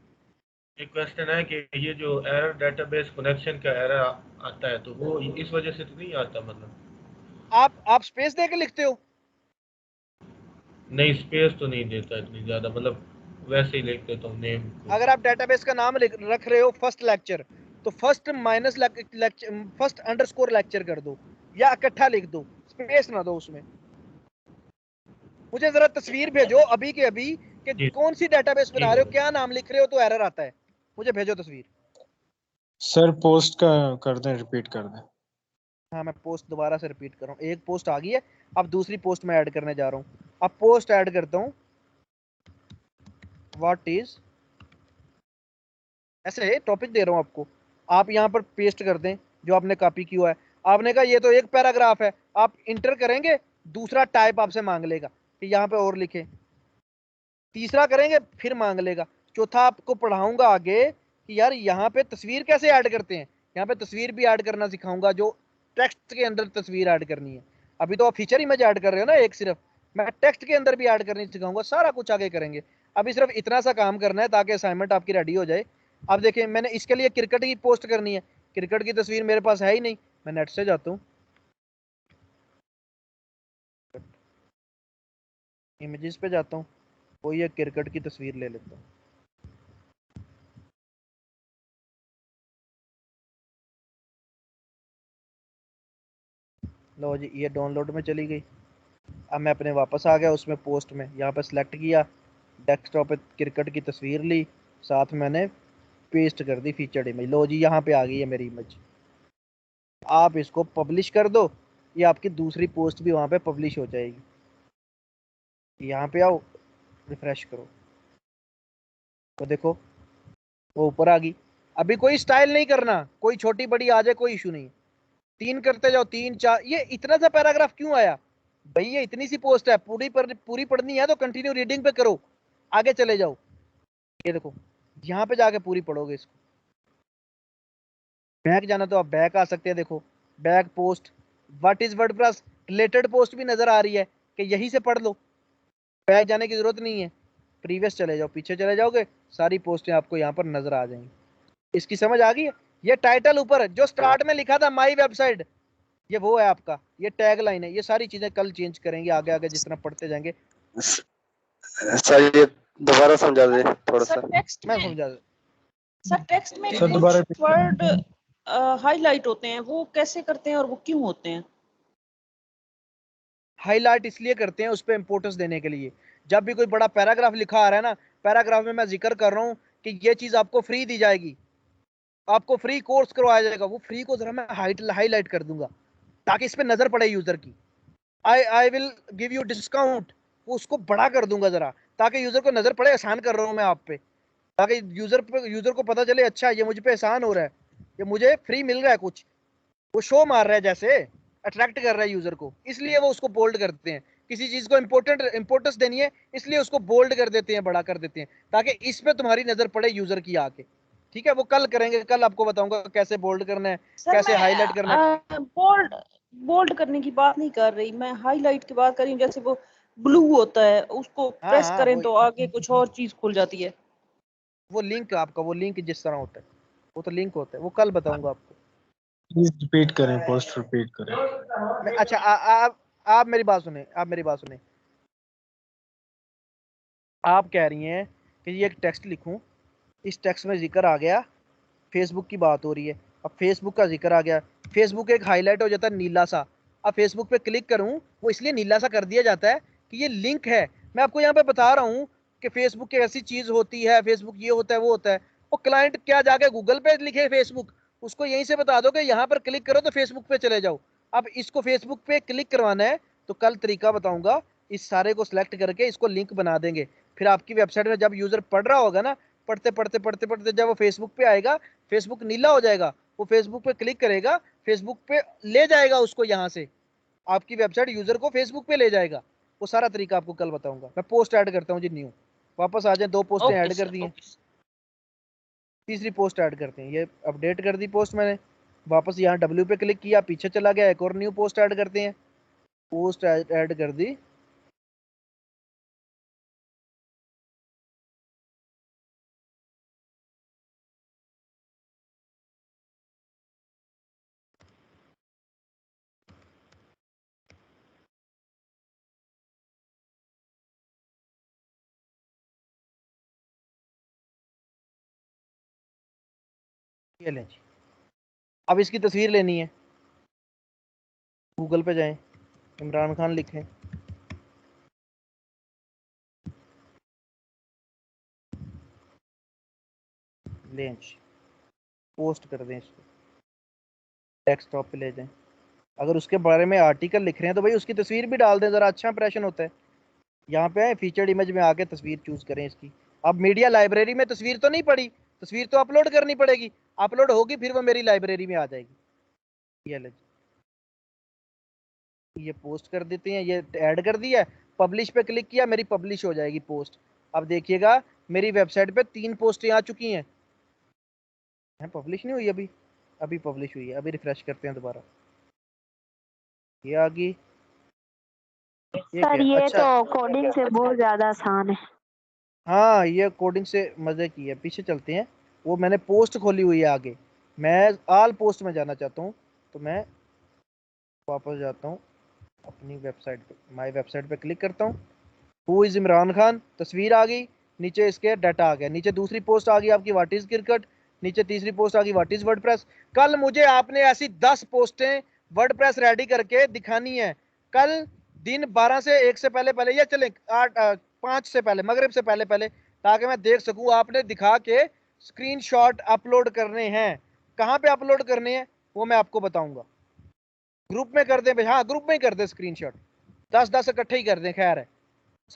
एक क्वेश्चन है कि ये जो एरर डेटाबेस कनेक्शन का एरर आता है तो वो इस वजह से तो नहीं आता, मतलब
आप स्पेस दे के लिखते हो?
नहीं स्पेस तो नहीं देता इतनी ज्यादा, मतलब वैसे ही लिख देता हूँ नेम को।
अगर आप डेटाबेस का नाम रख रहे हो फर्स्ट लेक्चर, तो first minus first underscore lecture कर दो या इकट्ठा लिख दो, स्पेस ना दो उसमें। मुझे जरा तस्वीर भेजो अभी के अभी कि कौन सी डेटाबेस बना रहे हो, क्या नाम लिख रहे हो तो एरर आता है, मुझे भेजो तस्वीर।
सर पोस्ट का कर दें, रिपीट कर दें।
हाँ मैं पोस्ट दोबारा से रिपीट कर रहा हूँ, एक पोस्ट आ गई है, अब दूसरी पोस्ट में ऐड करने जा रहा हूँ। अब पोस्ट ऐड करता हूँ, व्हाट इज, ऐसे टॉपिक दे रहा हूँ आपको, आप यहाँ पर पेस्ट कर दें जो आपने कॉपी किया है। आपने कहा ये तो एक पैराग्राफ है, आप इंटर करेंगे दूसरा टाइप आपसे मांग लेगा कि यहाँ पे और लिखे, तीसरा करेंगे फिर मांग लेगा, चौथा आपको पढ़ाऊंगा आगे कि यार यहाँ पे तस्वीर कैसे ऐड करते हैं, यहाँ पे तस्वीर भी ऐड करना सिखाऊंगा, जो टेक्स्ट के अंदर तस्वीर ऐड करनी है। अभी तो आप फीचर इमेज ऐड कर रहे हो ना एक सिर्फ, मैं टेक्स्ट के अंदर भी ऐड करनी सिखाऊंगा, सारा कुछ आगे करेंगे। अभी सिर्फ इतना सा काम करना है ताकि असाइनमेंट आपकी रेडी हो जाए। अब देखिए मैंने इसके लिए क्रिकेट की पोस्ट करनी है, क्रिकेट की तस्वीर मेरे पास है ही नहीं, मैं नेट से जाता हूँ, इमेजेस पे जाता हूँ, कोई एक क्रिकेट की तस्वीर ले लेता हूँ। लो जी ये डाउनलोड में चली गई। अब मैं अपने वापस आ गया उसमें पोस्ट में, यहाँ पे सिलेक्ट किया, डेस्कटॉप पे क्रिकेट की तस्वीर ली, साथ मैंने पेस्ट कर दी फीचर्ड इमेज। लो जी यहाँ पे आ गई है मेरी इमेज, आप इसको पब्लिश कर दो, ये आपकी दूसरी पोस्ट भी वहाँ पे पब्लिश हो जाएगी। यहाँ पे आओ, रिफ्रेश करो, तो देखो वो ऊपर आ गई। अभी कोई स्टाइल नहीं करना, कोई छोटी बड़ी आ जाए कोई इशू नहीं, 3 करते जाओ, 3 4। ये इतना सा पैराग्राफ क्यों आया भाई? ये इतनी सी पोस्ट है, पूरी पढ़नी है तो कंटिन्यू रीडिंग पे करो, आगे चले जाओ। ये देखो यहाँ पे जाके पूरी पढ़ोगे इसको। बैक जाना तो आप बैक आ सकते हैं, देखो back post, what is WordPress related post भी नजर आ रही है कि यहीं से पढ़ लो, बैक जाने की जरूरत नहीं है। प्रीवियस चले जाओ, पीछे चले जाओगे, सारी पोस्टें आपको यहाँ पर नजर आ जाएंगी। इसकी समझ आ गई है? ये टाइटल ऊपर जो स्टार्ट में लिखा था माई वेबसाइट, ये वो है आपका, ये टैग लाइन है। ये सारी चीजें कल चेंज करेंगे आगे आगे जिस तरह पढ़ते जाएंगे।
सर ये दोबारा समझा दे थोड़ा सा।
टेक्स्ट
मैं
में
समझा दे।
सर टेक्स्ट में
सर दोबारा
कुछ वर्ड हाईलाइट होते हैं, वो कैसे करते हैं और वो क्यों होते हैं?
हाईलाइट इसलिए करते हैं उस पर इंपोर्टेंस देने के लिए। जब भी कोई बड़ा पैराग्राफ लिखा आ रहा है ना, पैराग्राफ में मैं जिक्र कर रहा हूँ कि ये चीज आपको फ्री दी जाएगी, आपको फ्री कोर्स करवाया जाएगा, वो फ्री को जरा मैं हाईलाइट कर दूंगा ताकि इस पे नजर पड़े यूजर की। I will give you discount, वो उसको बड़ा कर दूंगा जरा ताकि यूजर को नजर पड़े, एहसान कर रहा हूँ मैं आप पे, ताकि यूजर को पता चले अच्छा ये मुझ पे एहसान हो रहा है, ये मुझे फ्री मिल रहा है कुछ, वो शो मार रहा है, जैसे अट्रैक्ट कर रहा है यूजर को, इसलिए वो उसको बोल्ड करते हैं। किसी चीज को इंपोर्टेंस देनी है इसलिए उसको बोल्ड कर देते हैं, बड़ा कर देते हैं, ताकि इस पे तुम्हारी नजर पड़े यूजर की आके। ठीक है, वो कल करेंगे, कल आपको बताऊंगा कैसे बोल्ड करना है, कैसे हाईलाइट करना है।
बोल्ड करने की बात नहीं कर रही मैं, हाईलाइट की बात कर रही हूँ। जैसे वो ब्लू होता है, उसको प्रेस
हाँ,
करें तो आगे कुछ और चीज खुल जाती है।
वो लिंक आपका, वो लिंक जिस तरह होता है वो तो लिंक होता है, वो कल बताऊंगा आपको।
प्लीज रिपीट करें, पोस्ट रिपीट करें।
अच्छा आप मेरी बात सुने, आप कह रही हैं कि ये एक टेक्स्ट लिखूं, इस टेक्स्ट में जिक्र आ गया, फेसबुक की बात हो रही है, अब फेसबुक का जिक्र आ गया, फेसबुक एक हाईलाइट हो जाता है नीला सा, अब फेसबुक पे क्लिक करूं वो इसलिए नीला सा कर दिया जाता है कि ये लिंक है। मैं आपको यहाँ पे बता रहा हूँ कि फेसबुक की ऐसी चीज होती है, फेसबुक ये होता है वो होता है। वो क्लाइंट क्या जाके गूगल पे लिखे फेसबुक, उसको यहीं से बता दो कि यहाँ पर क्लिक करो तो फेसबुक पे चले जाओ। अब इसको फेसबुक पे क्लिक करवाना है तो कल तरीका बताऊंगा, इस सारे को सिलेक्ट करके इसको लिंक बना देंगे, फिर आपकी वेबसाइट में जब यूजर पढ़ रहा होगा ना, पढ़ते पढ़ते जब वो फेसबुक पे आएगा, फेसबुक नीला हो जाएगा, वो फेसबुक पे क्लिक करेगा, फेसबुक पे ले जाएगा उसको, यहाँ से आपकी वेबसाइट यूजर को फेसबुक पे ले जाएगा। वो सारा तरीका आपको कल बताऊंगा। मैं पोस्ट ऐड करता हूँ जी न्यू, वापस आ जाए, 2 पोस्टें ऐड कर दी हैं, तीसरी पोस्ट ऐड करते हैं। ये अपडेट कर दी पोस्ट मैंने, वापस यहाँ W पे क्लिक किया, पीछे चला गया, एक और न्यू पोस्ट ऐड करते हैं, पोस्ट ऐड कर दी। ये लें जी, अब इसकी तस्वीर लेनी है, गूगल पे जाएं, इमरान खान लिखें, लें जी, पोस्ट कर दें इसको, डेस्कटॉप पे ले जाएं। अगर उसके बारे में आर्टिकल लिख रहे हैं तो भाई उसकी तस्वीर भी डाल दें, ज़रा अच्छा इंप्रेशन होता है। यहाँ पे आए, फीचर्ड इमेज में आके तस्वीर चूज करें इसकी। अब मीडिया लाइब्रेरी में तस्वीर तो नहीं पड़ी, तस्वीर तो अपलोड करनी पड़ेगी, अपलोड होगी फिर वो मेरी लाइब्रेरी में आ जाएगी। ये ले, ये पोस्ट कर देते हैं, ये ऐड कर दिया, पब्लिश पे क्लिक किया, मेरी पब्लिश हो जाएगी पोस्ट। अब देखिएगा मेरी वेबसाइट पे 3 पोस्टें आ चुकी हैं, पब्लिश नहीं हुई अभी, अभी पब्लिश हुई है। अभी रिफ्रेश करते हैं दोबारा, ये आ गई।
सर ये अच्छा, तो कोडिंग से बहुत ज्यादा आसान है।
हाँ, ये कोडिंग से मजे की है। पीछे चलते हैं, वो मैंने पोस्ट खोली हुई है आगे, मैं ऑल पोस्ट में जाना चाहता हूँ, तो मैं वापस जाता हूँ अपनी वेबसाइट पे, माई वेबसाइट पे क्लिक करता हूँ, हु इज इमरान खान, तस्वीर आ गई, नीचे इसके डाटा आ गया, नीचे दूसरी पोस्ट आ गई आपकी व्हाट इज क्रिकेट, नीचे तीसरी पोस्ट आ गई व्हाट इज वर्डप्रेस। कल मुझे आपने ऐसी 10 पोस्टें वर्डप्रेस रेडी करके दिखानी है, कल दिन 12 से 1 से पहले या चले 5 से पहले, मगरिब से पहले, ताकि मैं देख सकूं आपने दिखा के स्क्रीनशॉट अपलोड करने हैं। कहाँ पे अपलोड करने हैं वो मैं आपको बताऊंगा, ग्रुप में कर दें भाई, हाँ ग्रुप में ही कर दें स्क्रीनशॉट, 10-10 इकट्ठे ही कर दें, खैर है,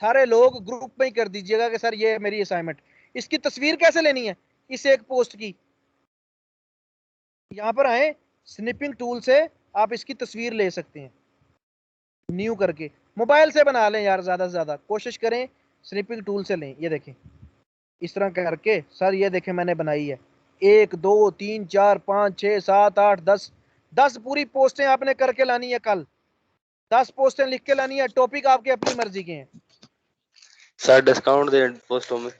सारे लोग ग्रुप में ही कर दीजिएगा कि सर ये मेरी असाइनमेंट। इसकी तस्वीर कैसे लेनी है, इस एक पोस्ट की। यहाँ पर आए, स्निपिंग टूल से आप इसकी तस्वीर ले सकते हैं, न्यू करके मोबाइल से बना लें यार, ज्यादा से ज्यादा कोशिश करें स्निपिंग टूल से लें। ये देखें इस तरह करके सर, ये देखें मैंने बनाई है 1 2 3 4 5 6 7 8 10 पूरी पोस्टें आपने करके लानी है। कल 10 पोस्टें लिख के लानी है। टॉपिक आपके अपनी मर्जी के हैं
सर। डिस्काउंट दे पोस्टों में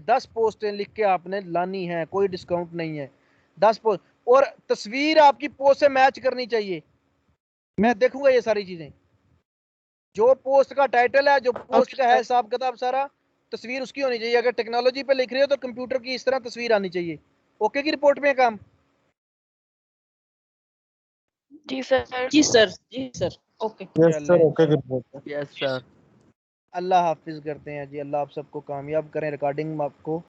10 पोस्टें लिख के आपने लानी है, कोई डिस्काउंट नहीं है। 10 पोस्ट और तस्वीर आपकी पोस्ट से मैच करनी चाहिए। मैं देखूंगा ये सारी चीजें, जो पोस्ट का टाइटल है, जो पोस्ट का है हिसाब किताब सारा, तस्वीर उसकी होनी चाहिए। अगर टेक्नोलॉजी पे लिख रहे हो तो कंप्यूटर की इस तरह तस्वीर आनी चाहिए। ओके की रिपोर्ट में काम।
जी सर।
जी सर, जी sir, okay.
Yes sir, okay की रिपोर्ट।
Yes sir.
अल्लाह हाफिज करते हैं जी। अल्लाह आप सबको कामयाब करें। रिकॉर्डिंग आपको